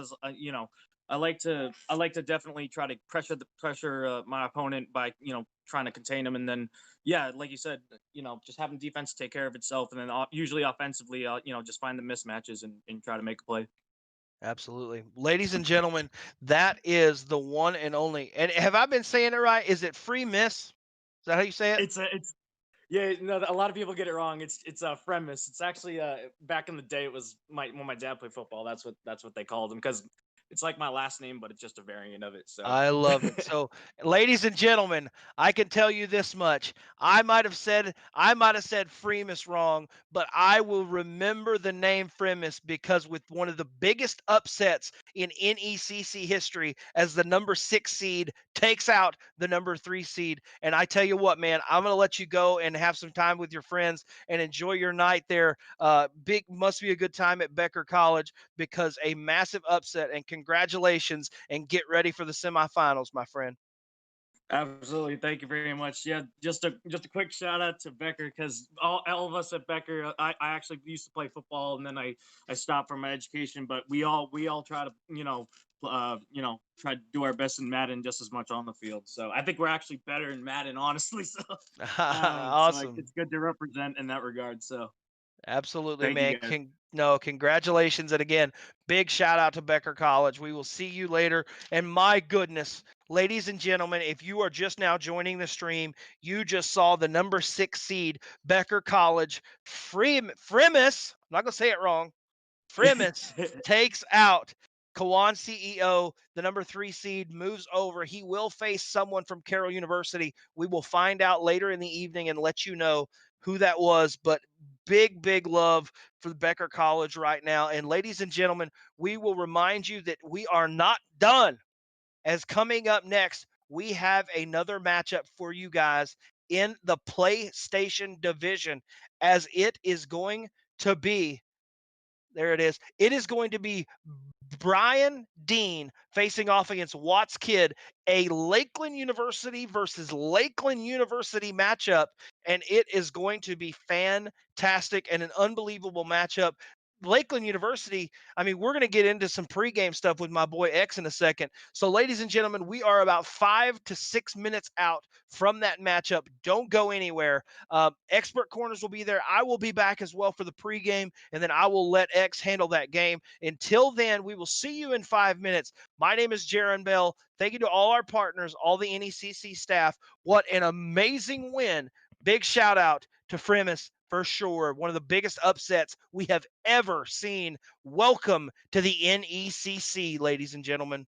E: I like to definitely try to pressure my opponent by trying to contain him, and then like you said, just having defense take care of itself, and then usually offensively I'll just find the mismatches and try to make a play.
A: Absolutely. Ladies and gentlemen, that is the one and only. And have I been saying it right? Is it Free Miss? Is that how you say it?
E: It's yeah, no, a lot of people get it wrong. It's Fremis. It's actually back in the day it was when my dad played football. That's what they called him, because it's like my last name, but it's just a variant of it. So
A: I love it. So, ladies and gentlemen, I can tell you this much. I might have said Freemus wrong, but I will remember the name Freemus because with one of the biggest upsets in NECC history as the number 6 seed takes out the number 3 seed. And I tell you what, man, I'm going to let you go and have some time with your friends and enjoy your night there. Must be a good time at Becker College because a massive upset, and congratulations, and get ready for the semifinals, my friend.
E: absolutely, thank you very much. Yeah, just a quick shout out to Becker, because all of us at Becker, I actually used to play football, and then I stopped for my education, but we all try to try to do our best in Madden just as much on the field. So I think we're actually better in Madden, honestly. So
A: Awesome.
E: so it's good to represent in that regard. So
A: Absolutely,
E: thank you,
A: man.
E: guys.
A: Congratulations. And again, big shout out to Becker College. We will see you later. And my goodness, ladies and gentlemen, if you are just now joining the stream, you just saw the number 6 seed, Becker College, Fremis, I'm not going to say it wrong, Fremis takes out Kawan CEO, the number 3 seed, moves over. He will face someone from Carroll University. We will find out later in the evening and let you know who that was. But big love for the Becker College right now. And ladies and gentlemen, we will remind you that we are not done, as coming up next, we have another matchup for you guys in the PlayStation division, as it is going to be, there it is. It is going to be Brian Dean facing off against Watts Kidd, a Lakeland University versus Lakeland University matchup, and it is going to be fantastic and an unbelievable matchup. Lakeland University, I mean, we're going to get into some pregame stuff with my boy X in a second. So, ladies and gentlemen, we are about 5 to 6 minutes out from that matchup. Don't go anywhere. Expert Corners will be there. I will be back as well for the pregame, and then I will let X handle that game. Until then, we will see you in 5 minutes. My name is Jaron Bell. Thank you to all our partners, all the NECC staff. What an amazing win. Big shout out to Fremis for sure. One of the biggest upsets we have ever seen. Welcome to the NECC, ladies and gentlemen.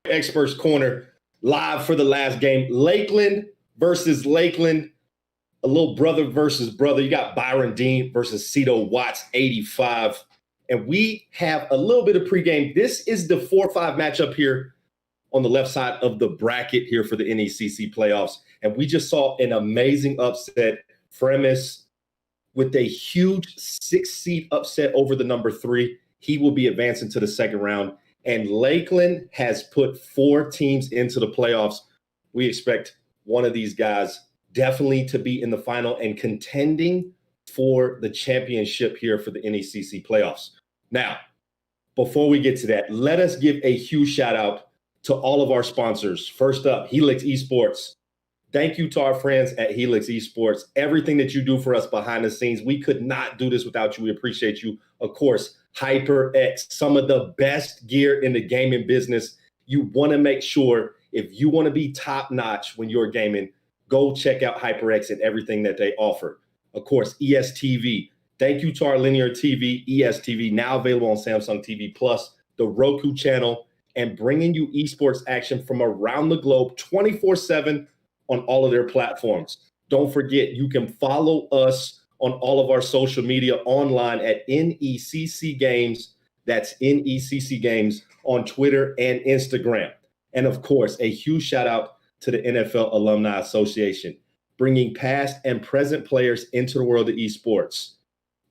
D: Experts Corner, live for the last game. Lakeland versus Lakeland, a little brother versus brother. You got Byron Dean versus Cito Watts, 85. And we have a little bit of pregame. This is the 4-5 matchup here on the left side of the bracket here for the NECC playoffs. And we just saw an amazing upset. Fremis with a huge 6-seed upset over the number 3. He will be advancing to the second round. And Lakeland has put 4 teams into the playoffs. We expect one of these guys definitely to be in the final and contending for the championship here for the NECC playoffs. Now, before we get to that, let us give a huge shout out to all of our sponsors. First up, Helix Esports. Thank you to our friends at Helix Esports. Everything that you do for us behind the scenes, we could not do this without you. We appreciate you. Of course, HyperX, some of the best gear in the gaming business. You want to make sure if you want to be top notch when you're gaming, go check out HyperX and everything that they offer. Of course, ESTV. Thank you to our linear TV, ESTV, now available on Samsung TV Plus, the Roku channel, and bringing you esports action from around the globe 24/7 on all of their platforms. Don't forget, you can follow us on all of our social media online at NECC Games. That's NECC Games on Twitter and Instagram. And of course, a huge shout out to the NFL Alumni Association, bringing past and present players into the world of esports.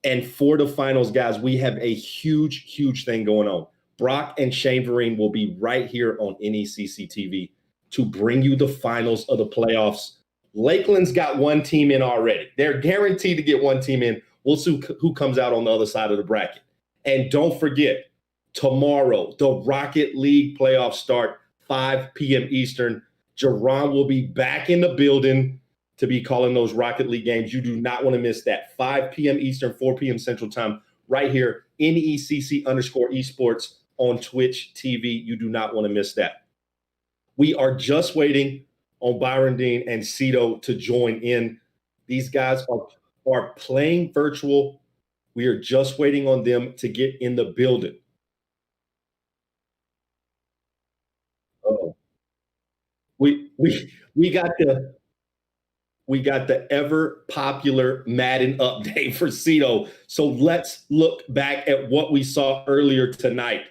D: And for the finals, guys, we have a huge, huge thing going on. Brock and Shane Vereen will be right here on NECC TV to bring you the finals of the playoffs. Lakeland's got one team in already. They're guaranteed to get one team in. We'll see who comes out on the other side of the bracket. And don't forget, tomorrow, the Rocket League playoffs start 5 p.m. Eastern. Jaron will be back in the building to be calling those Rocket League games. You do not want to miss that. 5 p.m. Eastern, 4 p.m. Central Time, right here, NECC_esports on Twitch TV. You do not want to miss that. We are just waiting on Byron Dean and Cito to join in. These guys are playing virtual. We are just waiting on them to get in the building. Uh-oh. We got the ever popular Madden update for Cito. So let's look back at what we saw earlier tonight.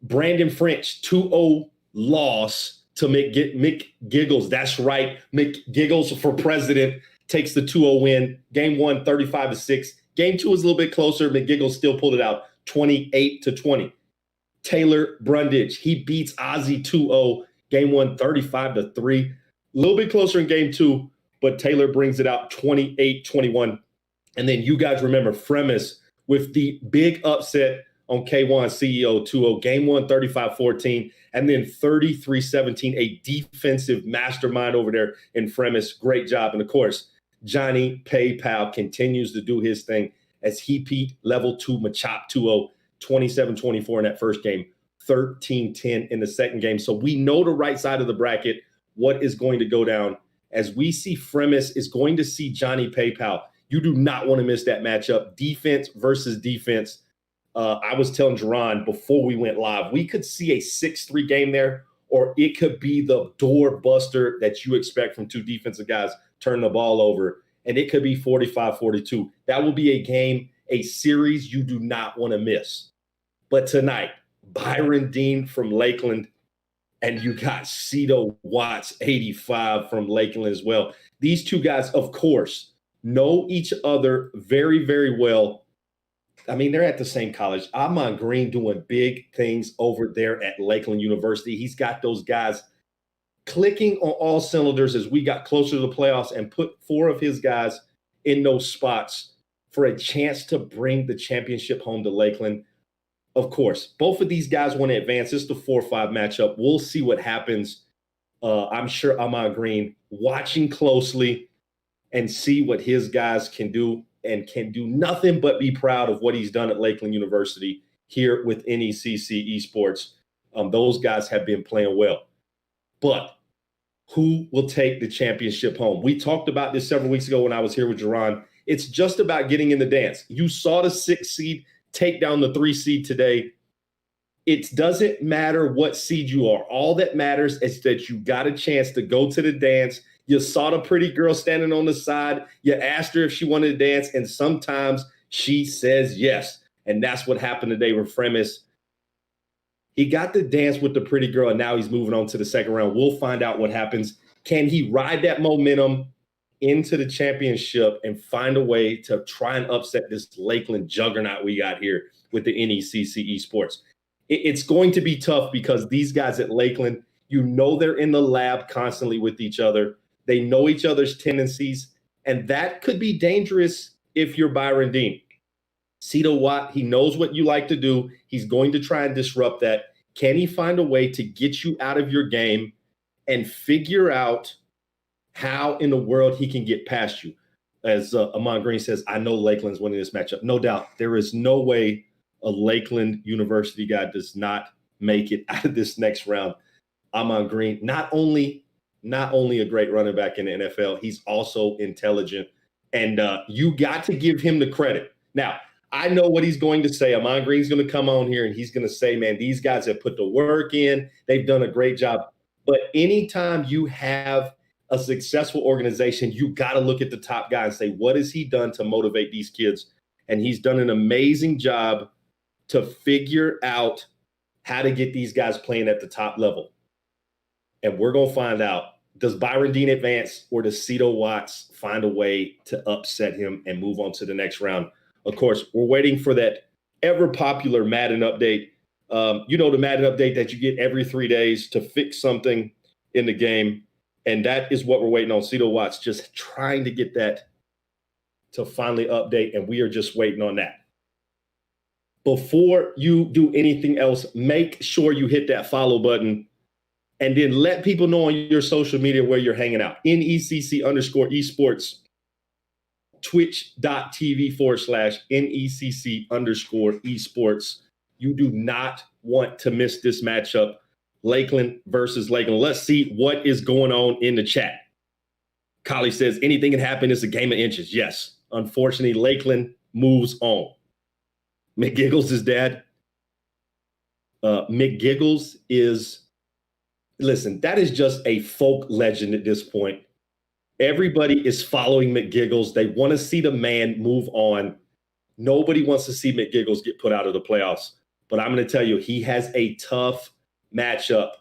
D: Brandon French, 2-0 loss to Mcgiggles. That's right. Mcgiggles for president takes the 2-0 win. Game 1, 35-6. Game 2 was a little bit closer. Mcgiggles still pulled it out, 28-20. Taylor Brundage, he beats Ozzy 2-0. Game 1, 35-3. A little bit closer in game 2, but Taylor brings it out 28-21. And then you guys remember Fremis with the big upset on K1 CEO 2-0. Game 1, 35-14. And then 33-17, a defensive mastermind over there in Fremis. Great job. And of course, Johnny PayPal continues to do his thing as he beat level 2 Machop 2-0, 27-24 in that first game, 13-10 in the second game. So we know the right side of the bracket, what is going to go down. As we see Fremis is going to see Johnny PayPal. You do not want to miss that matchup. Defense versus defense. I was telling Jaron before we went live, we could see a 6-3 game there, or it could be the door buster that you expect from two defensive guys turning the ball over, and it could be 45-42. That will be a game, a series you do not want to miss. But tonight, Byron Dean from Lakeland, and you got Cito Watts, 85 from Lakeland as well. These two guys, of course, know each other very, very well. I mean, they're at the same college. Ahman Green doing big things over there at Lakeland University. He's got those guys clicking on all cylinders as we got closer to the playoffs and put 4 of his guys in those spots for a chance to bring the championship home to Lakeland. Of course, both of these guys want to advance. It's the 4-5 matchup. We'll see what happens. I'm sure Ahman Green watching closely and see what his guys can do, and can do nothing but be proud of what he's done at Lakeland University here with NECC Esports. Those guys have been playing well. But who will take the championship home? We talked about this several weeks ago when I was here with Jaron. It's just about getting in the dance. You saw the 6 seed take down the 3 seed today. it doesn't matter what seed you are. All that matters is that you got a chance to go to the dance. You saw the pretty girl standing on the side. You asked her if she wanted to dance, and sometimes she says yes. And that's what happened today with Fremis. He got to dance with the pretty girl, and now he's moving on to the second round. We'll find out what happens. Can he ride that momentum into the championship and find a way to try and upset this Lakeland juggernaut we got here with the NECC Esports? It's going to be tough because these guys at Lakeland, you know, they're in the lab constantly with each other. They know each other's tendencies, and that could be dangerous if you're Byron Dean. Cito Watt, he knows what you like to do. He's going to try and disrupt that. Can he find a way to get you out of your game and figure out how in the world he can get past you? As Amon Green says, I know Lakeland's winning this matchup. No doubt. There is no way a Lakeland University guy does not make it out of this next round. Amon Green, not only a great running back in the NFL, he's also intelligent. And you got to give him the credit. Now, I know what he's going to say. Amon Green's going to come on here and he's going to say, man, these guys have put the work in. They've done a great job. But anytime you have a successful organization, you got to look at the top guy and say, what has he done to motivate these kids? And he's done an amazing job to figure out how to get these guys playing at the top level. And we're going to find out, does Byron Dean advance or does Cito Watts find a way to upset him and move on to the next round? Of course, we're waiting for that ever popular Madden update. You know, the Madden update that you get every 3 days to fix something in the game. And that is what we're waiting on. Cito Watts just trying to get that to finally update. And we are just waiting on that. Before you do anything else, make sure you hit that follow button and then let people know on your social media where you're hanging out. NECC_esports, twitch.tv/NECC_esports. You do not want to miss this matchup, Lakeland versus Lakeland. Let's see what is going on in the chat. Kali says, anything can happen. It's a game of inches. Yes. Unfortunately, Lakeland moves on. Mcgiggles is dead. Mcgiggles is, listen, that is just a folk legend at this point. Everybody is following Mcgiggles. They want to see the man move on. Nobody wants to see Mcgiggles get put out of the playoffs. But I'm going to tell you, he has a tough matchup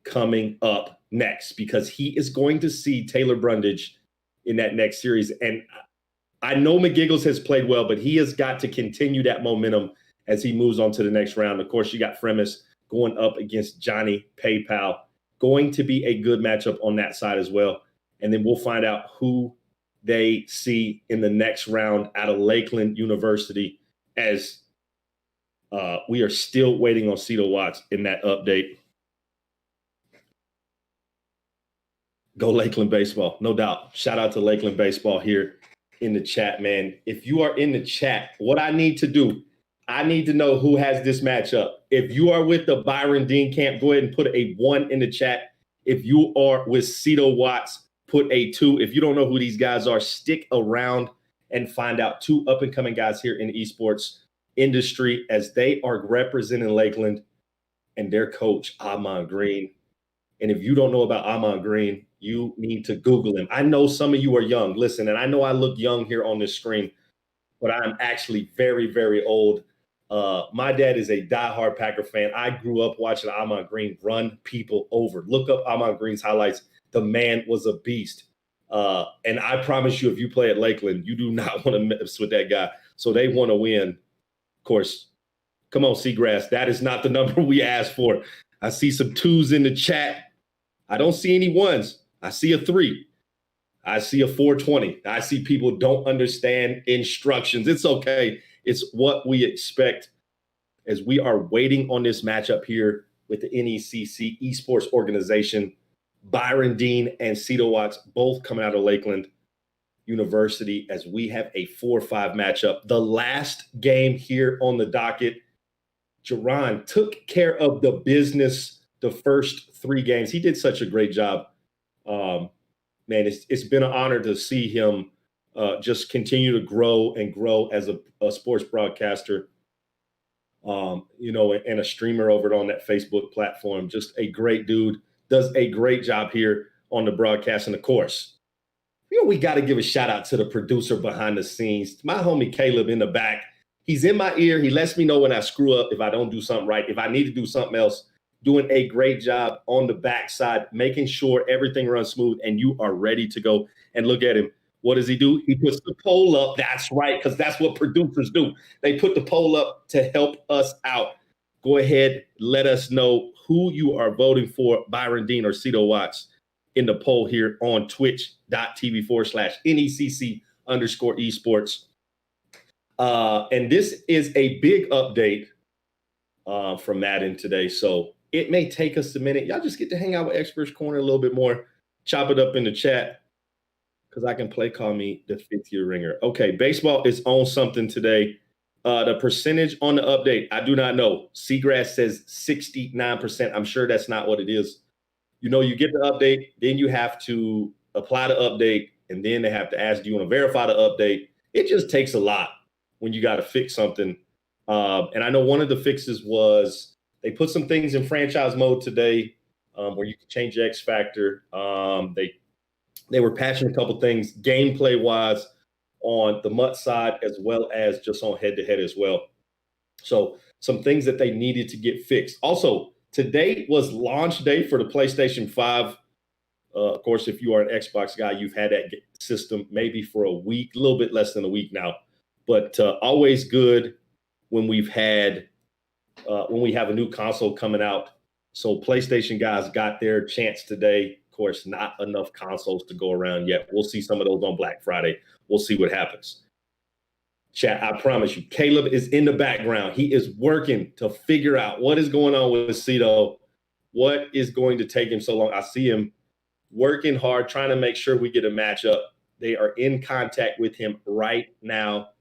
D: coming up next because he is going to see Taylor Brundage in that next series. And I know Mcgiggles has played well, but he has got to continue that momentum as he moves on to the next round. Of course, you got Fremis going up against Johnny PayPal. Going to be a good matchup on that side as well. And then we'll find out who they see in the next round out of Lakeland University as we are still waiting on Cito Watts in that update. Go Lakeland baseball, no doubt. Shout out to Lakeland baseball here in the chat, man. If you are in the chat, what I need to do, I need to know who has this matchup. If you are with the Byron Dean camp, go ahead and put a 1 in the chat. If you are with Cito Watts, put a 2. If you don't know who these guys are, stick around and find out. 2 up-and-coming guys here in the esports industry as they are representing Lakeland and their coach, Amon Green. And if you don't know about Amon Green, you need to Google him. I know some of you are young. Listen, and I know I look young here on this screen, but I'm actually very, very old. My dad is a diehard Packer fan. I grew up watching Amon Green run people over. Look up Amon Green's highlights. The man was a beast. And I promise you, if you play at Lakeland, you do not want to mess with that guy. So they want to win. Of course, come on, Seagrass. That is not the number we asked for. I see some 2s in the chat. I don't see any 1s. I see a 3. I see a 420. I see people don't understand instructions. It's okay. It's what we expect as we are waiting on this matchup here with the NECC Esports organization. Byron Dean and Cito Watts both coming out of Lakeland University as we have a 4-5 matchup. The last game here on the docket, Jaron took care of the business the first 3 games. He did such a great job. Man, it's been an honor to see him just continue to grow and grow as a sports broadcaster. and a streamer over on that Facebook platform. Just a great dude, does a great job here on the broadcast. And of course, we got to give a shout out to the producer behind the scenes, my homie Caleb in the back. He's in my ear. He lets me know when I screw up, if I don't do something right, if I need to do something else. Doing a great job on the backside, making sure everything runs smooth and you are ready to go. And look at him. What does he do? He puts the poll up. That's right, because that's what producers do. They put the poll up to help us out. Go ahead, let us know who you are voting for, Byron Dean or Cito Watts, in the poll here on twitch.tv/NECC_esports. And this is a big update from Madden today. So it may take us a minute. Y'all just get to hang out with Experts Corner a little bit more. Chop it up in the chat, because I can call me the fifth year ringer. Okay, baseball is on something today. The percentage on the update, I do not know. Seagrass says 69%. I'm sure that's not what it is. You get the update, then you have to apply the update, and then they have to ask, do you want to verify the update? It just takes a lot when you got to fix something. And I know one of the fixes was they put some things in franchise mode today where you can change the X factor. They were patching a couple things gameplay wise on the MUT side, as well as just on head to head as well. So some things that they needed to get fixed. Also, today was launch day for the PlayStation 5. Of course, if you are an Xbox guy, you've had that system maybe for a week, a little bit less than a week now. But always good when we have a new console coming out. So PlayStation guys got their chance today. Of course, not enough consoles to go around yet. We'll see some of those on Black Friday. We'll see what happens. Chat, I promise you, Caleb is in the background. He is working to figure out what is going on with Cito. What is going to take him so long? I see him working hard, trying to make sure we get a matchup. They are in contact with him right now,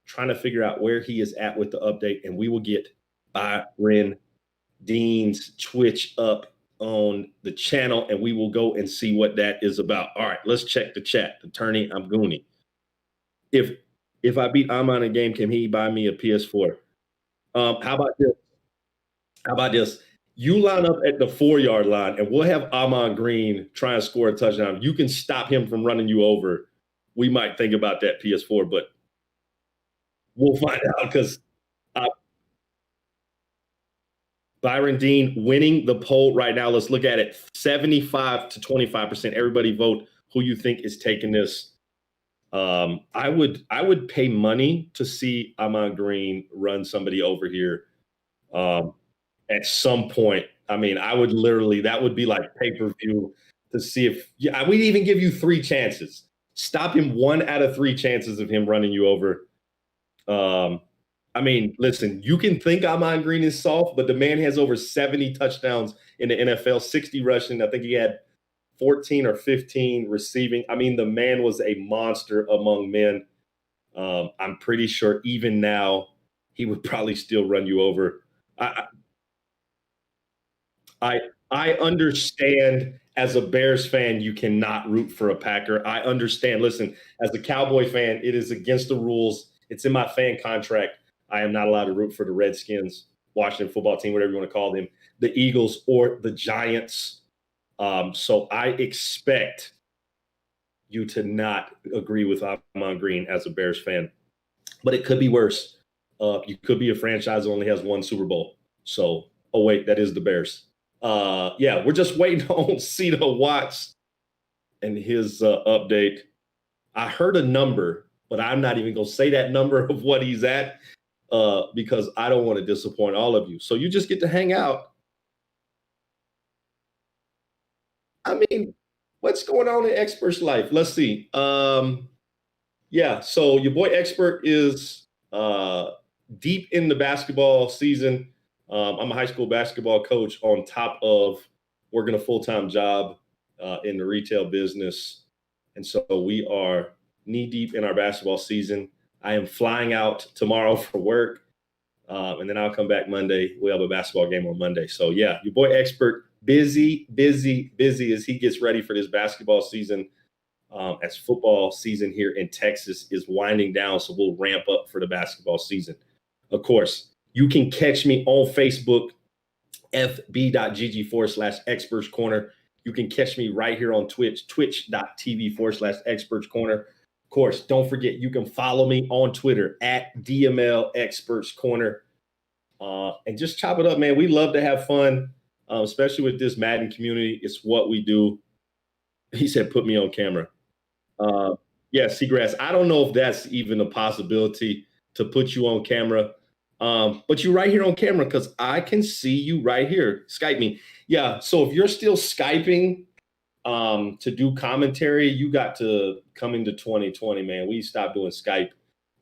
D: trying to figure out where he is at with the update, and we will get Byron Dean's Twitch up on the channel, and we will go and see what that is about. All right, let's check the chat. Attorney Amguni. If I beat Amon in game, can he buy me a PS4? How about this? You line up at the 4-yard line, and we'll have Amon Green try and score a touchdown. You can stop him from running you over. We might think about that PS4, but we'll find out, because Byron Dean winning the poll right now. Let's look at it. 75 to 25%. Everybody vote who you think is taking this. I would pay money to see Amon Green run somebody over here at some point. I mean, I would literally, that would be like pay-per-view to see if, we'd even give you 3 chances. Stop him 1 out of 3 chances of him running you over. I mean, listen, you can think Amon Green is soft, but the man has over 70 touchdowns in the NFL, 60 rushing. I think he had 14 or 15 receiving. I mean, the man was a monster among men. I'm pretty sure even now he would probably still run you over. I understand, as a Bears fan, you cannot root for a Packer. I understand. Listen, as a Cowboy fan, it is against the rules. It's in my fan contract. I am not allowed to root for the Redskins, Washington football team, whatever you want to call them, the Eagles, or the Giants. So I expect you to not agree with Amon Green as a Bears fan. But it could be worse. You could be a franchise that only has 1 Super Bowl. So, oh, wait, that is the Bears. Yeah, we're just waiting on Cito Watts and his update. I heard a number, but I'm not even going to say that number of what he's at because I don't want to disappoint all of you. So you just get to hang out. I mean, what's going on in Expert's life? Let's see. Yeah, so your boy Expert is deep in the basketball season. I'm a high school basketball coach on top of working a full-time job in the retail business. And so we are knee-deep in our basketball season. I am flying out tomorrow for work, and then I'll come back Monday. We have a basketball game on Monday. So, yeah, your boy Expert, busy as he gets ready for this basketball season. As football season here in Texas is winding down, so we'll ramp up for the basketball season. Of course, You can catch me on Facebook, fb.gg/experts corner. You can catch me right here on Twitch, twitch.tv/experts corner. Of course, don't forget, you can follow me on Twitter at DML Experts Corner. And just chop it up, man. We love to have fun, especially with this Madden community. It's what we do. He said, put me on camera. Yeah, Seagrass, I don't know if that's even a possibility to put you on camera. But you're right here on camera because I can see you right here. Skype me. Yeah, so if you're still Skyping to do commentary, you got to come into 2020, man. We stopped doing Skype.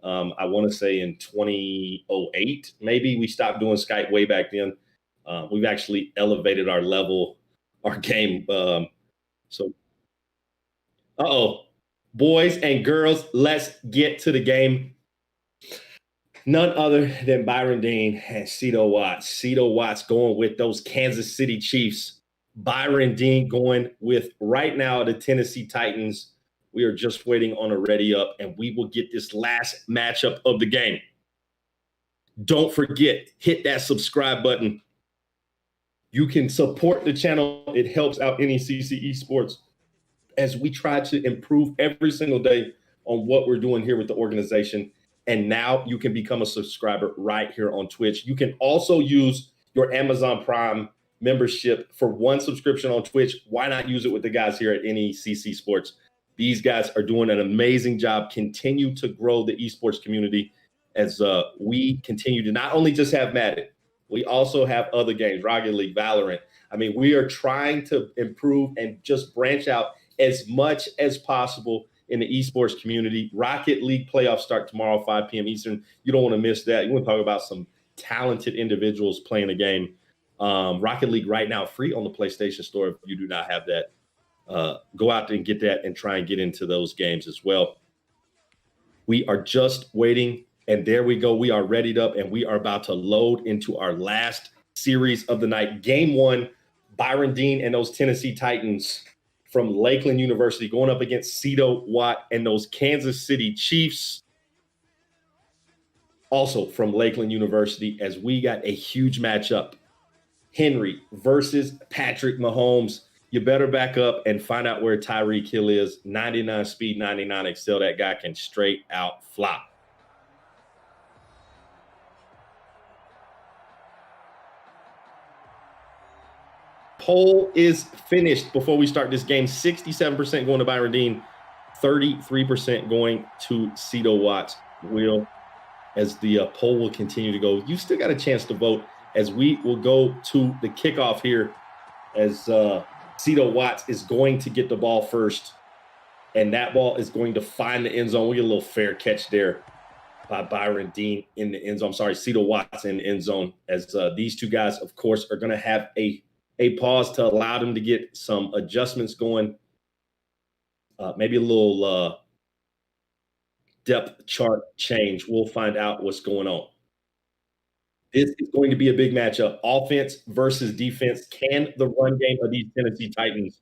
D: I want to say in 2008, maybe we stopped doing Skype way back then. We've actually elevated our level, our game. Boys and girls, let's get to the game. None other than Byron Dean and Cito Watts. Cito Watts going with those Kansas City Chiefs. Byron Dean going with, right now, the Tennessee Titans. We are just waiting on a ready up, and we will get this last matchup of the game. Don't forget, hit that subscribe button. You can support the channel. It helps out NECC Esports as we try to improve every single day on what we're doing here with the organization. And now you can become a subscriber right here on Twitch. You can also use your Amazon Prime membership for one subscription on Twitch. Why not use it with the guys here at NECC Sports? These guys are doing an amazing job. Continue to grow the esports community as we continue to not only just have Madden, we also have other games, Rocket League, Valorant. I mean, we are trying to improve and just branch out as much as possible in the esports community. Rocket League playoffs start tomorrow, 5 p.m. Eastern. You don't want to miss that. You want to talk about some talented individuals playing the game. Rocket League right now, free on the PlayStation Store if you do not have that. Go out there and get that and try and get into those games as well. We are just waiting, and there we go. We are readied up, and we are about to load into our last series of the night. Game one, Byron Dean and those Tennessee Titans from Lakeland University going up against Cito Watt and those Kansas City Chiefs, also from Lakeland University, as we got a huge matchup. Henry versus Patrick Mahomes. You better back up and find out where Tyreek Hill is. 99 speed, 99 excel. That guy can straight out fly. Poll is finished before we start this game. 67% going to Byron Dean, 33% going to Cito Watts. As the poll will continue to go, you still got a chance to vote as we will go to the kickoff here, as Cito Watts is going to get the ball first, and that ball is going to find the end zone. We get a little fair catch there by Byron Dean in the end zone. I'm sorry, Cito Watts in the end zone, as these two guys, of course, are going to have a pause to allow them to get some adjustments going. Maybe a little depth chart change. We'll find out what's going on. This is going to be a big matchup. Offense versus defense. Can the run game of these Tennessee Titans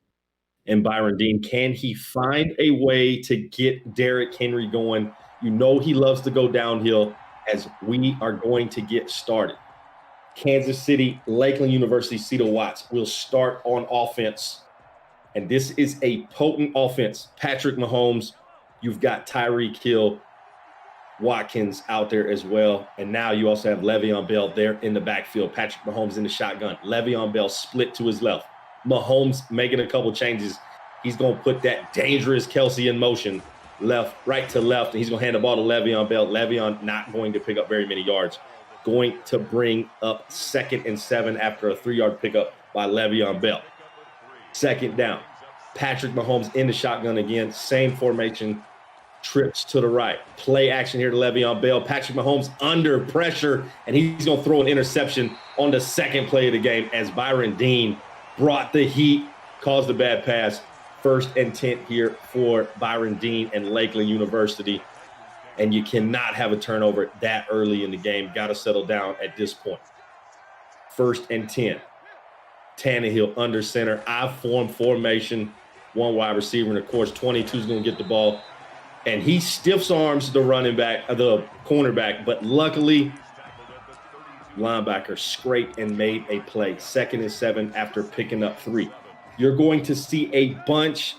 D: and Byron Dean, can he find a way to get Derrick Henry going? You know he loves to go downhill, as we are going to get started. Kansas City, Lakeland University, Cito Watts will start on offense. And this is a potent offense. Patrick Mahomes, you've got Tyreek Hill, Watkins out there as well. And now you also have Le'Veon Bell there in the backfield. Patrick Mahomes in the shotgun. Le'Veon Bell split to his left. Mahomes making a couple changes. He's going to put that dangerous Kelsey in motion, right to left, and he's going to hand the ball to Le'Veon Bell. Le'Veon not going to pick up very many yards. Going to bring up 2nd and 7 after a 3-yard pickup by Le'Veon Bell. 2nd down. Patrick Mahomes in the shotgun again. Same formation. Trips to the right. Play action here to Le'Veon Bell. Patrick Mahomes under pressure, and he's going to throw an interception on the second play of the game as Byron Dean brought the heat, caused a bad pass. 1st and 10 here for Byron Dean and Lakeland University. And you cannot have a turnover that early in the game. Got to settle down at this point. 1st and 10. Tannehill under center. I-form formation. 1 wide receiver. And, of course, 22 is going to get the ball. And he stiffs arms the running back, the cornerback. But luckily, linebacker scraped and made a play. 2nd and 7 after picking up 3. You're going to see a bunch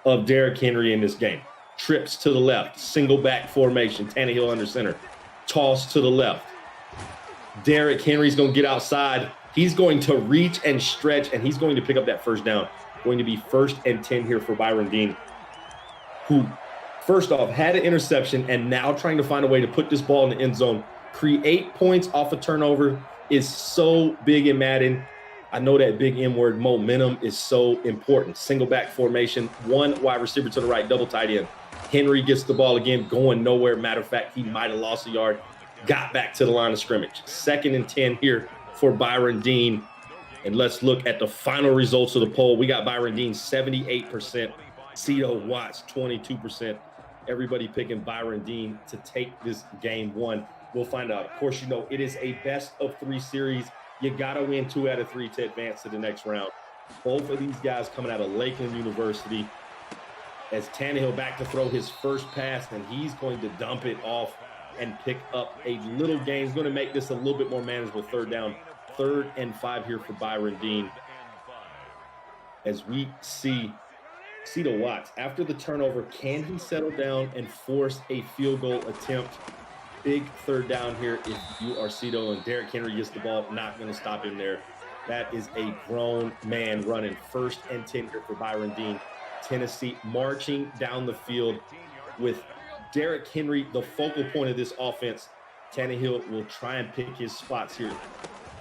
D: of Derrick Henry in this game. Trips to the left, single back formation, Tannehill under center. Toss to the left. Derrick Henry's going to get outside. He's going to reach and stretch, and he's going to pick up that first down. Going to be 1st and 10 here for Byron Dean, who first off had an interception and now trying to find a way to put this ball in the end zone. Create points off a turnover is so big in Madden. I know that big M word, momentum, is so important. Single back formation, 1 wide receiver to the right, double tight end. Henry gets the ball again, going nowhere. Matter of fact, he might have lost a yard, got back to the line of scrimmage. 2nd and 10 here for Byron Dean. And let's look at the final results of the poll. We got Byron Dean 78%, Cito Watts 22%. Everybody picking Byron Dean to take this game 1. We'll find out. Of course, you know, it is a best of 3 series. You got to win 2 out of 3 to advance to the next round. Both of these guys coming out of Lakeland University. As Tannehill back to throw his first pass, and he's going to dump it off and pick up a little gain. He's going to make this a little bit more manageable 3rd down. 3rd and 5 here for Byron Dean. As we see Cito Watts, after the turnover, can he settle down and force a field goal attempt? Big 3rd down here if you are Cito, and Derrick Henry gets the ball, not going to stop him there. That is a grown man running. 1st and 10 here for Byron Dean. Tennessee marching down the field with Derrick Henry, the focal point of this offense. Tannehill will try and pick his spots here.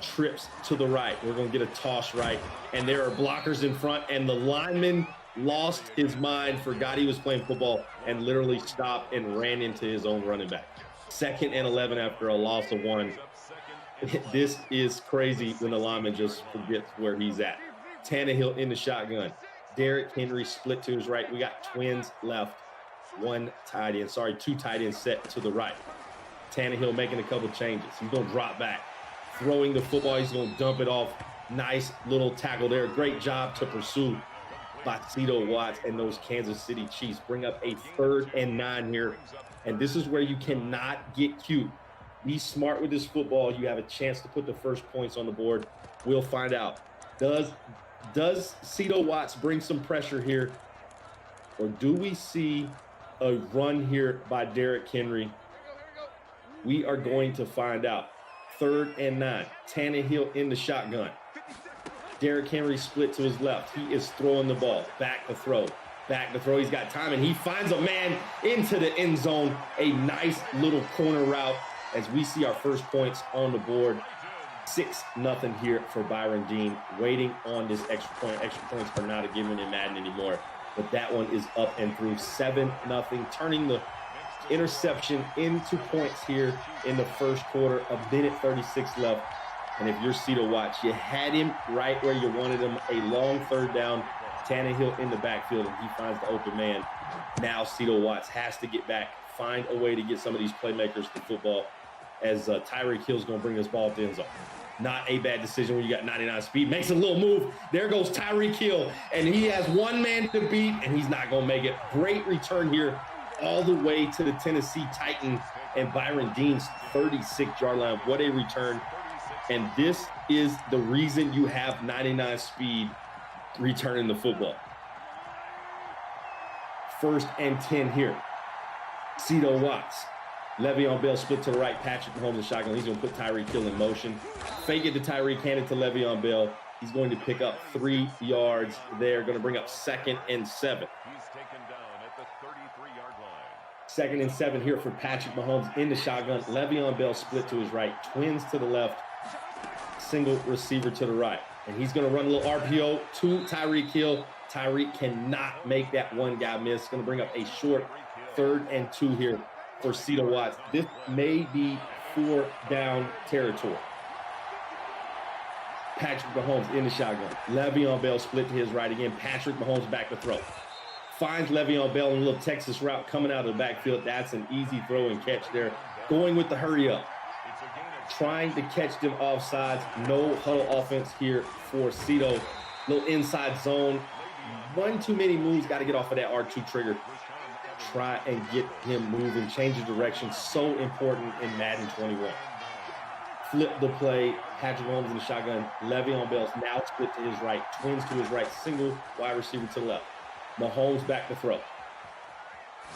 D: Trips to the right. We're going to get a toss right. And there are blockers in front, and the lineman lost his mind, forgot he was playing football, and literally stopped and ran into his own running back. 2nd and 11 after a loss of 1. This is crazy when the lineman just forgets where he's at. Tannehill in the shotgun. Derrick Henry split to his right. We got twins left. 2 tight ends set to the right. Tannehill making a couple changes. He's going to drop back. Throwing the football. He's going to dump it off. Nice little tackle there. Great job to pursue by Cito Watts and those Kansas City Chiefs. Bring up a 3rd and 9 here. And this is where you cannot get cute. Be smart with this football. You have a chance to put the first points on the board. We'll find out. Does Cito Watts bring some pressure here? Or do we see a run here by Derrick Henry? We are going to find out. 3rd and 9. Tannehill in the shotgun. Derrick Henry split to his left. He is throwing the ball. Back to throw. He's got time, and he finds a man into the end zone. A nice little corner route as we see our first points on the board. 6-0 here for Byron Dean. Waiting on this extra point. Extra points are not a given in Madden anymore, but that one is up and through. 7-0, turning the interception into points here in the first quarter. 1:36 left. And if you're Cito Watts, you had him right where you wanted him. A long 3rd down. Tannehill in the backfield, and he finds the open man. Now Cito Watts has to get back, find a way to get some of these playmakers to football, as Tyreek Hill's going to bring this ball to the end zone. Not a bad decision when you got 99 speed. Makes a little move. There goes Tyreek Hill, and he has 1 man to beat, and he's not going to make it. Great return here all the way to the Tennessee Titan and Byron Dean's 36-yard line. What a return. And this is the reason you have 99 speed returning the football. 1st and 10 here. Cito Watts. Le'Veon Bell split to the right. Patrick Mahomes in shotgun. He's going to put Tyreek Hill in motion. Fake it to Tyreek, hand it to Le'Veon Bell. He's going to pick up 3 yards there. Going to bring up 2nd and 7.
B: He's taken down at the 33-yard line.
D: 2nd and 7 here for Patrick Mahomes in the shotgun. Le'Veon Bell split to his right. Twins to the left. Single receiver to the right. And he's going to run a little RPO to Tyreek Hill. Tyreek cannot make that one guy miss. Going to bring up a short 3rd and 2 here for Cito Watts. This may be 4 down territory. Patrick Mahomes in the shotgun. Le'Veon Bell split to his right again. Patrick Mahomes back to throw. Finds Le'Veon Bell in a little Texas route coming out of the backfield. That's an easy throw and catch there. Going with the hurry up. Trying to catch them off sides. No huddle offense here for Cito. Little inside zone. 1 too many moves. Got to get off of that R2 trigger. Try and get him moving. Change of direction. So important in Madden 21. flip the play. Patrick Mahomes in the shotgun. Le'Veon Bell's now split to his right. Twins to his right. Single wide receiver to the left. Mahomes back to throw.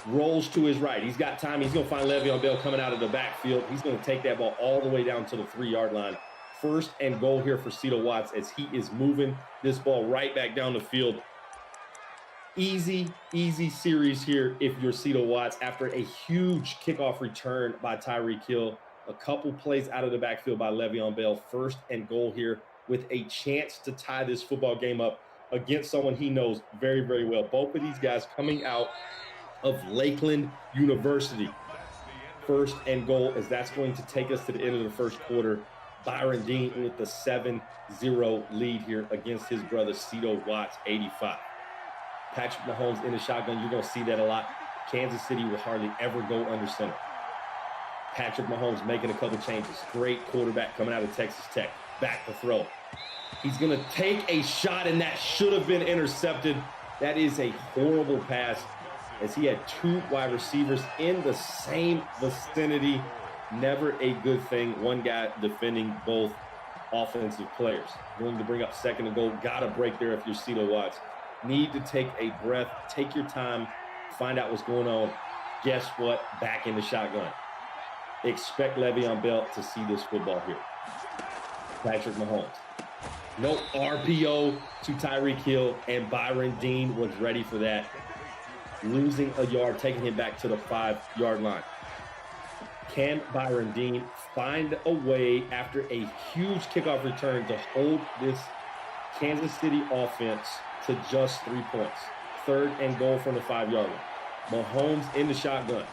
D: Rolls to his right. He's got time. He's going to find Le'Veon Bell coming out of the backfield. He's going to take that ball all the way down to the 3-yard line. First and goal here for Cito Watts as he is moving this ball right back down the field. Easy series here if you're Cito Watts after a huge kickoff return by Tyreek Hill. A couple plays out of the backfield by Le'Veon Bell. First and goal here with a chance to tie this football game up against someone he knows very, very well. Both of these guys coming out of Lakeland University. First and goal as that's going to take us to the end of the first quarter. Byron Dean with the 7-0 lead here against his brother Cito Watts, 85. Patrick Mahomes in the shotgun. You're going to see that a lot. Kansas City will hardly ever go under center. Patrick Mahomes making a couple changes. Great quarterback coming out of Texas Tech. Back to throw. He's going to take a shot, and that should have been intercepted. That is a horrible pass as he had 2 wide receivers in the same vicinity. Never a good thing. One guy defending both offensive players. Going to bring up second and goal. Got a break there if you're Cito Watts. Need to take a breath. Take your time. Find out what's going on. Guess what? Back in the shotgun. Expect Le'Veon Bell to see this football here. Patrick Mahomes. No RPO to Tyreek Hill, and Byron Dean was ready for that. Losing a yard, taking him back to the 5-yard line. Can Byron Dean find a way after a huge kickoff return to hold this Kansas City offense to just 3 points? Third and goal from the 5-yard line. Mahomes in the shotgun.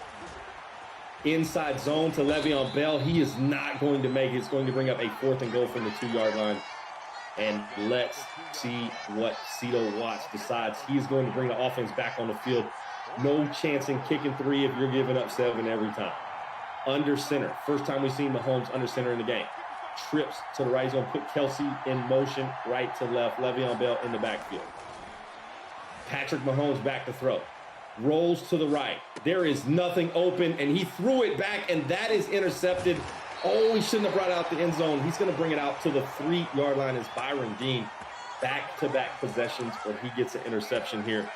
D: Inside zone to Le'Veon Bell. He is not going to make it. It's going to bring up a 4th and goal from the 2-yard line. And let's see what Cito Watts decides. He's going to bring the offense back on the field. No chance in kicking 3 if you're giving up 7 every time. Under center. First time we've seen Mahomes under center in the game. Trips to the right. He's going to put Kelsey in motion right to left. Le'Veon Bell in the backfield. Patrick Mahomes back to throw. Rolls to the right. There is nothing open, and he threw it back, and that is intercepted. Oh, he shouldn't have brought out the end zone. He's going to bring it out to the 3-yard line as Byron Dean. Back-to-back possessions where he gets an interception here.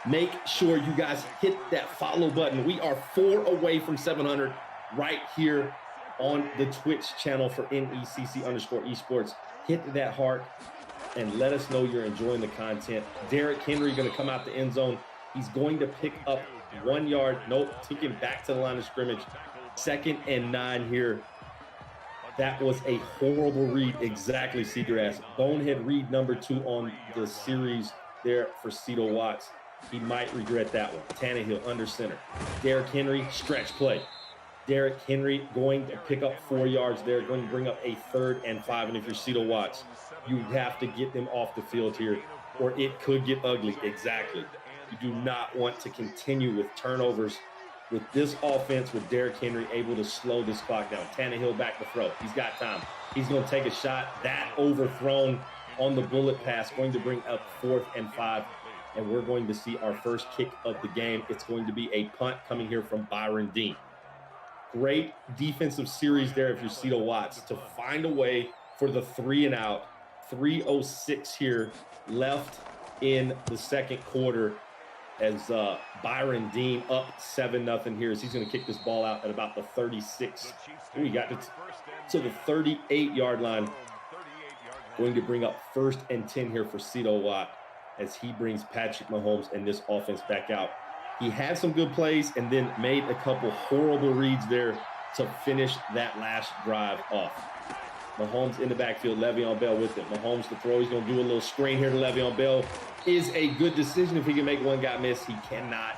D: Make sure you guys hit that follow button. We are 4 away from 700 right here on the Twitch channel for NECC_esports. Hit that heart and let us know you're enjoying the content. Derrick Henry going to come out the end zone. He's going to pick up 1 yard. Nope, took him back to the line of scrimmage. 2nd and 9 here. That was a horrible read. Exactly, Seagrass. Bonehead read number 2 on the series there for Cito Watts. He might regret that one. Tannehill under center. Derrick Henry, stretch play. Derrick Henry going to pick up 4 yards there, going to bring up a 3rd and 5. And if you're Cito Watts, you have to get them off the field here, or it could get ugly. Exactly. You do not want to continue with turnovers with this offense, with Derrick Henry able to slow this clock down. Tannehill back to throw. He's got time. He's going to take a shot. That overthrown on the bullet pass, going to bring up 4th and 5. And we're going to see our first kick of the game. It's going to be a punt coming here from Byron Dean. Great defensive series there if you're Cito Watts to find a way for the 3 and out. 3:06 here left in the second quarter as Byron Dean up 7-0 here as he's going to kick this ball out at about the 36. We got to the 38-yard line. Going to bring up 1st and 10 here for Cito Watts as he brings Patrick Mahomes and this offense back out. He had some good plays and then made a couple horrible reads there to finish that last drive off. Mahomes in the backfield, Le'Veon Bell with it. Mahomes to throw. He's going to do a little screen here to Le'Veon Bell. Is a good decision if he can make one guy miss. He cannot.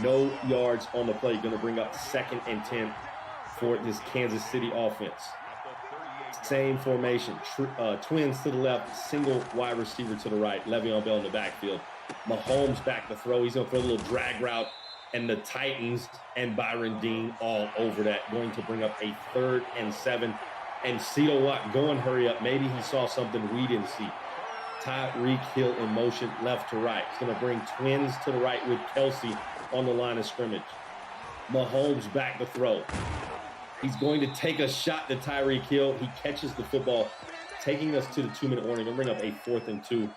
D: No yards on the play. Going to bring up 2nd and 10 for this Kansas City offense. Same formation. Twins to the left, single wide receiver to the right. Le'Veon Bell in the backfield. Mahomes back to throw. He's going to throw a little drag route. And the Titans and Byron Dean all over that. Going to bring up a 3rd and 7. And Cito Watts going hurry up. Maybe he saw something we didn't see. Tyreek Hill in motion left to right. He's going to bring Twins to the right with Kelsey on the line of scrimmage. Mahomes back to throw. He's going to take a shot to Tyreek Hill. He catches the football, taking us to the 2-minute warning. We'll bring up a 4th and 2.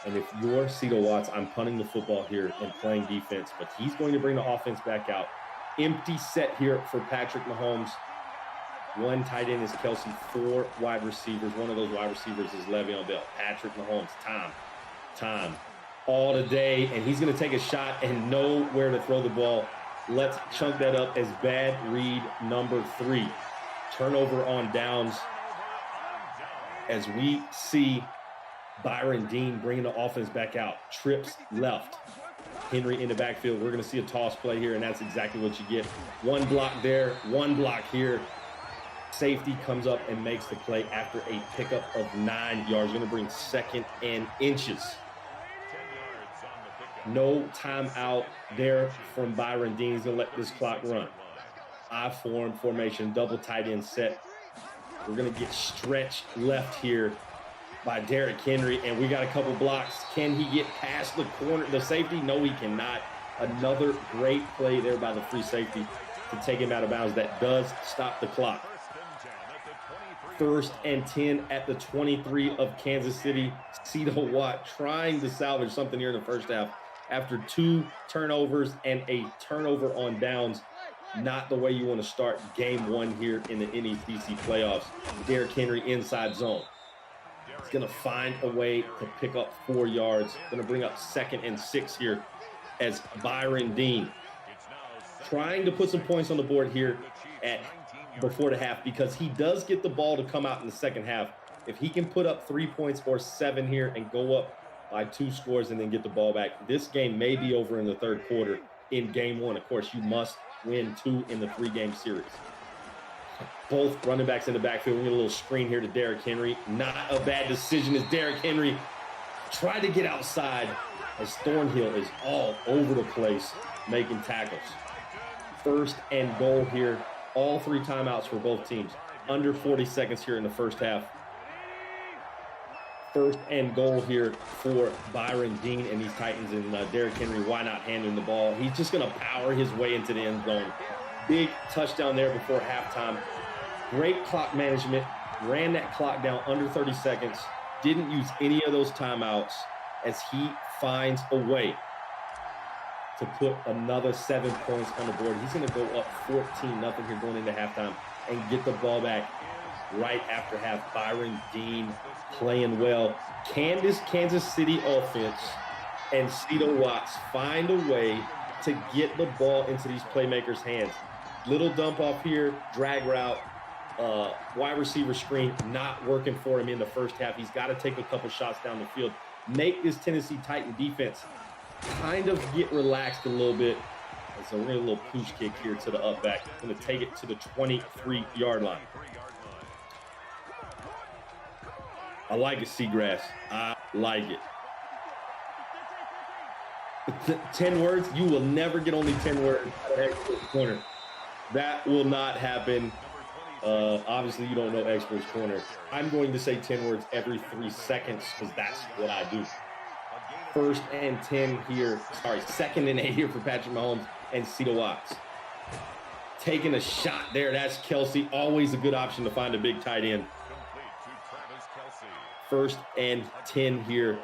D: And if you're Cedar Watts, I'm punting the football here and playing defense, but he's going to bring the offense back out. Empty set here for Patrick Mahomes. 1 tight end is Kelsey, 4 wide receivers. One of those wide receivers is Le'Veon Bell. Patrick Mahomes, time, all today, and he's going to take a shot and know where to throw the ball. Let's chunk that up as bad read number 3. Turnover on downs as we see Byron Dean bringing the offense back out. Trips left. Henry in the backfield. We're going to see a toss play here, and that's exactly what you get. 1 block there, 1 block here. Safety comes up and makes the play after a pickup of 9 yards. Going to bring 2nd and inches. No timeout there from Byron Dean. He's going to let this clock run. I-form formation, double tight end set. We're going to get stretched left here by Derrick Henry, and we got a couple blocks. Can he get past the corner, the safety? No, he cannot. Another great play there by the free safety to take him out of bounds. That does stop the clock. 1st and 10 at the 23 of Kansas City. Cedar Watt trying to salvage something here in the first half after 2 turnovers and a turnover on downs. Not the way you want to start game 1 here in the NECC playoffs. Derrick Henry inside zone. He's going to find a way to pick up 4 yards. Going to bring up 2nd and 6 here as Byron Dean trying to put some points on the board here before the half, because he does get the ball to come out in the second half. If he can put up 3 points or 7 here and go up by 2 scores and then get the ball back, this game may be over in the 3rd quarter in game 1. Of course, you must win 2 in the 3-game series. Both running backs in the backfield. We get a little screen here to Derrick Henry. Not a bad decision as Derrick Henry tried to get outside as Thornhill is all over the place making tackles. 1st and goal here. All 3 timeouts for both teams. Under 40 seconds here in the first half. 1st and goal here for Byron Dean and these Titans, and Derrick Henry, why not handling the ball? He's just going to power his way into the end zone. Big touchdown there before halftime. Great clock management. Ran that clock down under 30 seconds. Didn't use any of those timeouts as he finds a way to put another 7 points on the board. He's going to go up 14-0 here going into halftime and get the ball back right after half. Byron Dean playing well. Can this Kansas City offense and Cedar Watts find a way to get the ball into these playmakers' hands? Little dump off here, drag route, wide receiver screen, not working for him in the first half. He's got to take a couple shots down the field. Make this Tennessee Titan defense kind of get relaxed a little bit. And so we're going to get a little push kick here to the up back. Going to take it to the 23-yard line. I like it, Seagrass. I like it. 10 words. You will never get only 10 words out of Expert's Corner. That will not happen. Obviously, you don't know Expert's Corner. I'm going to say 10 words every 3 seconds because that's what I do. 1st and 10 here. Sorry, 2nd and 8 here for Patrick Mahomes and Cedar Watts. Taking a shot there. That's Kelsey. Always a good option to find a big tight end. 1st and 10 here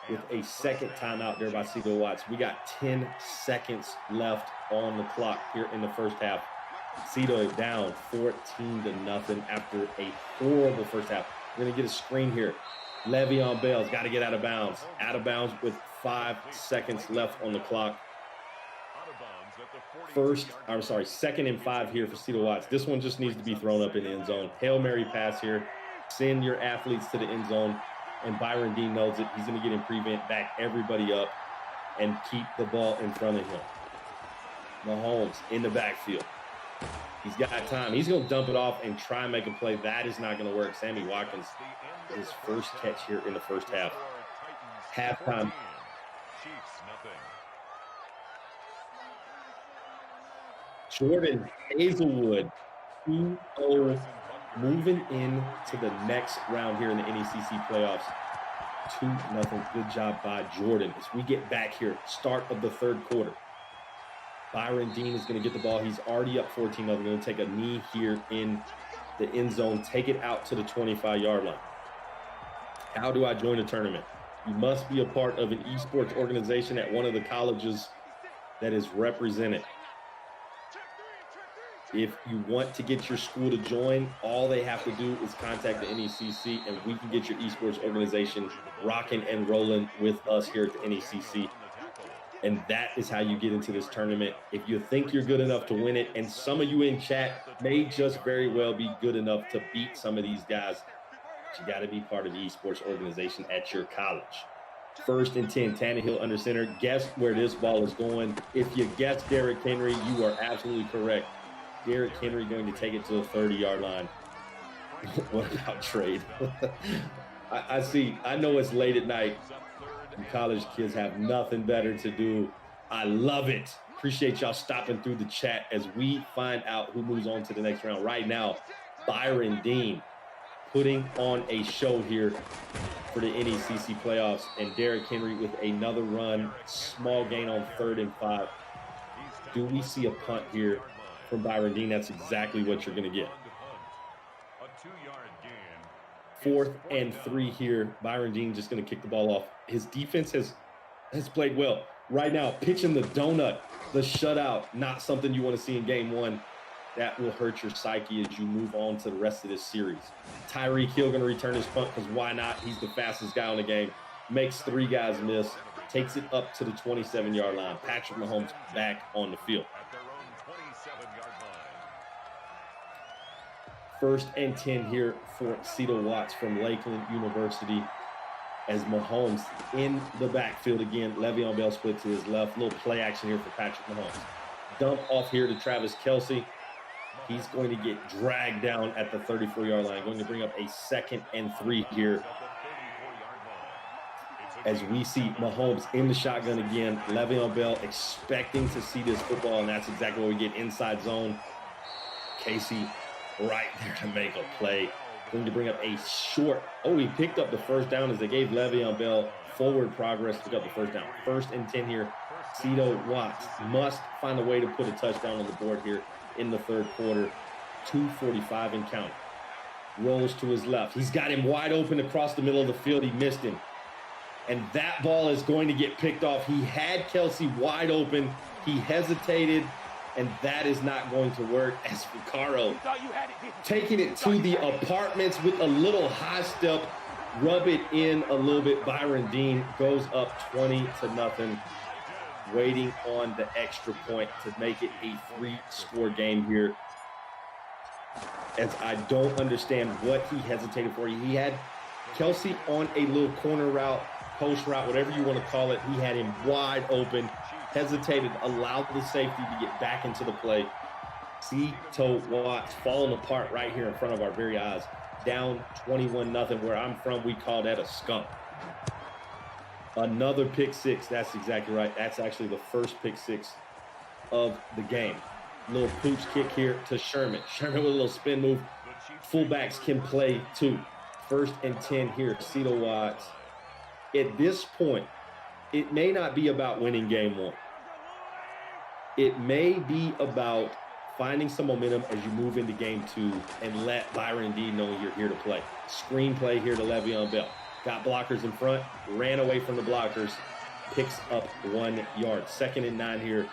D: with a 2nd timeout there by Cedar Watts. We got 10 seconds left on the clock here in the first half. Cedar down 14-0 after a horrible first half. We're going to get a screen here. Le'Veon Bell's got to get out of bounds. Out of bounds with 5 seconds left on the clock. 2nd and 5 here for Cedar Watts. This one just needs to be thrown up in the end zone. Hail Mary pass here. Send your athletes to the end zone. And Byron Dean knows it. He's going to get in prevent, back everybody up, and keep the ball in front of him. Mahomes in the backfield. He's got time. He's going to dump it off and try and make a play. That is not going to work. Sammy Watkins, his first catch here in the first half. Halftime. Jordan Hazelwood, 2-0, moving into the next round here in the NECC playoffs. 2-0. Good job by Jordan as we get back here. Start of the 3rd quarter. Byron Dean is going to get the ball. He's already up 14-0. Going to take a knee here in the end zone, take it out to the 25-yard line. How do I join a tournament? You must be a part of an esports organization at one of the colleges that is represented. If you want to get your school to join, all they have to do is contact the NECC, and we can get your esports organization rocking and rolling with us here at the NECC. And that is how you get into this tournament. If you think you're good enough to win it, and some of you in chat may just very well be good enough to beat some of these guys, but you got to be part of the esports organization at your college. 1st and 10, Tannehill under center. Guess where this ball is going. If you guess Derrick Henry, you are absolutely correct. Derrick Henry going to take it to the 30-yard line. What about trade? I know it's late at night. College kids have nothing better to do. I love it. Appreciate y'all stopping through the chat as we find out who moves on to the next round. Right now, Byron Dean putting on a show here for the NECC playoffs, and Derrick Henry with another run. Small gain on 3rd and 5. Do we see a punt here from Byron Dean? That's exactly what you're going to get. 4th and 3 here. Byron Dean just going to kick the ball off. His defense has played well. Right now, pitching the donut, the shutout, not something you want to see in game 1. That will hurt your psyche as you move on to the rest of this series. Tyreek Hill going to return his punt because why not? He's the fastest guy on the game. Makes 3 guys miss. Takes it up to the 27-yard line. Patrick Mahomes back on the field. 1st and 10 here for Cito Watts from Lakeland University as Mahomes in the backfield again. Le'Veon Bell split to his left. Little play action here for Patrick Mahomes. Dump off here to Travis Kelce. He's going to get dragged down at the 34-yard line. Going to bring up a 2nd and 3 here as we see Mahomes in the shotgun again. Le'Veon Bell expecting to see this football, and that's exactly what we get. Inside zone. Casey right there to make a play. Going to bring up a short. Oh, he picked up the 1st down as they gave Le'Veon Bell forward progress to pick up the 1st down. 1st and 10 here. Cito Watts must find a way to put a touchdown on the board here in the 3rd quarter. 2:45 and counting. Rolls to his left. He's got him wide open across the middle of the field. He missed him. And that ball is going to get picked off. He had Kelce wide open. He hesitated. And that is not going to work as for Carroll taking it to the apartments with a little high step, rub it in a little bit. Byron Dean goes up 20-0, waiting on the extra point to make it a 3-score game here. As I don't understand what he hesitated for. He had Kelce on a little corner route, post route, whatever you want to call it. He had him wide open. Hesitated, allowed the safety to get back into the play. Cito Watts falling apart right here in front of our very eyes. Down 21-0. Where I'm from, we call that a skunk. Another pick 6. That's exactly right. That's actually the 1st pick 6 of the game. Little pooch kick here to Sherman. Sherman with a little spin move. Fullbacks can play too. 1st and 10 here. Cito Watts. At this point, it may not be about winning game 1. It may be about finding some momentum as you move into game 2 and let Byron Dean know you're here to play. Screen play here to Le'Veon Bell. Got blockers in front, ran away from the blockers, picks up 1 yard. 2nd and 9 here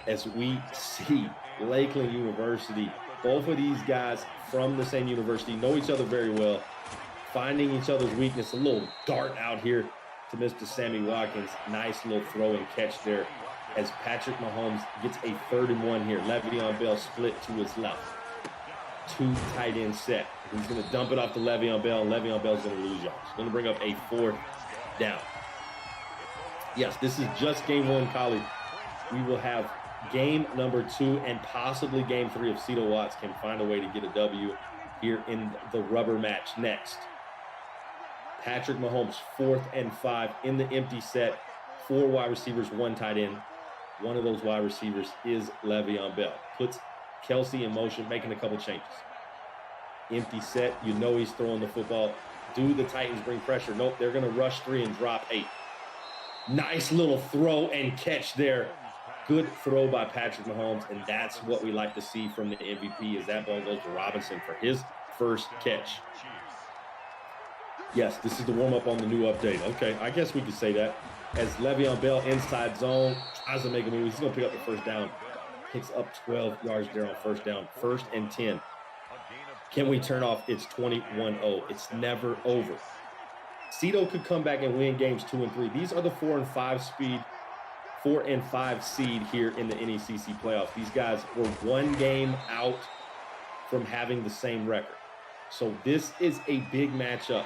D: as we see Lakeland University. Both of these guys from the same university know each other very well, finding each other's weakness. A little dart out here to Mr. Sammy Watkins. Nice little throw and catch there as Patrick Mahomes gets a 3rd and 1 here. Le'Veon Bell split to his left. 2 tight end set. He's going to dump it off to Le'Veon Bell, and Le'Veon Bell's going to lose yards. Going to bring up a 4th down. Yes, this is just game 1 college. We will have game number 2 and possibly game 3 if Cito Watts can find a way to get a W here in the rubber match next. Patrick Mahomes, 4th and 5 in the empty set. 4 wide receivers, 1 tight end. One of those wide receivers is Le'Veon Bell. Puts Kelce in motion, making a couple changes. Empty set, you know he's throwing the football. Do the Titans bring pressure? Nope, they're going to rush 3 and drop 8. Nice little throw and catch there Good throw by Patrick Mahomes, and that's what we like to see from the MVP, is that ball goes to Robinson for his first catch. Yes, this is the warm-up on the new update. Okay, I guess we could say that. As Le'Veon Bell inside zone, tries to make a move. He's going to pick up the first down. Picks up 12 yards there on first down. 1st and 10. Can we turn off? It's 21-0. It's never over. Cito could come back and win games 2 and 3. These are the 4 and 5 seed here in the NECC playoffs. These guys were 1 game out from having the same record. So this is a big matchup.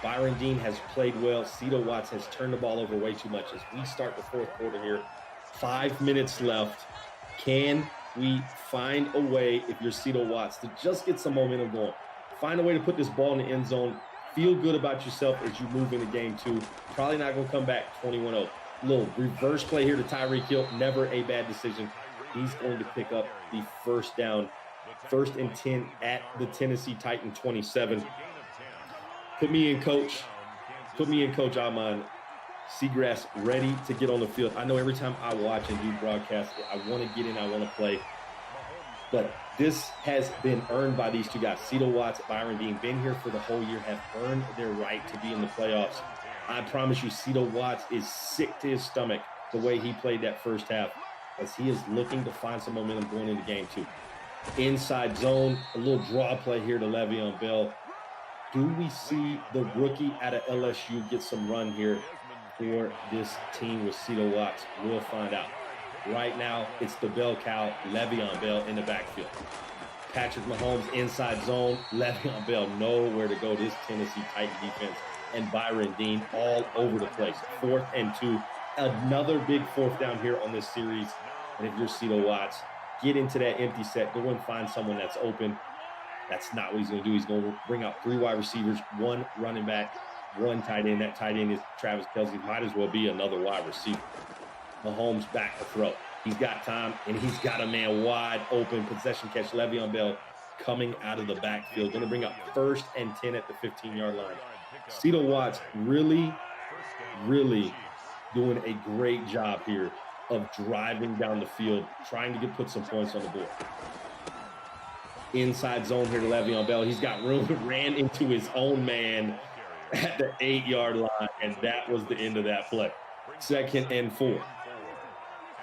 D: Byron Dean has played well. Cito Watts has turned the ball over way too much as we start the 4th quarter here. 5 minutes left. Can we find a way, if you're Cito Watts, to just get some momentum going? Find a way to put this ball in the end zone. Feel good about yourself as you move into game 2. Probably not going to come back 21-0. Little reverse play here to Tyreek Hill. Never a bad decision. He's going to pick up the first down. 1st and 10 at the Tennessee Titan 27. Put me in, coach. Put me in, Coach Almond. Seagrass ready to get on the field. I know every time I watch and do broadcast, I want to get in, I want to play. But this has been earned by these 2 guys. Cito Watts, Byron Dean, been here for the whole year, have earned their right to be in the playoffs. I promise you, Cito Watts is sick to his stomach the way he played that first half, as he is looking to find some momentum going into game 2. Inside zone, a little draw play here to Le'Veon Bell. Do we see the rookie out of LSU get some run here for this team with Cito Watts? We'll find out. Right now, it's the bell cow, Le'Veon Bell in the backfield. Patrick Mahomes inside zone. Le'Veon Bell nowhere to go. This Tennessee Titan defense and Byron Dean all over the place. 4th and 2. Another big 4th down here on this series. And if you're Cito Watts, get into that empty set. Go and find someone that's open. That's not what he's going to do. He's going to bring out 3 wide receivers, 1 running back, 1 tight end. That tight end is Travis Kelce. Might as well be another wide receiver. Mahomes back to throw. He's got time, and he's got a man wide open. Possession catch. Le'Veon Bell coming out of the backfield. Going to bring up 1st and 10 at the 15-yard line. Cito Watts really, really doing a great job here of driving down the field, trying to put some points on the board. Inside zone here to Le'Veon Bell. He's got room, ran into his own man at the 8-yard line, and that was the end of that play. 2nd and 4.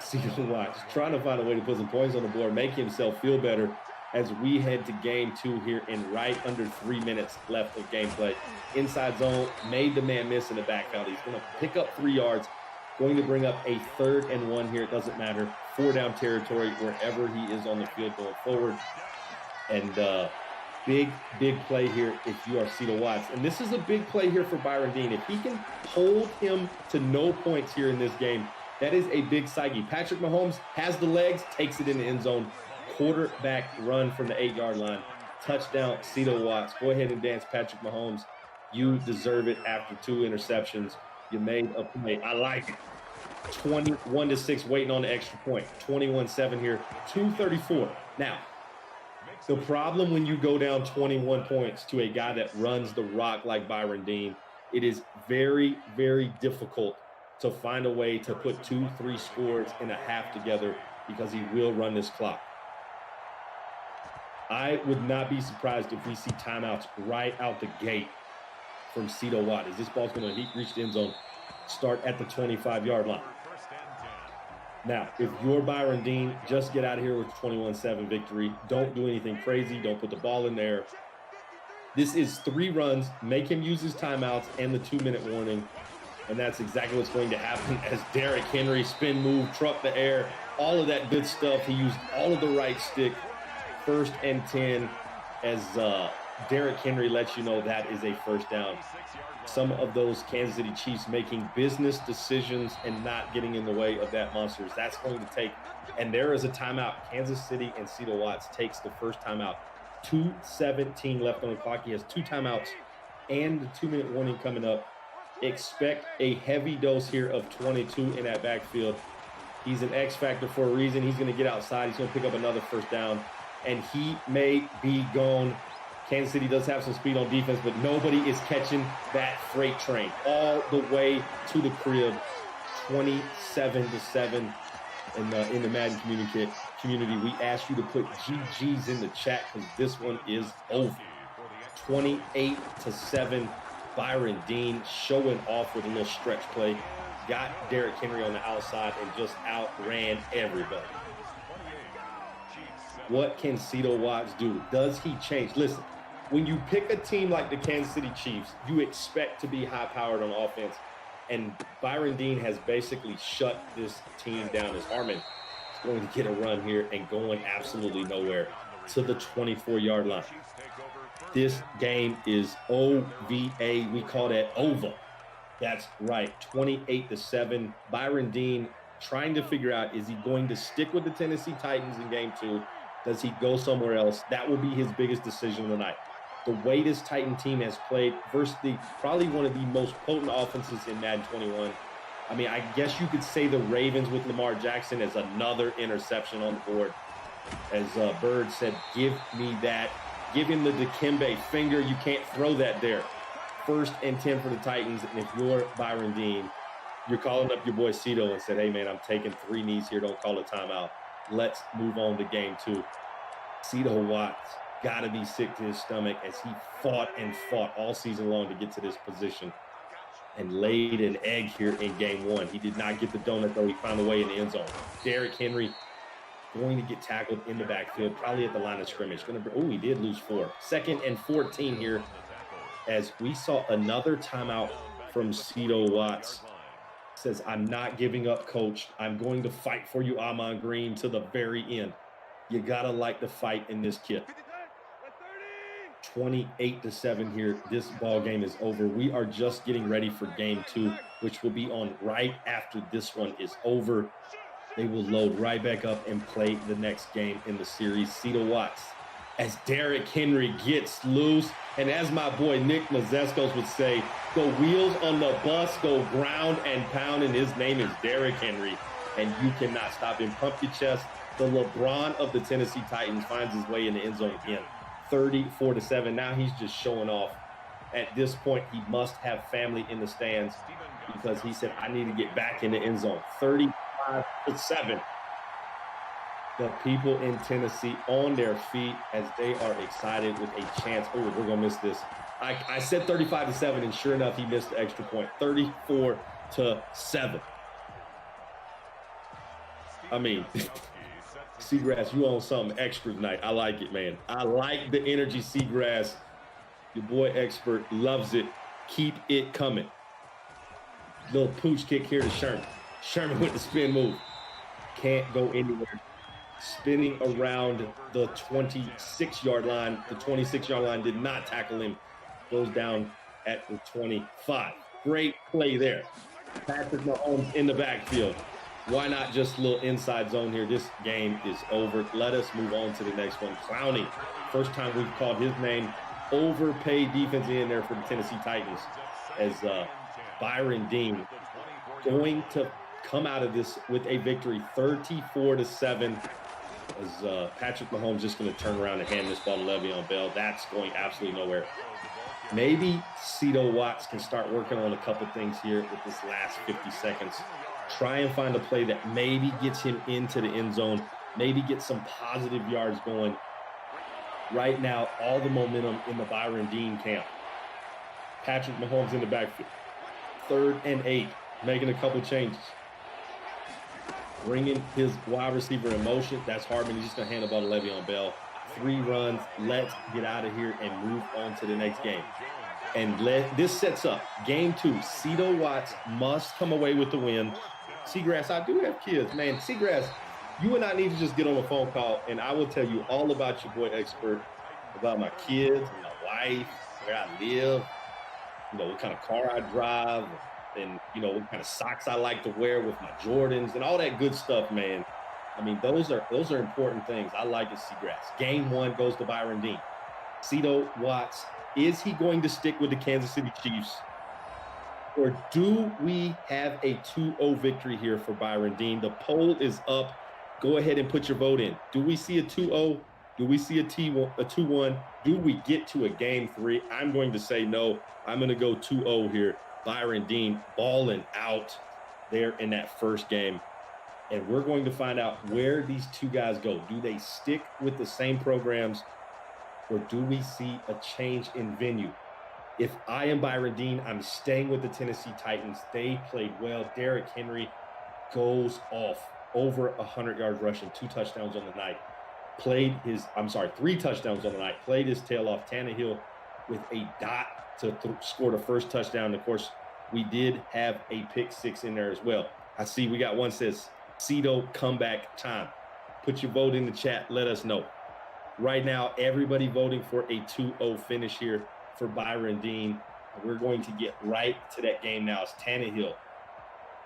D: Cito Watts trying to find a way to put some points on the board, make himself feel better as we head to game 2 here in right under 3 minutes left of gameplay. Inside zone, made the man miss in the backfield. He's going to pick up 3 yards, going to bring up a 3rd and 1 here. It doesn't matter. 4 down territory wherever he is on the field going forward. And big play here if you are Cito Watts. And this is a big play here for Byron Dean. If he can hold him to no points here in this game, that is a big psyche. Patrick Mahomes has the legs, takes it in the end zone. Quarterback run from the 8-yard line. Touchdown, Cito Watts. Go ahead and dance, Patrick Mahomes. You deserve it after 2 interceptions. You made a play. I like it. 21-6, waiting on the extra point. 21-7 here. 2:34. Now, the problem when you go down 21 points to a guy that runs the rock like Byron Dean, it is very, very difficult to find a way to put 2-3 scores in a half together because he will run this clock. I would not be surprised if we see timeouts right out the gate from Cito Watts. This ball's going to reach the end zone, start at the 25-yard line. Now, if you're Byron Dean, just get out of here with 21-7 victory. Don't do anything crazy. Don't put the ball in there. This is 3 runs. Make him use his timeouts and the 2-minute warning. And that's exactly what's going to happen as Derrick Henry spin move, truck the air, all of that good stuff. He used all of the right stick. 1st and 10 as Derrick Henry lets you know that is a first down. Some of those Kansas City Chiefs making business decisions and not getting in the way of that monsters. That's going to take, and there is a timeout. Kansas City and Cito Watts takes the first timeout. 2:17 left on the clock. He has 2 timeouts and the 2-minute warning coming up. Expect a heavy dose here of 22 in that backfield. He's an X factor for a reason. He's going to get outside. He's going to pick up another first down, and he may be gone. Kansas City does have some speed on defense, but nobody is catching that freight train all the way to the crib. 27-7. in the Madden community, we asked you to put GGs in the chat because this one is over. 28-7. Byron Dean showing off with a little stretch play. Got Derrick Henry on the outside and just outran everybody. What can Cito Watts do? Does he change? Listen, when you pick a team like the Kansas City Chiefs, you expect to be high-powered on offense. And Byron Dean has basically shut this team down as Harmon is going to get a run here and going absolutely nowhere to the 24-yard line. This game is OVA. We call that OVA. That's right, 28-7. Byron Dean trying to figure out, is he going to stick with the Tennessee Titans in game 2? Does he go somewhere else? That will be his biggest decision of the night. The way this Titan team has played versus probably one of the most potent offenses in Madden 21. I mean, I guess you could say the Ravens with Lamar Jackson as another interception on the board. As Bird said, give me that. Give him the Dikembe finger. You can't throw that there. 1st and 10 for the Titans. And if you're Byron Dean, you're calling up your boy Cito and said, hey, man, I'm taking 3 knees here. Don't call a timeout. Let's move on to game 2. Cito Watts got to be sick to his stomach as he fought and fought all season long to get to this position and laid an egg here in game 1. He did not get the donut, though. He found a way in the end zone. Derrick Henry going to get tackled in the backfield, probably at the line of scrimmage. He did lose 4. 2nd and 14 here as we saw another timeout from Cito Watts. Says, I'm not giving up, coach. I'm going to fight for you, Ahman Green, to the very end. You got to like the fight in this kid. 28-7 here. This ball game is over. We are just getting ready for game 2, which will be on right after this one is over. They will load right back up and play the next game in the series. Cito Watts, as Derrick Henry gets loose, and as my boy Nick Mazeskos would say, go wheels on the bus, go ground and pound, and his name is Derrick Henry, and you cannot stop him. Pump your chest. The LeBron of the Tennessee Titans finds his way in the end zone again. 34-7. Now he's just showing off. At this point, he must have family in the stands because he said, I need to get back in the end zone. 35-7. The people in Tennessee on their feet as they are excited with a chance. Oh, we're going to miss this. I said 35-7, and sure enough, he missed the extra point. 34-7. I mean, Seagrass, you on something extra tonight. I like it, man. I like the energy, Seagrass. Your boy Expert loves it. Keep it coming. Little pooch kick here to Sherman. Sherman with the spin move. Can't go anywhere. Spinning around the 26-yard line. The 26-yard line did not tackle him. Goes down at the 25. Great play there. Patrick Mahomes in the backfield. Why not just a little inside zone here? This game is over. Let us move on to the next one. Clowney, first time we've called his name. Overpaid defense in there for the Tennessee Titans as Byron Dean going to come out of this with a victory, 34-7. As Patrick Mahomes just going to turn around and hand this ball to Le'Veon Bell. That's going absolutely nowhere. Maybe Cito Watts can start working on a couple things here with this last 50 seconds. Try and find a play that maybe gets him into the end zone, maybe get some positive yards going. Right now, all the momentum in the Byron Dean camp. Patrick Mahomes in the backfield. 3rd and 8, making a couple changes. Bringing his wide receiver in motion. That's Hardman. He's just going to hand the ball to Le'Veon Bell. 3 runs. Let's get out of here and move on to the next game. And this sets up game 2. Cito Watts must come away with the win. Seagrass, I do have kids, man. Seagrass, you and I need to just get on a phone call, and I will tell you all about your boy Expert, about my kids, my wife, where I live, you know, what kind of car I drive, and, you know, what kind of socks I like to wear with my Jordans and all that good stuff, man. I mean, those are important things. I like it, Seagrass. Game 1 goes to Byron Dean. Cito Watts, is he going to stick with the Kansas City Chiefs? Or do we have a 2-0 victory here for Byron Dean? The poll is up. Go ahead and put your vote in. Do we see a 2-0? Do we see a 2-1? Do we get to a game 3? I'm going to say no. I'm going to go 2-0 here. Byron Dean balling out there in that first game. And we're going to find out where these two guys go. Do they stick with the same programs, or do we see a change in venue? If I am Byron Dean, I'm staying with the Tennessee Titans. They played well. Derrick Henry goes off, over 100 yards rushing, 2 touchdowns on the night. 3 touchdowns on the night. Played his tail off. Tannehill with a dot to score the first touchdown. Of course, we did have a pick 6 in there as well. I see we got one says, Cito comeback time. Put your vote in the chat. Let us know. Right now, everybody voting for a 2-0 finish here for Byron Dean. We're going to get right to that game now. It's Tannehill,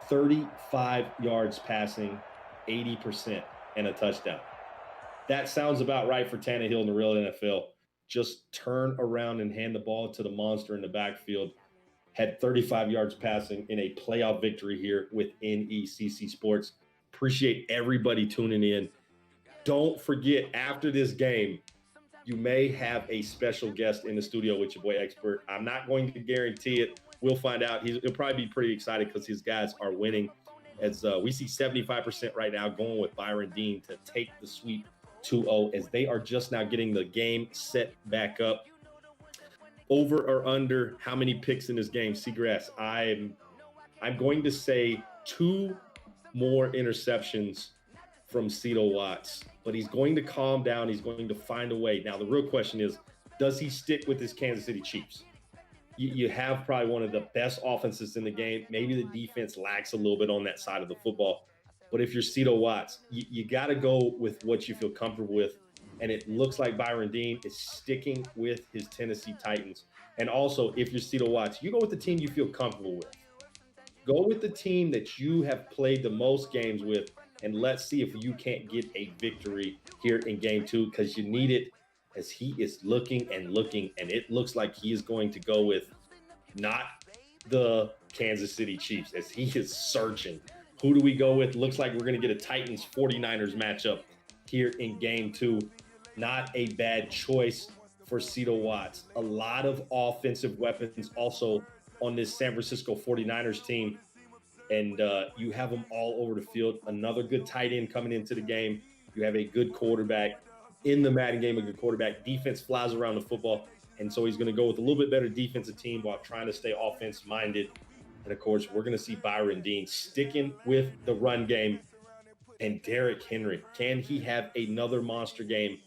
D: 35 yards passing, 80%, and a touchdown. That sounds about right for Tannehill in the real NFL. Just turn around and hand the ball to the monster in the backfield. Had 35 yards passing in a playoff victory here with NECC Sports. Appreciate everybody tuning in. Don't forget, after this game, you may have a special guest in the studio with your boy Expert. I'm not going to guarantee it. We'll find out. He'll probably be pretty excited because his guys are winning. As we see 75% right now going with Byron Dean to take the sweep 2-0, as they are just now getting the game set back up. Over or under, how many picks in this game? Seagrass, I'm going to say 2 more interceptions from Cito Watts, but he's going to calm down. He's going to find a way. Now, the real question is, does he stick with his Kansas City Chiefs? You have probably one of the best offenses in the game. Maybe the defense lacks a little bit on that side of the football. But if you're Cito Watts, you got to go with what you feel comfortable with. And it looks like Byron Dean is sticking with his Tennessee Titans. And also, if you're Cito Watts, you go with the team you feel comfortable with. Go with the team that you have played the most games with, and let's see if you can't get a victory here in game 2, because you need it, as he is looking, and it looks like he is going to go with not the Kansas City Chiefs, as he is searching. Who do we go with? Looks like we're going to get a Titans-49ers matchup here in game 2. Not a bad choice for Cito Watts. A lot of offensive weapons also on this San Francisco 49ers team. And you have them all over the field. Another good tight end coming into the game. You have a good quarterback. In the Madden game, a good quarterback. Defense flies around the football. And so he's going to go with a little bit better defensive team while trying to stay offense-minded. And, of course, we're going to see Byron Dean sticking with the run game. And Derrick Henry, can he have another monster game?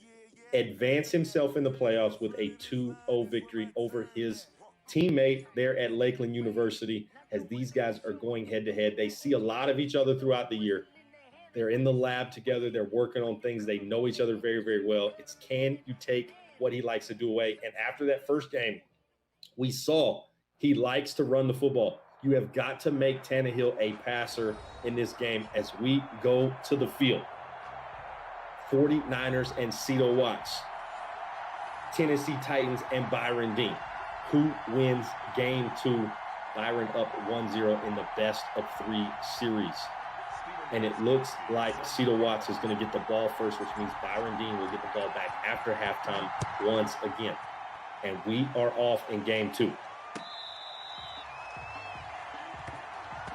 D: Advance himself in the playoffs with a 2-0 victory over his teammate there at Lakeland University, as these guys are going head-to-head. They see a lot of each other throughout the year. They're in the lab together. They're working on things. They know each other very, very well. It's, can you take what he likes to do away? And after that first game, we saw he likes to run the football. You have got to make Tannehill a passer in this game as we go to the field. 49ers and Cito Watts. Tennessee Titans and Byron Dean. Who wins game 2? Byron up 1-0 in the best of 3 series. And it looks like Cito Watts is going to get the ball first, which means Byron Dean will get the ball back after halftime once again. And we are off in game 2.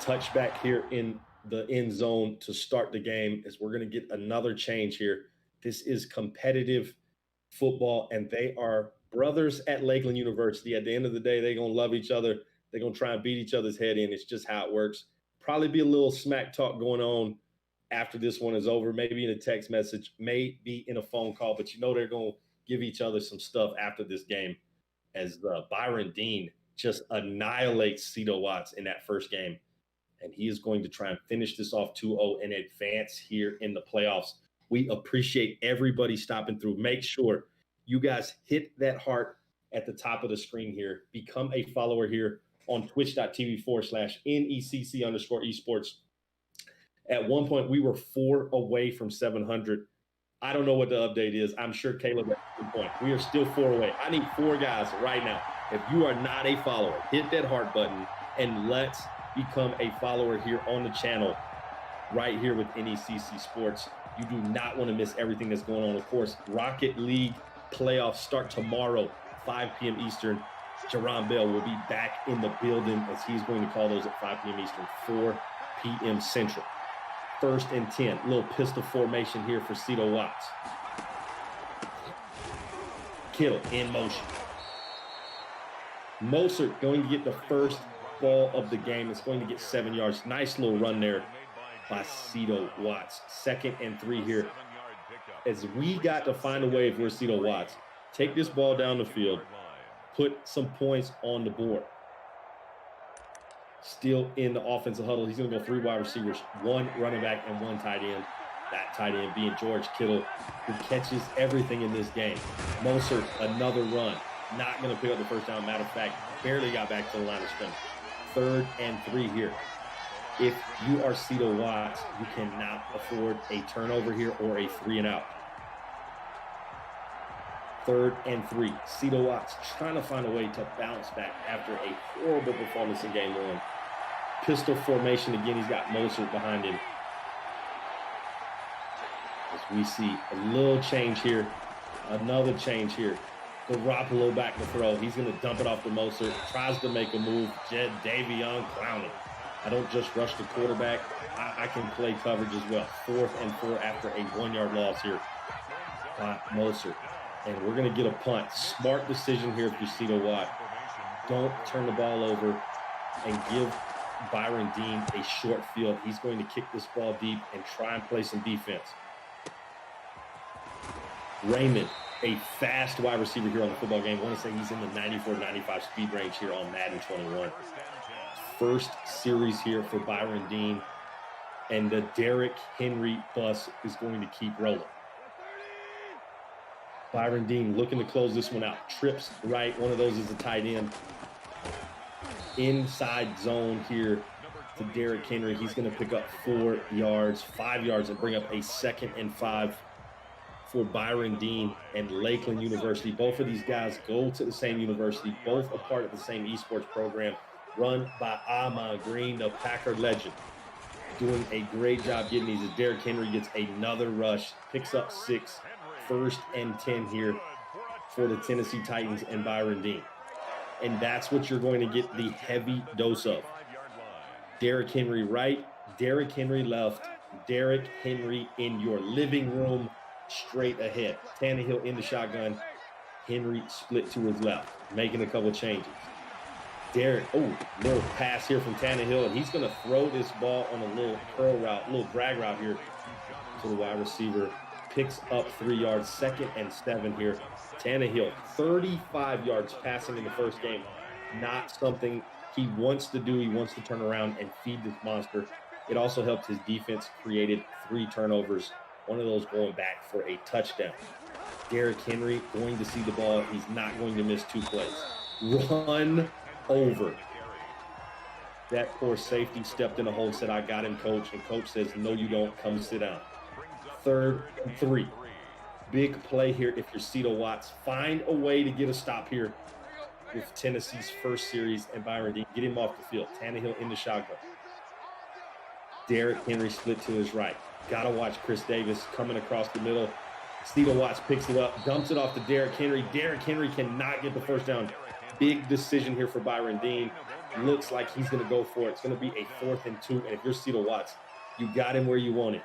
D: Touchback here in the end zone to start the game, as we're going to get another change here. This is competitive football, and they are brothers at Lakeland University. At the end of the day, they're going to love each other. They're going to try and beat each other's head in. It's just how it works. Probably be a little smack talk going on after this one is over, maybe in a text message, maybe in a phone call, but you know they're going to give each other some stuff after this game, as Byron Dean just annihilates Cito Watts in that first game. And he is going to try and finish this off 2-0 and advance here in the playoffs. We appreciate everybody stopping through. Make sure you guys hit that heart at the top of the screen here. Become a follower here on twitch.tv/NECC_esports. At one point, we were 4 away from 700. I don't know what the update is. I'm sure Caleb at one point. We are still 4 away. I need 4 guys right now. If you are not a follower, hit that heart button and let's become a follower here on the channel right here with NECC Sports. You do not want to miss everything that's going on. Of course, Rocket League playoffs start tomorrow, 5 p.m. Eastern. Jaron Bell will be back in the building, as he's going to call those at 5 p.m. Eastern, 4 p.m. Central. 1st and 10. Little pistol formation here for Cito Watts. Kittle in motion. Mostert going to get the first ball of the game. It's going to get 7 yards. Nice little run there by Cito Watts. 2nd and 3 here. As we got to find a way, if we're Cito Watts, take this ball down the field, put some points on the board. Still in the offensive huddle. He's going to go 3 wide receivers, 1 running back, and 1 tight end. That tight end being George Kittle, who catches everything in this game. Mostert, another run. Not going to pick up the first down. Matter of fact, barely got back to the line of scrimmage. 3rd and 3 here. If you are Cito Watts, you cannot afford a turnover here or a 3 and out. 3rd and 3. Cito Watts trying to find a way to bounce back after a horrible performance in game 1. Pistol formation again. He's got Mostert behind him. As we see a little change here. Another change here. Garoppolo back to throw. He's going to dump it off to Mostert. Tries to make a move. Jed Davion clowning. I don't just rush the quarterback. I can play coverage as well. 4th and 4 after a 1-yard loss here by Mostert. And we're going to get a punt. Smart decision here if you're Cito Watt. Don't turn the ball over and give Byron Dean a short field. He's going to kick this ball deep and try and play some defense. Raymond, a fast wide receiver here on the football game. I want to say he's in the 94-95 speed range here on Madden 21. First series here for Byron Dean. And the Derrick Henry bus is going to keep rolling. Byron Dean looking to close this one out. Trips right. One of those is a tight end. Inside zone here to Derrick Henry. He's going to pick up 4 yards, 5 yards, and bring up a 2nd and 5 for Byron Dean and Lakeland University. Both of these guys go to the same university, both a part of the same esports program run by Ahman Green, the Packer legend. Doing a great job getting these. As Derrick Henry gets another rush, picks up 6. 1st and 10 here for the Tennessee Titans and Byron Dean. And that's what you're going to get the heavy dose of. Derrick Henry right, Derrick Henry left, Derrick Henry in your living room straight ahead. Tannehill in the shotgun, Henry split to his left, making a couple changes. Derrick, little pass here from Tannehill, and he's going to throw this ball on a little curl route, little drag route here to the wide receiver. Picks up 3 yards, 2nd and 7 here. Tannehill, 35 yards passing in the first game. Not something he wants to do. He wants to turn around and feed this monster. It also helped his defense, created 3 turnovers, one of those going back for a touchdown. Derrick Henry going to see the ball. He's not going to miss 2 plays. Run over. That poor safety stepped in the hole and said, "I got him, coach." And coach says, "No, you don't. Come sit down." 3rd and 3. Big play here if you're Cito Watts. Find a way to get a stop here with Tennessee's first series and Byron Dean. Get him off the field. Tannehill in the shotgun. Derrick Henry split to his right. Got to watch Chris Davis coming across the middle. Cito Watts picks it up, dumps it off to Derrick Henry. Derrick Henry cannot get the first down. Big decision here for Byron Dean. Looks like he's going to go for it. It's going to be a 4th and 2. And if you're Cito Watts, you got him where you want it.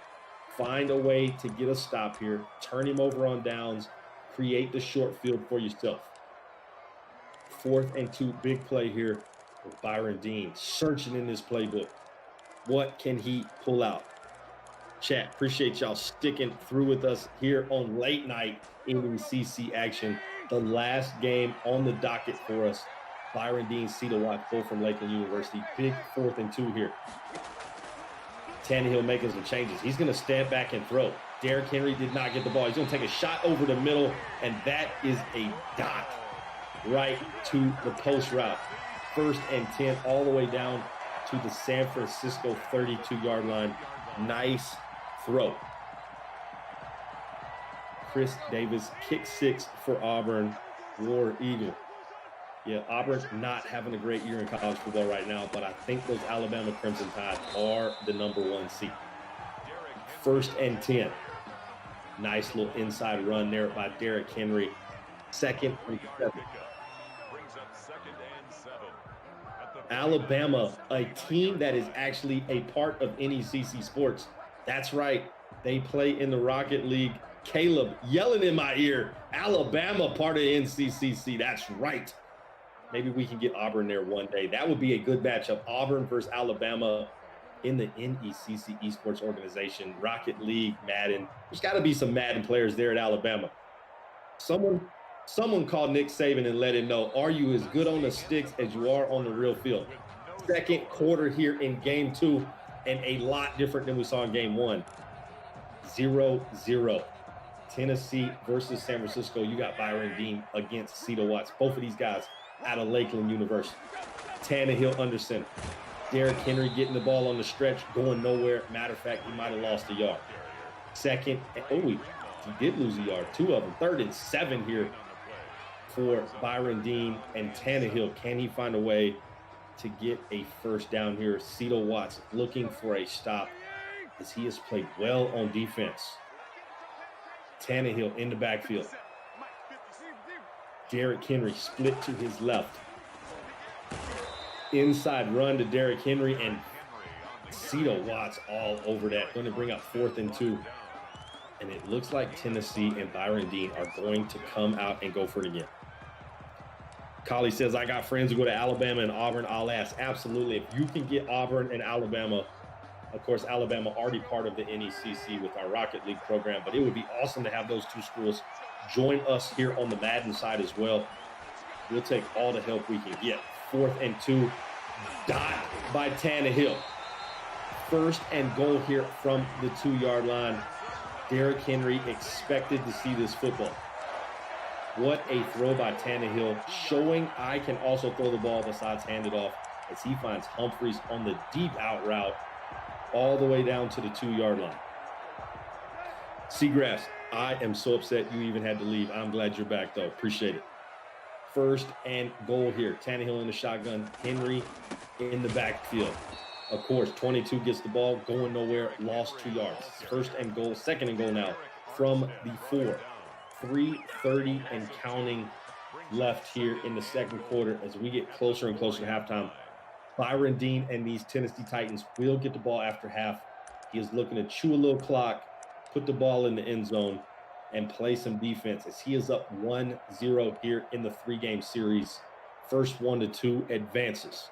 D: Find a way to get a stop here. Turn him over on downs. Create the short field for yourself. 4th and 2, big play here with Byron Dean. Searching in this playbook. What can he pull out? Chat, appreciate y'all sticking through with us here on late night NECC action. The last game on the docket for us. Byron Dean, Cito Watts, both from Lakeland University. Big 4th and 2 here. Tannehill making some changes. He's going to stand back and throw. Derrick Henry did not get the ball. He's going to take a shot over the middle, and that is a dot right to the post route. 1st and 10 all the way down to the San Francisco 32-yard line. Nice throw. Chris Davis, kick 6 for Auburn. War Eagle. Yeah, Auburn not having a great year in college football right now, but I think those Alabama Crimson Tide are the #1 seed. 1st and 10. Nice little inside run there by Derrick Henry. 2nd and 7. Alabama, a team that is actually a part of NECC Sports, That's right. They play in the Rocket League. Caleb yelling in my ear, Alabama part of NCCC. That's right. Maybe we can get Auburn there one day. That would be a good matchup. Auburn versus Alabama in the NECC Esports organization. Rocket League, Madden. There's got to be some Madden players there at Alabama. Someone called Nick Saban and let him know, are you as good on the sticks as you are on the real field? Second quarter here in game 2, and a lot different than we saw in game 1. 0-0. Tennessee versus San Francisco. You got Byron Dean against Cito Watts. Both of these guys out of Lakeland University. Tannehill under center. Derrick Henry getting the ball on the stretch, going nowhere. Matter of fact, he might have lost a yard. Second, he did lose a yard. 2 of them. 3rd and 7 here for Byron Dean and Tannehill. Can he find a way to get a first down here? Cito Watts looking for a stop as he has played well on defense. Tannehill in the backfield. Derrick Henry split to his left. Inside run to Derrick Henry, and Cito Watts all over that. Going to bring up 4th and 2. And it looks like Tennessee and Byron Dean are going to come out and go for it again. Collie says, I got friends who go to Alabama and Auburn. I'll ask. Absolutely. If you can get Auburn and Alabama, of course, Alabama already part of the NECC with our Rocket League program, but it would be awesome to have those 2 schools join us here on the Madden side as well. We'll take all the help we can get. 4th and 2, dot by Tannehill. 1st and goal here from the 2-yard line. Derrick Henry expected to see this football. What a throw by Tannehill, showing I can also throw the ball besides hand it off, as he finds Humphreys on the deep out route all the way down to the 2-yard line. Seagrass, I am so upset you even had to leave. I'm glad you're back, though. Appreciate it. 1st and goal here. Tannehill in the shotgun. Henry in the backfield. Of course, 22 gets the ball, going nowhere, lost 2 yards. 1st and goal, 2nd and goal now from the 4. 3:30 and counting left here in the 2nd quarter as we get closer and closer to halftime. Byron Dean and these Tennessee Titans will get the ball after half. He is looking to chew a little clock, put the ball in the end zone, and play some defense as he is up 1-0 here in the 3-game series. First 1-2 advances.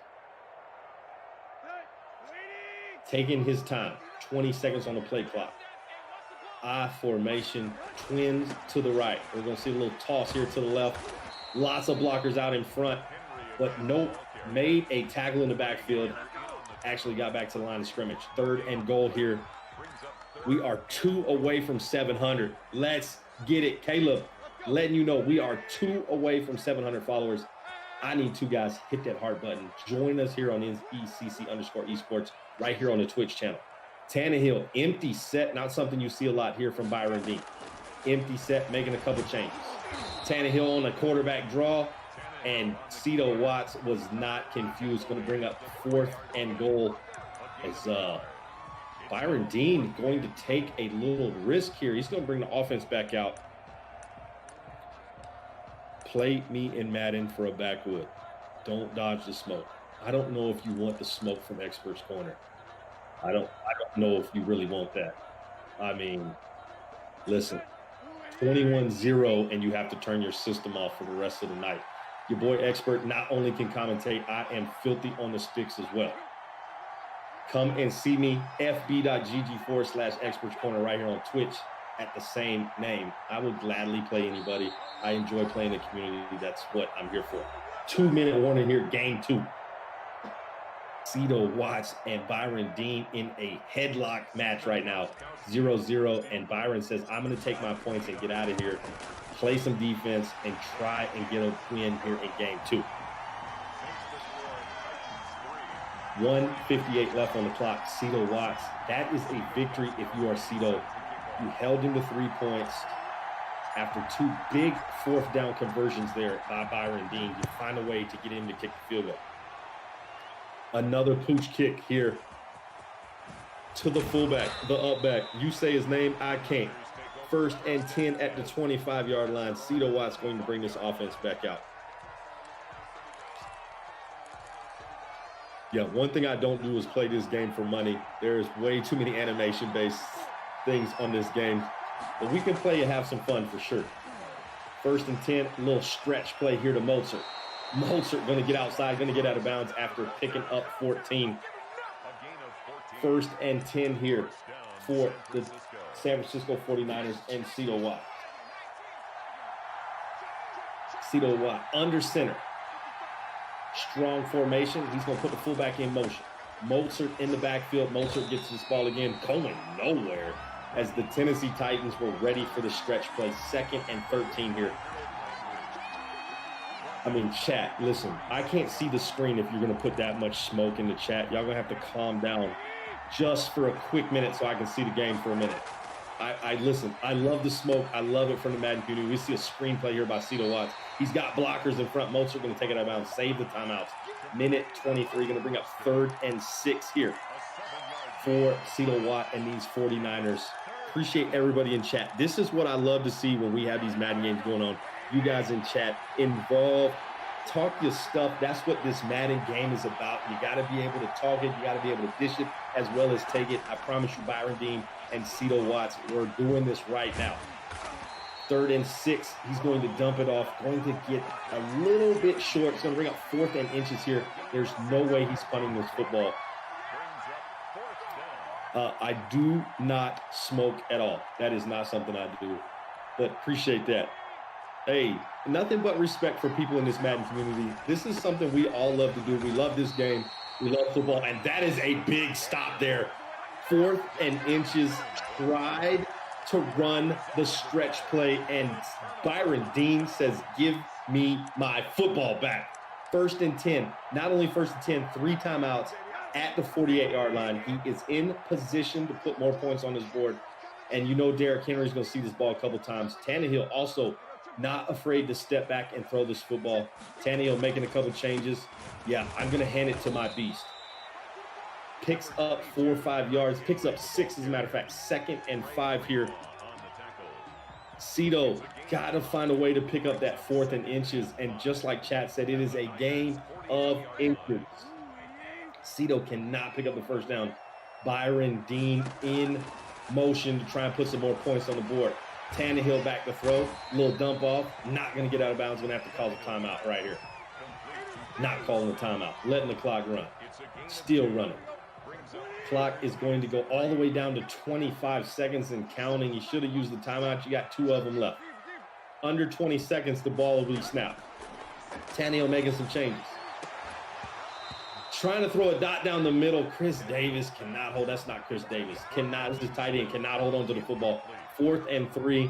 D: Taking his time, 20 seconds on the play clock. I formation, twins to the right. We're going to see a little toss here to the left. Lots of blockers out in front, but nope. Made a tackle in the backfield, actually got back to the line of scrimmage. 3rd and goal here. We are 2 away from 700. Let's get it. Caleb, letting you know we are 2 away from 700 followers. I need 2 guys. Hit that heart button. Join us here on NECC_esports right here on the Twitch channel. Tannehill, empty set. Not something you see a lot here from Byron Dean. Empty set, making a couple changes. Tannehill on a quarterback draw. And Cito Watts was not confused. Going to bring up 4th and goal as Byron Dean going to take a little risk here. He's going to bring the offense back out. Play me in Madden for a backwood. Don't dodge the smoke. I don't know if you want the smoke from Expert's Corner. I don't know if you really want that. I mean, listen, 21-0 and you have to turn your system off for the rest of the night. Your boy Expert not only can commentate, I am filthy on the sticks as well. Come and see me, fb.gg/Experts Corner right here on Twitch at the same name. I would gladly play anybody. I enjoy playing the community. That's what I'm here for. 2-minute warning here, game 2. Cito Watts and Byron Dean in a headlock match right now. 0-0, and Byron says, I'm going to take my points and get out of here. Play some defense and try and get a win here in game 2. 1:58 left on the clock. Cito Watts, that is a victory if you are Cito. You held him to 3 points after 2 big 4th down conversions there by Byron Dean. You find a way to get him to kick the field goal. Another pooch kick here to the fullback, the up back. You say his name, I can't. 1st and 10 at the 25-yard line. Cito Watts going to bring this offense back out. Yeah, one thing I don't do is play this game for money. There's way too many animation-based things on this game. But we can play and have some fun for sure. 1st and 10, a little stretch play here to Mozart. Mozart going to get outside, going to get out of bounds after picking up 14. 1st and 10 here for the San Francisco 49ers and Cito Watt. Cito Watt under center. Strong formation. He's going to put the fullback in motion. Mozart in the backfield. Mozart gets this ball again, going nowhere as the Tennessee Titans were ready for the stretch play. 2nd and 13 here. I mean, chat, listen, I can't see the screen if you're going to put that much smoke in the chat. Y'all going to have to calm down just for a quick minute so I can see the game for a minute. Listen, I love the smoke. I love it from the Madden community. We see a screenplay here by Cito Watts. He's got blockers in front. Mozart going to take it out of bounds, save the timeouts. Minute 23, going to bring up 3rd and 6 here for Cito Watt and these 49ers. Appreciate everybody in chat. This is what I love to see when we have these Madden games going on. You guys in chat, involved, talk your stuff. That's what this Madden game is about. You got to be able to talk it. You got to be able to dish it as well as take it. I promise you, Byron Dean and Cito Watts, we're doing this right now. 3rd and 6, he's going to dump it off, going to get a little bit short. He's going to bring up 4th and inches here. There's no way he's punting this football. I do not smoke at all. That is not something I do, but appreciate that. Hey, nothing but respect for people in this Madden community. This is something we all love to do. We love this game. We love football, and that is a big stop there. 4th and inches, tried to run the stretch play, and Byron Dean says, give me my football back. 1st and 10, not only 1st and 10, 3 timeouts at the 48-yard line. He is in position to put more points on his board, and you know Derrick Henry's going to see this ball a couple times. Tannehill also not afraid to step back and throw this football. Tannehill making a couple changes. Yeah, I'm going to hand it to my beast. Picks up 4 or 5 yards, picks up 6 as a matter of fact. 2nd and 5 here. Cito got to find a way to pick up that 4th and inches, and just like chat said, it is a game of inches. Cito cannot pick up the first down. Byron Dean in motion to try and put some more points on the board. Tannehill back to throw, little dump off, not going to get out of bounds, going to have to call the timeout right here. Not calling the timeout, letting the clock run. Still running. Clock is going to go all the way down to 25 seconds and counting. You should have used the timeout. You got 2 of them left. Under 20 seconds, the ball will be snapped. Tannehill making some changes. Trying to throw a dot down the middle. Chris Davis cannot hold. That's not Chris Davis. This is tight end. Cannot hold on to the football. 4th and 3.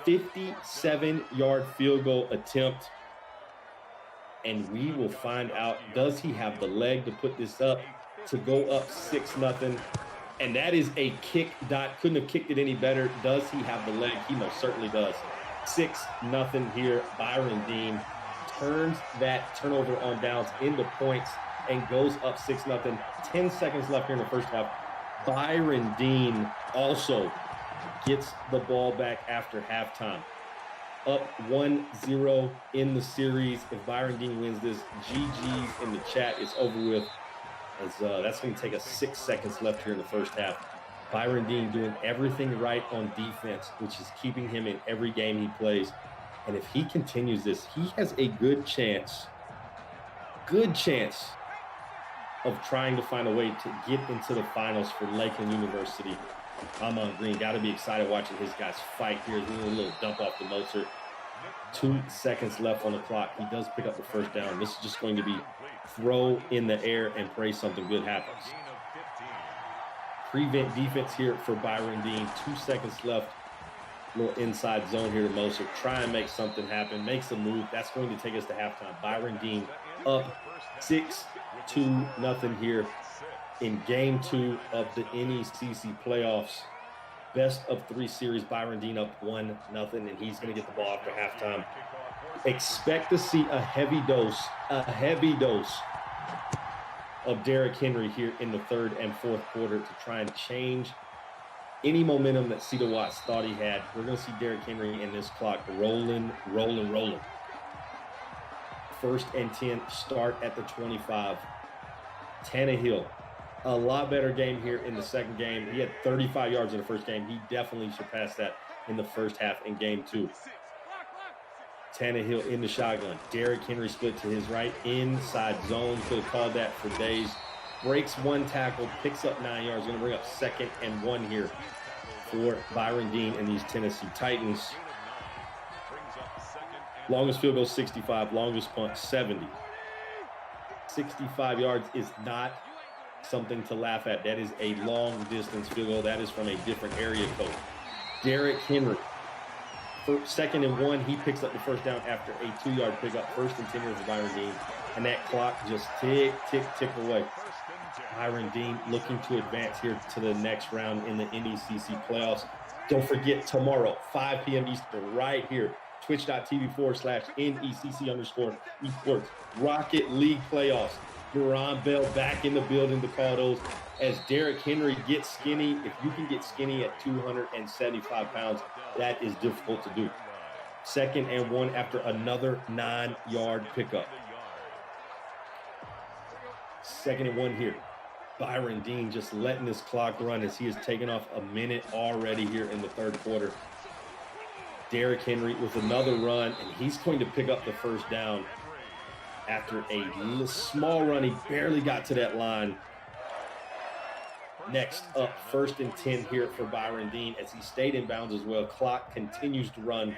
D: 57-yard field goal attempt. And we will find out, does he have the leg to put this up, to go up 6-0? And that is a kick. Dot couldn't have kicked it any better. Does he have the leg? He most certainly does. 6-0 here. Byron Dean turns that turnover on downs into points and goes up 6-0. 10 seconds left here in the first half. Byron Dean also gets the ball back after halftime. Up 1-0 in the series. If Byron Dean wins this, GG's in the chat. It's over with. As that's going to take us 6 seconds left here in the first half. Byron Dean doing everything right on defense, which is keeping him in every game he plays. And if he continues this, he has a good chance of trying to find a way to get into the finals for Lakeland University. I'm on green. Got to be excited watching his guys fight here. Doing a little dump off the Mozart. 2 seconds left on the clock. He does pick up the first down. This is just going to be throw in the air and pray something good happens. Prevent defense here for Byron Dean. 2 seconds left. Little inside zone here to Mozart. Try and make something happen. Makes a move. That's going to take us to halftime. Byron Dean up 6-0 here in game 2 of the NECC playoffs. Best of 3 series. Byron Dean up 1-0, and he's going to get the ball after halftime. Expect to see a heavy dose of Derrick Henry here in the 3rd and 4th quarter to try and change any momentum that Cito Watts thought he had. We're going to see Derrick Henry in this clock rolling. 1st and 10, start at the 25. Tannehill, a lot better game here in the second game. He had 35 yards in the first game. He definitely surpassed that in the first half in game 2. Tannehill in the shotgun. Derrick Henry split to his right, inside zone. Could have called that for days. Breaks one tackle, picks up 9 yards. Going to bring up 2nd and 1 here for Byron Dean and these Tennessee Titans. Longest field goal, 65. Longest punt, 70. 65 yards is not something to laugh at. That is a long distance field goal. That is from a different area code. Derrick Henry, for 2nd and 1, he picks up the first down after a 2-yard pickup. 1st and 10 here for Byron Dean. And that clock just tick, tick, tick away. Byron Dean looking to advance here to the next round in the NECC playoffs. Don't forget, tomorrow, 5 p.m. Eastern, right here, twitch.tv/NECC_esports Rocket League playoffs. Jaron Bell back in the building to call those as Derrick Henry gets skinny. If you can get skinny at 275 pounds, that is difficult to do. 2nd and 1 after another 9-yard pickup. 2nd and 1 here. Byron Dean just letting this clock run as he has taken off a minute already here in the 3rd quarter. Derrick Henry with another run, and he's going to pick up the first down after a small run. He barely got to that line. Next up, 1st and 10 here for Byron Dean as he stayed in bounds as well. Clock continues to run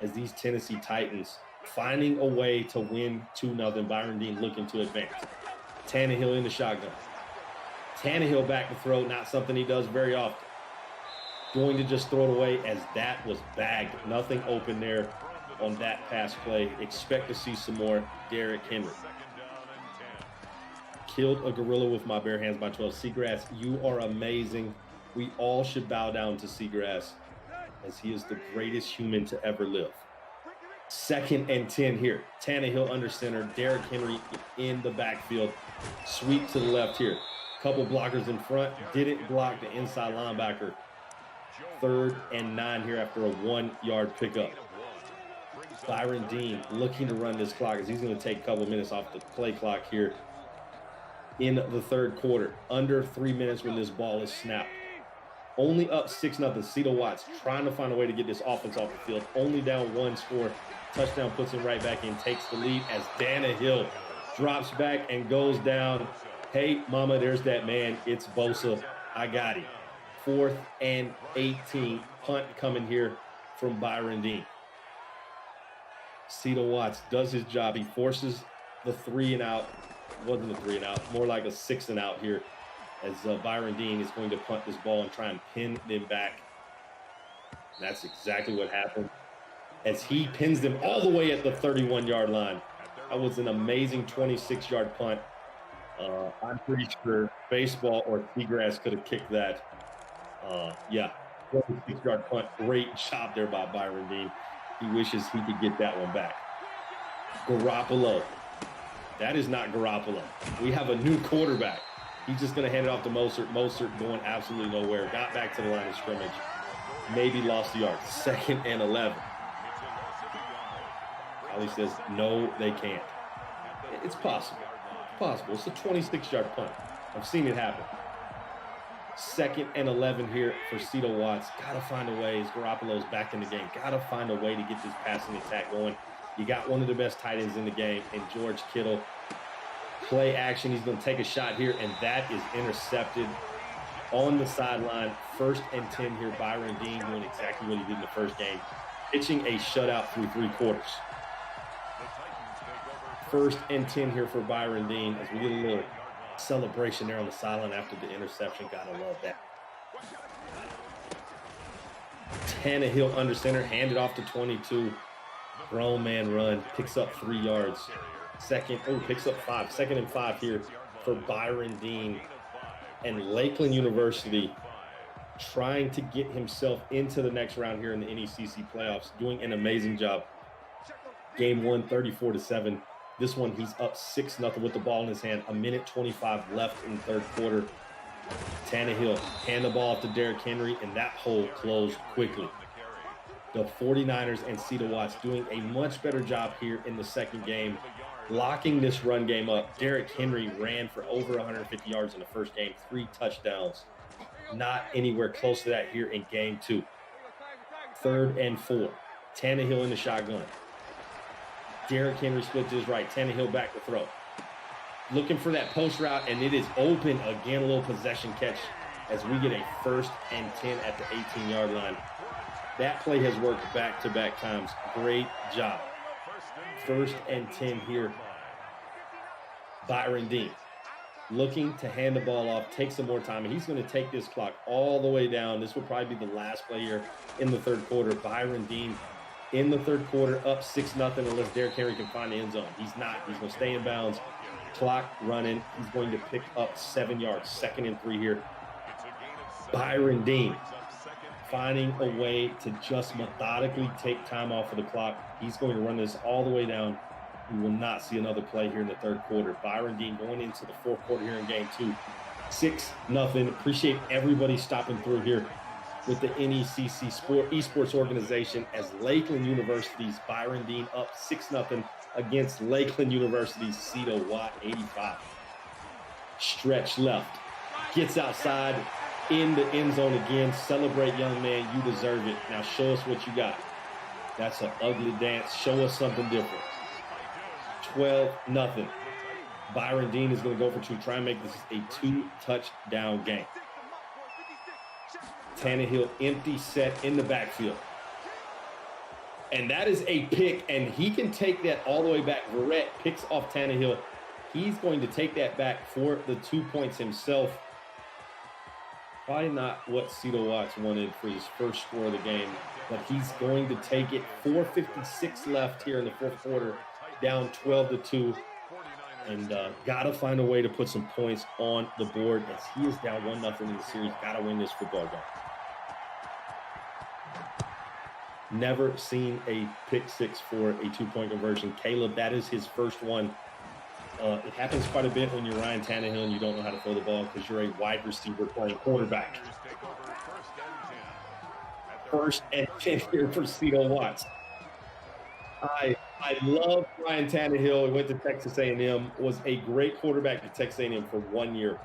D: as these Tennessee Titans finding a way to win 2-0. Byron Dean looking to advance. Tannehill in the shotgun. Tannehill back to throw, not something he does very often. Going to just throw it away as that was bagged. Nothing open there on that pass play. Expect to see some more Derrick Henry. Killed a gorilla with my bare hands by 12. Seagrass, you are amazing. We all should bow down to Seagrass as he is the greatest human to ever live. 2nd and 10 here. Tannehill under center. Derrick Henry in the backfield. Sweep to the left here. Couple blockers in front. Didn't block the inside linebacker. 3rd and 9 here after a 1-yard pickup. Byron Dean looking to run this clock as he's going to take a couple minutes off the play clock here in the 3rd quarter. Under 3 minutes when this ball is snapped. Only up 6-0. Cito Watts trying to find a way to get this offense off the field. Only down 1 score. Touchdown puts him right back in, takes the lead as Tannehill drops back and goes down. Hey, mama, there's that man. It's Bosa. I got him. 4th and 18. Punt coming here from Byron Dean. Cito Watts does his job. He forces the 3 and out. Wasn't a 3 and out, more like a 6 and out here as Byron Dean is going to punt this ball and try and pin them back. And that's exactly what happened as he pins them all the way at the 31-yard line. That was an amazing 26-yard punt. I'm pretty sure baseball or Seagrass could have kicked that. Yeah, 26-yard punt. Great job there by Byron Dean. He wishes he could get that one back. Garoppolo. That is not Garoppolo. We have a new quarterback. He's just going to hand it off to Mostert. Mostert going absolutely nowhere. Got back to the line of scrimmage. Maybe lost the yard. 2nd and 11. Ali says, no, they can't. It's possible. It's possible. It's a 26-yard punt. I've seen it happen. 2nd and 11 here for Cito Watts. Got to find a way as Garoppolo's back in the game. Got to find a way to get this passing attack going. You got one of the best tight ends in the game in George Kittle. Play action. He's going to take a shot here, and that is intercepted on the sideline. 1st and 10 here. Byron Dean doing exactly what he did in the first game. Pitching a shutout through 3 quarters. 1st and 10 here for Byron Dean as we get a little celebration there on the sideline after the interception. Gotta love that. Tannehill under center, handed off to 22. Grown man run, picks up 3 yards. Picks up 5. 2nd and 5 here for Byron Dean. And Lakeland University trying to get himself into the next round here in the NECC playoffs, doing an amazing job. Game 1, 34-7. This one, he's up 6-0 with the ball in his hand. 1:25 left in the 3rd quarter. Tannehill hand the ball off to Derrick Henry, and that hole closed quickly. The 49ers and Cito Watts doing a much better job here in the second game. locking this run game up. Derrick Henry ran for over 150 yards in the first game, 3 touchdowns. Not anywhere close to that here in game 2. 3rd and 4. Tannehill in the shotgun. Derrick Henry split to his right. Tannehill back to throw. Looking for that post route, and it is open again. A little possession catch as we get a 1st and 10 at the 18-yard line. That play has worked back-to-back times. Great job. 1st and 10 here. Byron Dean looking to hand the ball off, take some more time, and he's going to take this clock all the way down. This will probably be the last play here in the 3rd quarter. Byron Dean in the 3rd quarter, up 6-0 unless Derrick Henry can find the end zone. He's not. He's going to stay in bounds. Clock running. He's going to pick up 7 yards. 2nd and 3 here. Byron Dean finding a way to just methodically take time off of the clock. He's going to run this all the way down. We will not see another play here in the 3rd quarter. Byron Dean going into the 4th quarter here in game 2. 6-0. Appreciate everybody stopping through here with the NECC Esports organization as Lakeland University's Byron Dean up 6-0 against Lakeland University's Cito Watt 85. Stretch left. Gets outside in the end zone again. Celebrate, young man. You deserve it. Now show us what you got. That's an ugly dance. Show us something different. 12-0. Byron Dean is going to go for 2. Try and make this a 2-touchdown game. Tannehill empty set in the backfield. And that is a pick, and he can take that all the way back. Verrett picks off Tannehill. He's going to take that back for the 2 points himself. Probably not what Cito Watts wanted for his first score of the game, but he's going to take it. 4:56 left here in the 4th quarter, down 12-2. And got to find a way to put some points on the board as he is down 1-0 in the series. Got to win this football game. Never seen a pick 6 for a 2-point conversion. Caleb, that is his first one. It happens quite a bit when you're Ryan Tannehill and you don't know how to throw the ball because you're a wide receiver playing quarterback. 1st and 10 here for Cito Watts. I love Ryan Tannehill. He went to Texas A&M, was a great quarterback at Texas A&M for 1 year.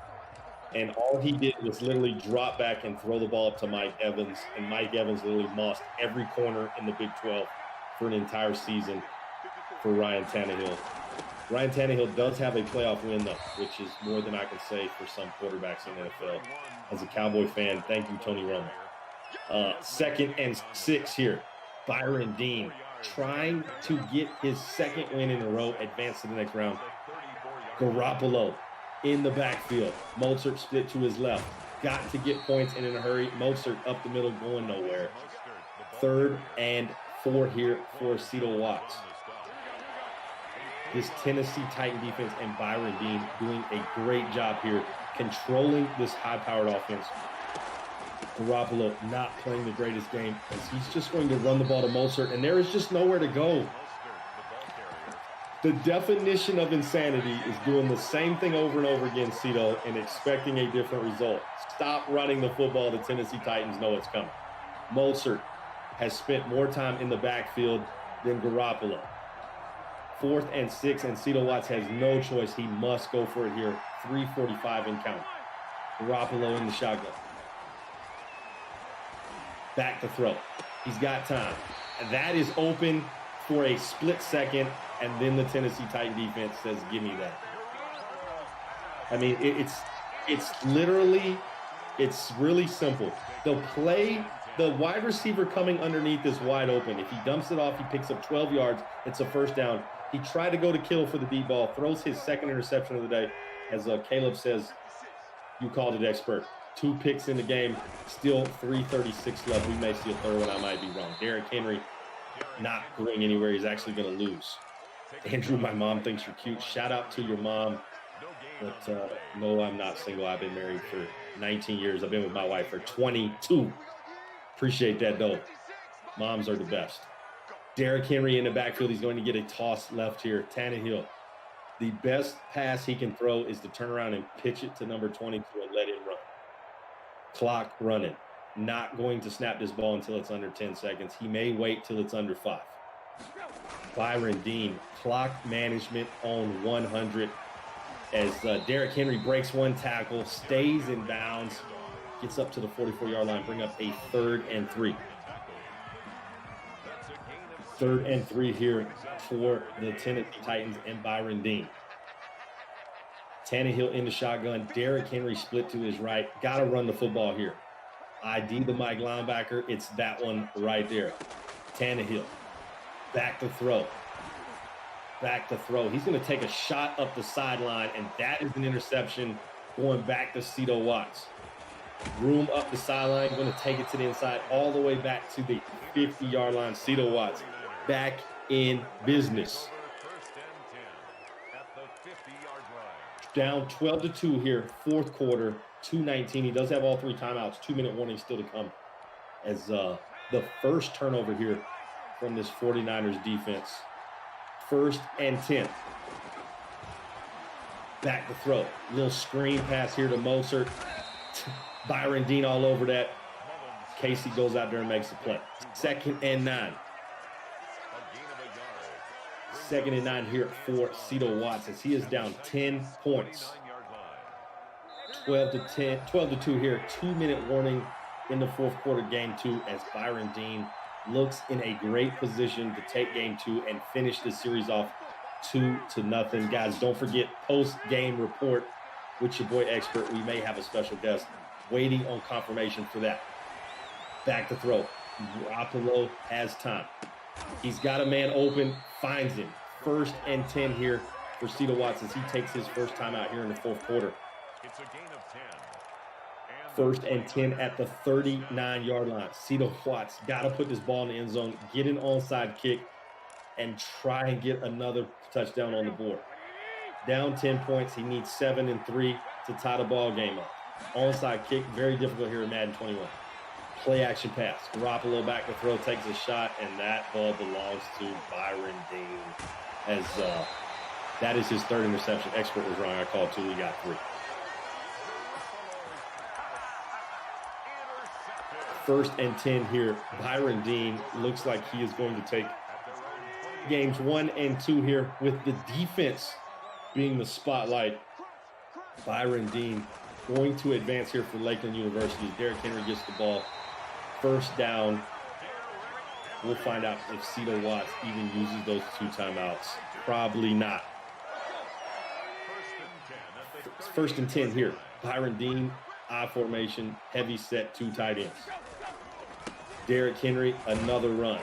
D: And all he did was literally drop back and throw the ball up to Mike Evans. And Mike Evans literally mossed every corner in the Big 12 for an entire season for Ryan Tannehill. Ryan Tannehill does have a playoff win, though, which is more than I can say for some quarterbacks in the NFL. As a Cowboy fan, thank you, Tony Romo. 2nd and 6 here. Byron Dean trying to get his 2nd win in a row, advance to the next round. Garoppolo in the backfield. Mozart split to his left. Got to get points and in a hurry. Mozart up the middle, going nowhere. 3rd and 4 here for Cito Watts. This Tennessee Titan defense and Byron Dean doing a great job here, controlling this high-powered offense. Garoppolo not playing the greatest game as he's just going to run the ball to Mozart, and there is just nowhere to go. The definition of insanity is doing the same thing over and over again, Cito, and expecting a different result. Stop running the football. The Tennessee Titans know it's coming. Mozart has spent more time in the backfield than Garoppolo. 4th and 6, and Cito Watts has no choice. He must go for it here. 3:45 in count. Garoppolo in the shotgun. Back to throw. He's got time. And that is open for a split second, and then the Tennessee Titan defense says, give me that. I mean, it's really simple. The wide receiver coming underneath is wide open. If he dumps it off, he picks up 12 yards. It's a 1st down. He tried to go to Kittle for the deep ball, throws his 2nd interception of the day. As Caleb says, you called it expert. 2 picks in the game, still 3:36 left. We may see a 3rd one. I might be wrong. Derrick Henry not going anywhere. He's actually going to lose. Andrew, my mom thinks you're cute. Shout out to your mom. But no, I'm not single. I've been married for 19 years. I've been with my wife for 22. Appreciate that, though. Moms are the best. Derrick Henry in the backfield. He's going to get a toss left here. Tannehill. The best pass he can throw is to turn around and pitch it to number 22 and let him run. Clock running. Not going to snap this ball until it's under 10 seconds. He may wait till it's under 5. Byron Dean clock management on 100 as Derrick Henry breaks one tackle, stays in bounds, gets up to the 44-yard line, bring up a 3rd and 3. 3rd and 3 here for the Tennessee Titans and Byron Dean. Tannehill in the shotgun. Derrick Henry split to his right. Got to run the football here. ID the Mike linebacker. It's that one right there. Tannehill. Back to throw. Back to throw. He's going to take a shot up the sideline, and that is an interception going back to Cito Watts. Room up the sideline. Going to take it to the inside all the way back to the 50-yard line. Cito Watts back in business. Down 12-2 here, 4th quarter, 2:19. He does have all 3 timeouts. 2-minute warning still to come as the first turnover here from this 49ers defense. 1st and 10. Back to throw. Little screen pass here to Mozart. Byron Dean all over that. Casey goes out there and makes the play. 2nd and 9. 2nd and 9 here for Cito Watts as he is down 10 points. 12-2 here. 2-minute warning in the 4th quarter, game 2, as Byron Dean looks in a great position to take game 2 and finish the series off 2-0. Guys, don't forget post-game report with your boy Expert. We may have a special guest waiting on confirmation for that. Back to throw. Garoppolo has time. He's got a man open, finds him. 1st and 10 here for Cito Watts as he takes his first time out here in the 4th quarter.
B: It's a gain of 10.
D: 1st and 10 at the 39-yard line. Cito Watts got to put this ball in the end zone, get an onside kick, and try and get another touchdown on the board. Down 10 points. He needs 7 and 3 to tie the ball game up. Onside kick, very difficult here in Madden 21. Play action pass. Garoppolo back to throw, takes a shot, and that ball belongs to Byron Dean. As that is his 3rd interception. Expert was wrong. I called 2. We got 3. 1st and 10 here. Byron Dean looks like he is going to take games 1 and 2 here with the defense being the spotlight. Byron Dean going to advance here for Lakeland University. Derrick Henry gets the ball. 1st down. We'll find out if Cito Watts even uses those 2 timeouts. Probably not. 1st and 10 here. Byron Dean, I formation, heavy set, 2 tight ends. Derrick Henry, another run.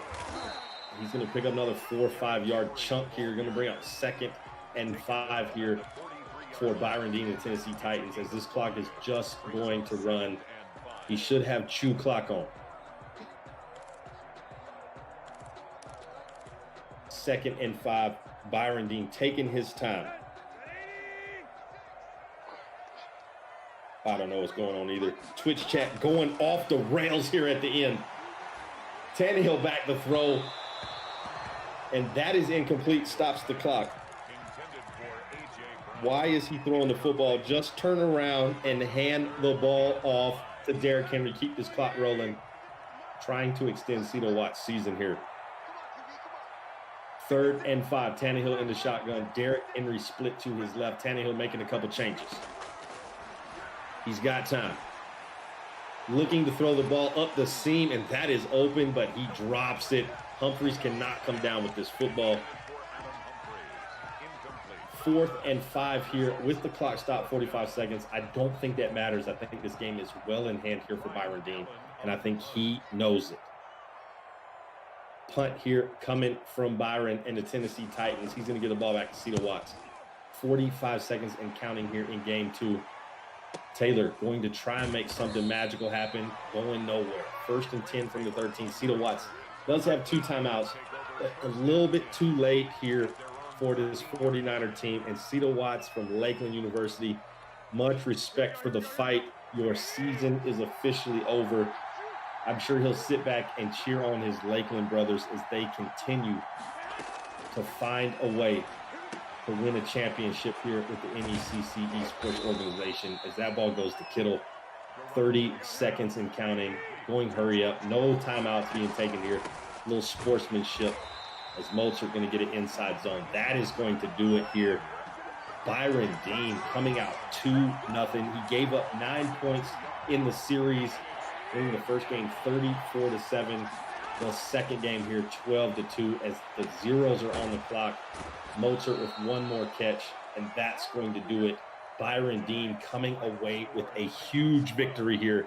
D: He's going to pick up another 4 or 5 yard chunk here. Going to bring up 2nd and 5 here for Byron Dean and Tennessee Titans as this clock is just going to run. He should have chew clock on. 2nd and 5. Byron Dean taking his time. I don't know what's going on either. Twitch chat going off the rails here at the end. Tannehill back to throw. And that is incomplete. Stops the clock. Why is he throwing the football? Just turn around and hand the ball off to Derrick Henry. Keep this clock rolling. Trying to extend Cito Watts' season here. 3rd and 5. Tannehill in the shotgun. Derrick Henry split to his left. Tannehill making a couple changes. He's got time. Looking to throw the ball up the seam, and that is open, but he drops it. Humphries cannot come down with this football. 4th and 5 here with the clock stopped, 45 seconds. I don't think that matters. I think this game is well in hand here for Byron Dean, and I think he knows it. Punt here coming from Byron and the Tennessee Titans. He's going to get the ball back to Cito Watts. 45 seconds and counting here in game 2. Taylor going to try and make something magical happen, going nowhere. 1st and 10 from the 13. Cito Watts does have 2 timeouts. A little bit too late here for this 49er team. And Cito Watts from Lakeland University, much respect for the fight. Your season is officially over. I'm sure he'll sit back and cheer on his Lakeland brothers as they continue to find a way to win a championship here with the NECC Esports organization as that ball goes to Kittle. 30 seconds and counting, going hurry up. No timeouts being taken here. A little sportsmanship as Mozart going to get it inside zone. That is going to do it here. Byron Dean coming out 2-0. He gave up 9 points in the series, winning the first game 34-7. The second game here 12-2 as the zeros are on the clock. Mozart with one more catch, and that's going to do it. Byron Dean coming away with a huge victory here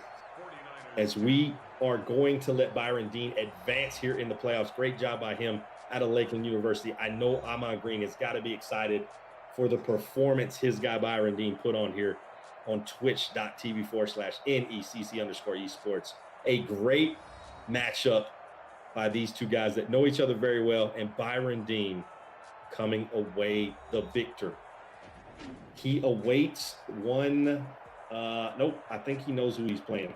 D: as we are going to let Byron Dean advance here in the playoffs. Great job by him out of Lakeland University. I know Ahman Green has got to be excited for the performance his guy Byron Dean put on here on twitch.tv/NECC_esports. A great matchup by these two guys that know each other very well, and Byron Dean coming away the victor. He awaits one. Nope, I think he knows who he's playing.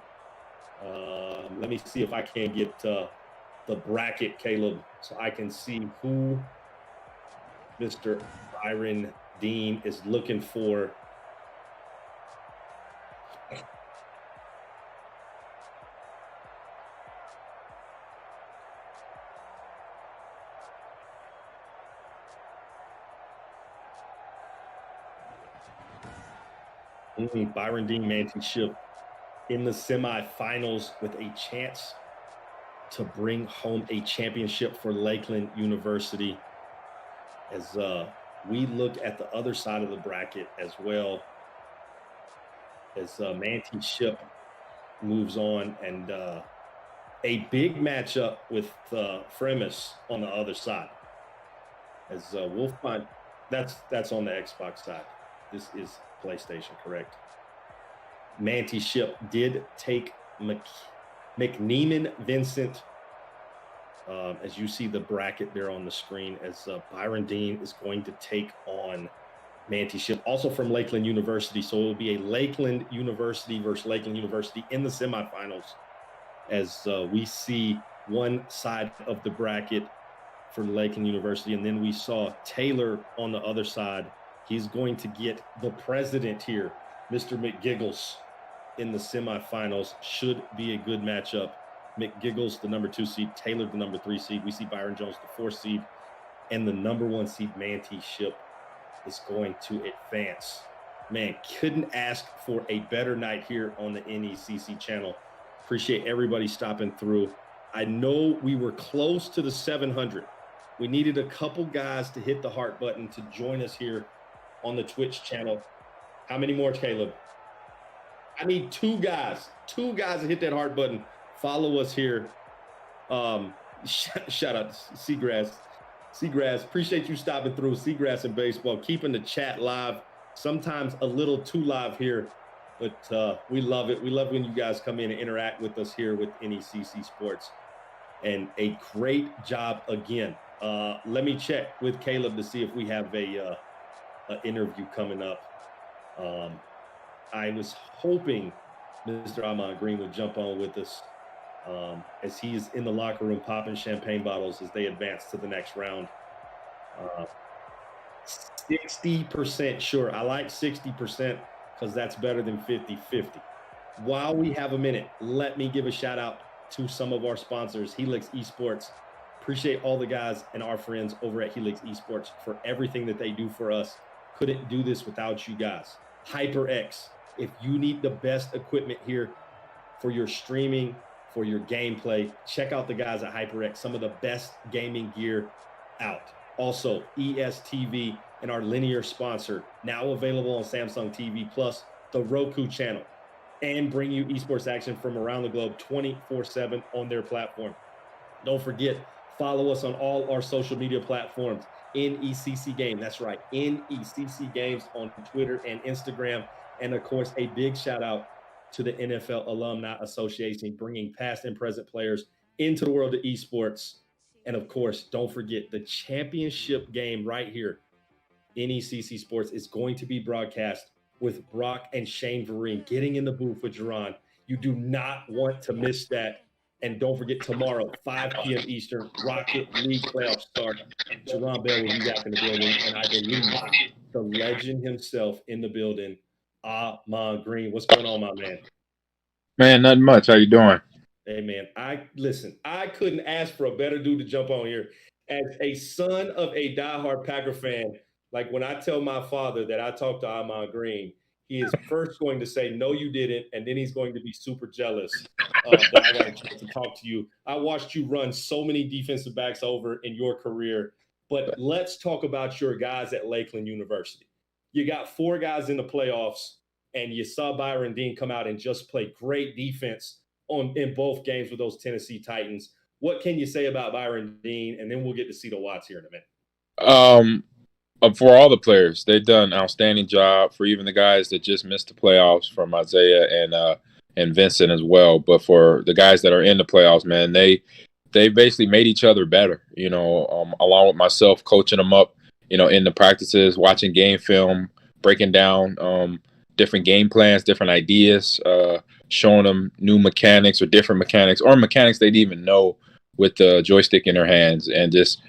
D: Let me see if I can get the bracket, Caleb, so I can see who Mr. Byron Dean is looking for. Byron Dean Manti Ship in the semifinals with a chance to bring home a championship for Lakeland University. As we look at the other side of the bracket as well, as Manti Ship moves on, and a big matchup with Fremis on the other side. As we'll find, that's on the Xbox side. This is PlayStation, correct? Manti Ship did take McNeiman Vincent. As you see the bracket there on the screen, as Byron Dean is going to take on Manti Ship, also from Lakeland University. So it will be a Lakeland University versus Lakeland University in the semifinals, as we see one side of the bracket for Lakeland University. And then we saw Taylor on the other side. He's going to get the president here, Mr. Mcgiggles, in the semifinals. Should be a good matchup. Mcgiggles, the number 2 seed, Taylor, the number 3 seed. We see Byron Jones, the 4 seed, and the number 1 seed, Manti Ship, is going to advance. Man, couldn't ask for a better night here on the NECC channel. Appreciate everybody stopping through. I know we were close to the 700. We needed a couple guys to hit the heart button to join us here on the Twitch channel. How many more, Caleb? I need 2 guys to hit that heart button. Follow us here. Shout out to Seagrass, appreciate you stopping through. Seagrass and Baseball, keeping the chat live. Sometimes a little too live here, but we love it. We love when you guys come in and interact with us here with NECC Sports. And a great job again. Let me check with Caleb to see if we have a interview coming up. I was hoping Mr. Ahman Green would jump on with us as he is in the locker room popping champagne bottles as they advance to the next round. 60% sure. I like 60% because that's better than 50-50. While we have a minute, let me give a shout out to some of our sponsors, Helix Esports. Appreciate all the guys and our friends over at Helix Esports for everything that they do for us. Couldn't do this without you guys. HyperX, if you need the best equipment here for your streaming, for your gameplay, check out the guys at HyperX, some of the best gaming gear out. Also, ESTV and our linear sponsor, now available on Samsung TV Plus, the Roku channel, and bring you esports action from around the globe 24/7 on their platform. Don't forget, follow us on all our social media platforms. NECC Game, that's right, NECC Games on Twitter and Instagram. And of course, a big shout out to the NFL Alumni Association, bringing past and present players into the world of esports. And of course, don't forget the championship game right here. NECC Sports is going to be broadcast with Brock and Shane Vereen getting in the booth with Jaron. You do not want to miss that. And don't forget, tomorrow, 5 p.m. Eastern, Rocket League playoffs start. Jaron Bell will be back in the building, and I believe the legend himself in the building, Ahman Green. What's going on, my man?
F: Man, nothing much. How you doing?
D: Hey, man. I couldn't ask for a better dude to jump on here as a son of a diehard Packer fan, like when I tell my father that I talked to Ahman Green, he is first going to say, no, you didn't. And then he's going to be super jealous that I got a chance to talk to you. I watched you run so many defensive backs over in your career. But let's talk about your guys at Lakeland University. You got 4 guys in the playoffs, and you saw Byron Dean come out and just play great defense in both games with those Tennessee Titans. What can you say about Byron Dean? And then we'll get to Cito Watts here in a minute.
F: For all the players, they've done an outstanding job. For even the guys that just missed the playoffs, from Isaiah and Vincent as well. But for the guys that are in the playoffs, man, they basically made each other better. Along with myself, coaching them up, in the practices, watching game film, breaking down different game plans, different ideas, showing them new mechanics or different mechanics or mechanics they didn't even know with the joystick in their hands, and just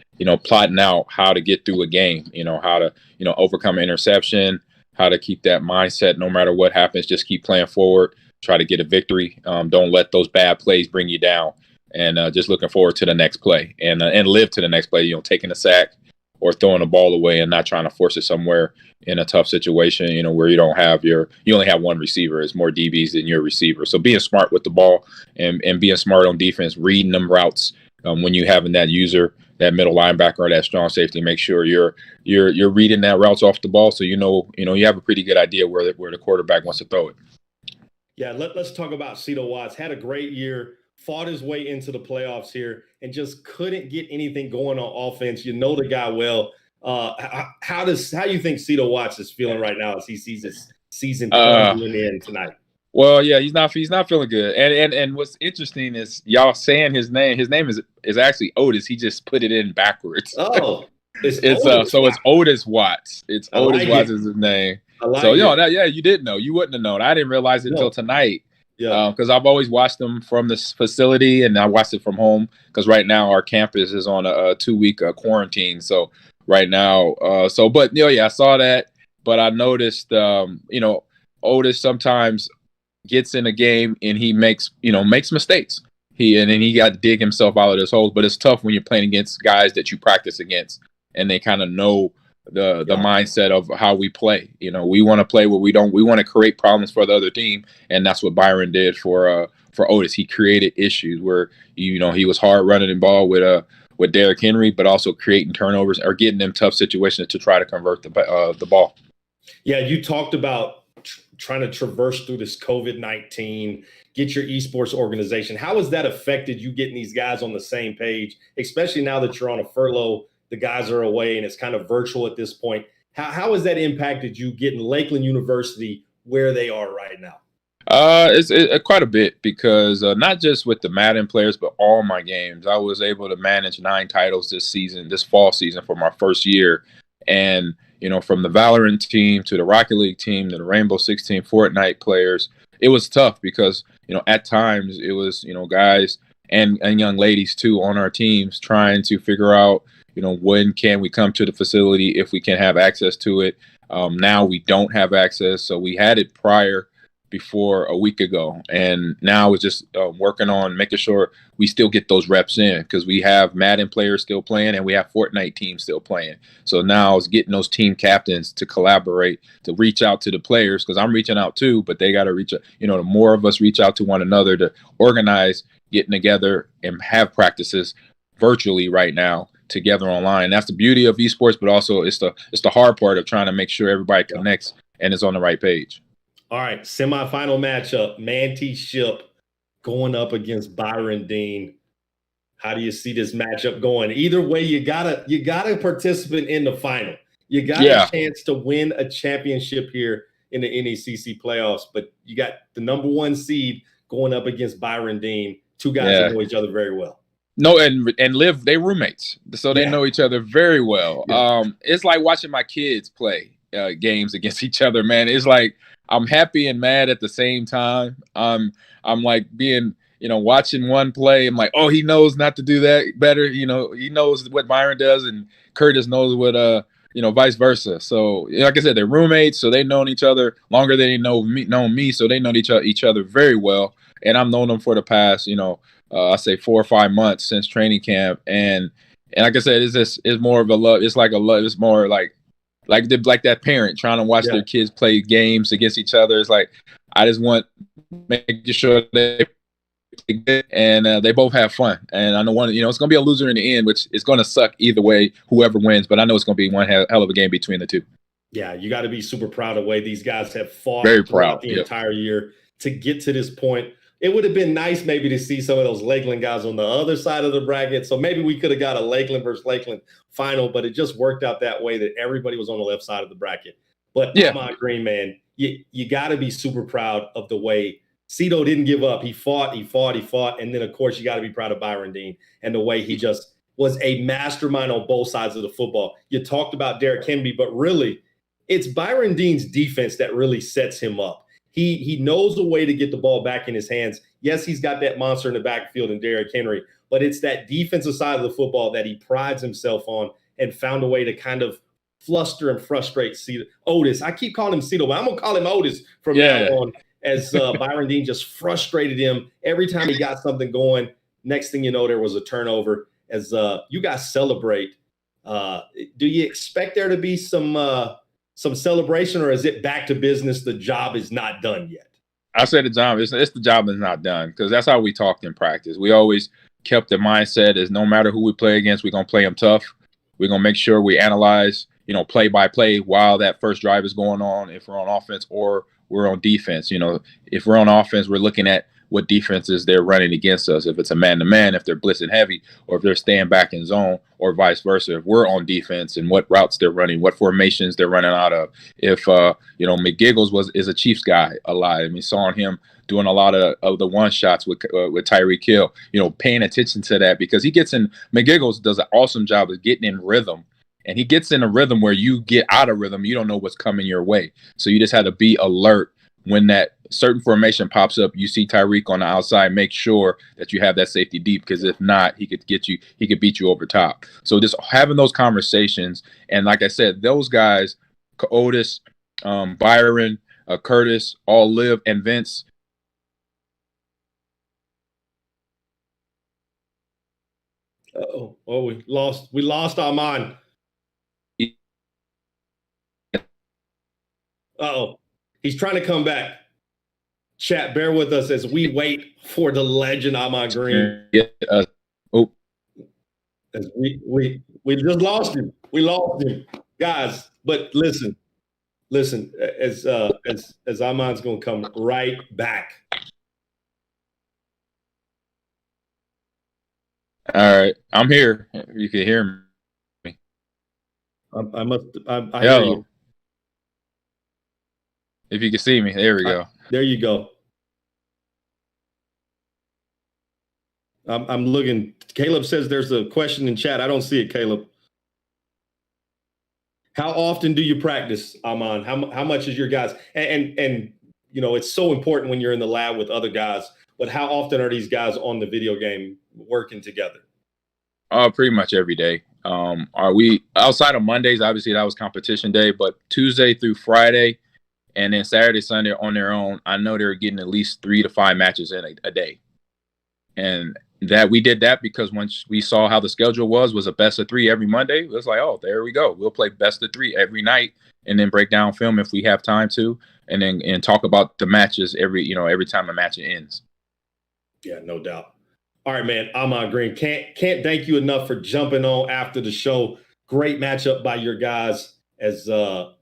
F: plotting out how to get through a game, how to, overcome an interception, how to keep that mindset no matter what happens, just keep playing forward, try to get a victory. Don't let those bad plays bring you down, and just looking forward to the next play and live to the next play, taking a sack or throwing the ball away and not trying to force it somewhere in a tough situation, where you only have one receiver. It's more DBs than your receiver. So being smart with the ball and being smart on defense, reading them routes when you having that user, that middle linebacker or that strong safety, make sure you're reading that routes off the ball, so you have a pretty good idea where the quarterback wants to throw it.
D: Yeah, let's talk about Cito Watts. Had a great year, fought his way into the playoffs here, and just couldn't get anything going on offense. You know the guy well. How do you think Cito Watts is feeling right now as he sees his season coming in tonight?
F: Well, yeah, he's not feeling good. And what's interesting is y'all saying his name. His name is actually Otis. He just put it in backwards.
D: Oh,
F: it's Otis Watts. It's Otis Watts is his name. You did know. You wouldn't have known. I didn't realize it until tonight. Yeah, because I've always watched them from this facility, and I watched it from home. Because right now our campus is on a 2-week quarantine. So right now, I saw that, but I noticed, Otis sometimes gets in a game and he makes mistakes. He got to dig himself out of this hole. But it's tough when you're playing against guys that you practice against, and they kind of know the mindset of how we play. We want to play where we want to create problems for the other team, and that's what Byron did for Otis. He created issues where he was hard running the ball with Derrick Henry, but also creating turnovers or getting them tough situations to try to convert the ball.
D: Yeah, you talked about trying to traverse through this COVID-19, get your esports organization. How has that affected you getting these guys on the same page, especially now that you're on a furlough, the guys are away and it's kind of virtual at this point? How has that impacted you getting Lakeland University where they are right now?
F: It's quite a bit, because not just with the Madden players, but all my games. I was able to manage 9 titles this fall season for my first year. And from the Valorant team to the Rocket League team to the Rainbow Six team, Fortnite players, it was tough because, at times it was, guys and young ladies too on our teams trying to figure out, when can we come to the facility, if we can have access to it. Now we don't have access. So we had it before a week ago, and now it's just working on making sure we still get those reps in, because we have Madden players still playing and we have Fortnite teams still playing. So now it's getting those team captains to collaborate, to reach out to the players, because I'm reaching out too, but they got to reach out. The more of us reach out to one another to organize getting together and have practices virtually right now together online. That's the beauty of esports, but also it's the hard part of trying to make sure everybody connects and is on the right page.
D: All right, semifinal matchup, Manti Ship going up against Byron Dean. How do you see this matchup going? Either way, you got a participant in the final. You got a chance to win a championship here in the NECC playoffs, but you got the number 1 seed going up against Byron Dean. 2 guys that know each other very well.
F: No, and live, they roommates, so they know each other very well. Yeah. It's like watching my kids play games against each other, man. It's like I'm happy and mad at the same time. I'm like being, watching one play. I'm like, oh, he knows not to do that better. He knows what Byron does, and Curtis knows what, vice versa. So, like I said, they're roommates, so they've known each other longer than they known me. So they know each other very well. And I've known them for the past, I say 4 or 5 months since training camp. And And like I said, it's more of a love. It's like a love. It's more like that parent trying to watch their kids play games against each other. It's like I just want making sure they play good and they both have fun. And I know it's going to be a loser in the end, which is going to suck either way, whoever wins. But I know it's going to be one hell of a game between the two.
D: Yeah, you got to be super proud of the way these guys have fought throughout the entire year to get to this point. It would have been nice maybe to see some of those Lakeland guys on the other side of the bracket. So maybe we could have got a Lakeland versus Lakeland final, but it just worked out that way that everybody was on the left side of the bracket. But Ahman Green, man, you got to be super proud of the way Cito didn't give up. He fought. And then, of course, you got to be proud of Byron Dean and the way he just was a mastermind on both sides of the football. You talked about Derrick Henry, but really it's Byron Dean's defense that really sets him up. He knows a way to get the ball back in his hands. Yes, he's got that monster in the backfield in Derrick Henry, but it's that defensive side of the football that he prides himself on and found a way to kind of fluster and frustrate Otis. I keep calling him Cito, but I'm going to call him Otis from now on as Byron Dean just frustrated him every time he got something going. Next thing you know, there was a turnover. As you guys celebrate, do you expect there to be some celebration, or is it back to business? The job is not done yet.
F: I said the job it's the job is not done, because that's how we talked in practice. We always kept the mindset is no matter who we play against, we're gonna play them tough. We're gonna make sure we analyze, play by play while that first drive is going on. If we're on offense or we're on defense, if we're on offense, we're looking at what defenses they're running against us. If it's a man-to-man, if they're blitzing heavy, or if they're staying back in zone, or vice versa. If we're on defense and what routes they're running, what formations they're running out of. If Mcgiggles is a Chiefs guy a lot. I mean, saw him doing a lot of the one shots with Tyreek Hill. Paying attention to that, because Mcgiggles does an awesome job of getting in rhythm. And he gets in a rhythm where you get out of rhythm, you don't know what's coming your way. So you just have to be alert when that certain formation pops up. You see Tyreek on the outside, make sure that you have that safety deep, because if not, he could beat you over top. So just having those conversations, and like I said, those guys, Otis, Byron, Curtis, all live, and Vince.
D: We lost Ahman. He's trying to come back. Chat, bear with us as we wait for the legend Ahman Green. As we just lost him. We lost him, guys. But listen. As Ahman's gonna come right back.
F: All right, I'm here. You can hear me.
D: I hear you.
F: If you can see me, there we go.
D: There you go. I'm looking. Caleb says there's a question in chat. I don't see it, Caleb. How often do you practice, Ahman? How much is your guys? And it's so important when you're in the lab with other guys, but how often are these guys on the video game working together?
F: Pretty much every day. Are we outside of Mondays? Obviously, that was competition day, but Tuesday through Friday, and then Saturday, Sunday on their own, I know they're getting at least 3 to 5 matches in a day. And that we did that because once we saw how the schedule was a best of 3 every Monday, it was like, oh, there we go. We'll play best of 3 every night, and then break down film if we have time to, and talk about the matches every time a match ends. Yeah,
D: no doubt. All right, man. Ahman Green, can't thank you enough for jumping on after the show. Great matchup by your guys as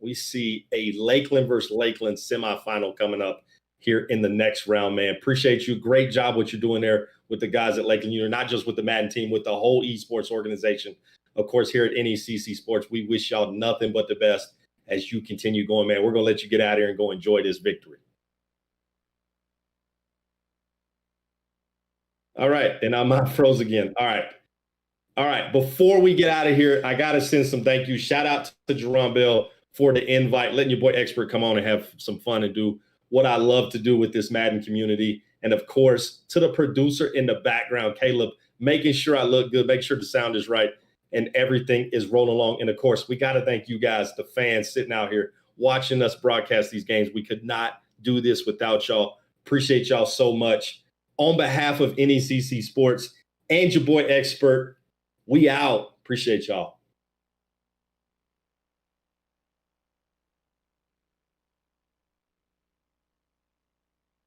D: we see a Lakeland versus Lakeland semifinal coming up here in the next round, man. Appreciate you. Great job what you're doing there with the guys at Lakeland. You're not just with the Madden team, with the whole esports organization. Of course, here at NECC Sports, we wish y'all nothing but the best as you continue going, man. We're going to let you get out of here and go enjoy this victory. All right. And I'm froze again. All right. Before we get out of here, I got to send some thank you. Shout out to Jaron Bell for the invite, letting your boy Expert come on and have some fun and do what I love to do with this Madden community. And of course, to the producer in the background, Caleb, making sure I look good, make sure the sound is right and everything is rolling along. And of course, we got to thank you guys, the fans sitting out here watching us broadcast these games. We could not do this without y'all. Appreciate y'all so much. On behalf of NECC Sports and your boy Expert, we out. Appreciate y'all.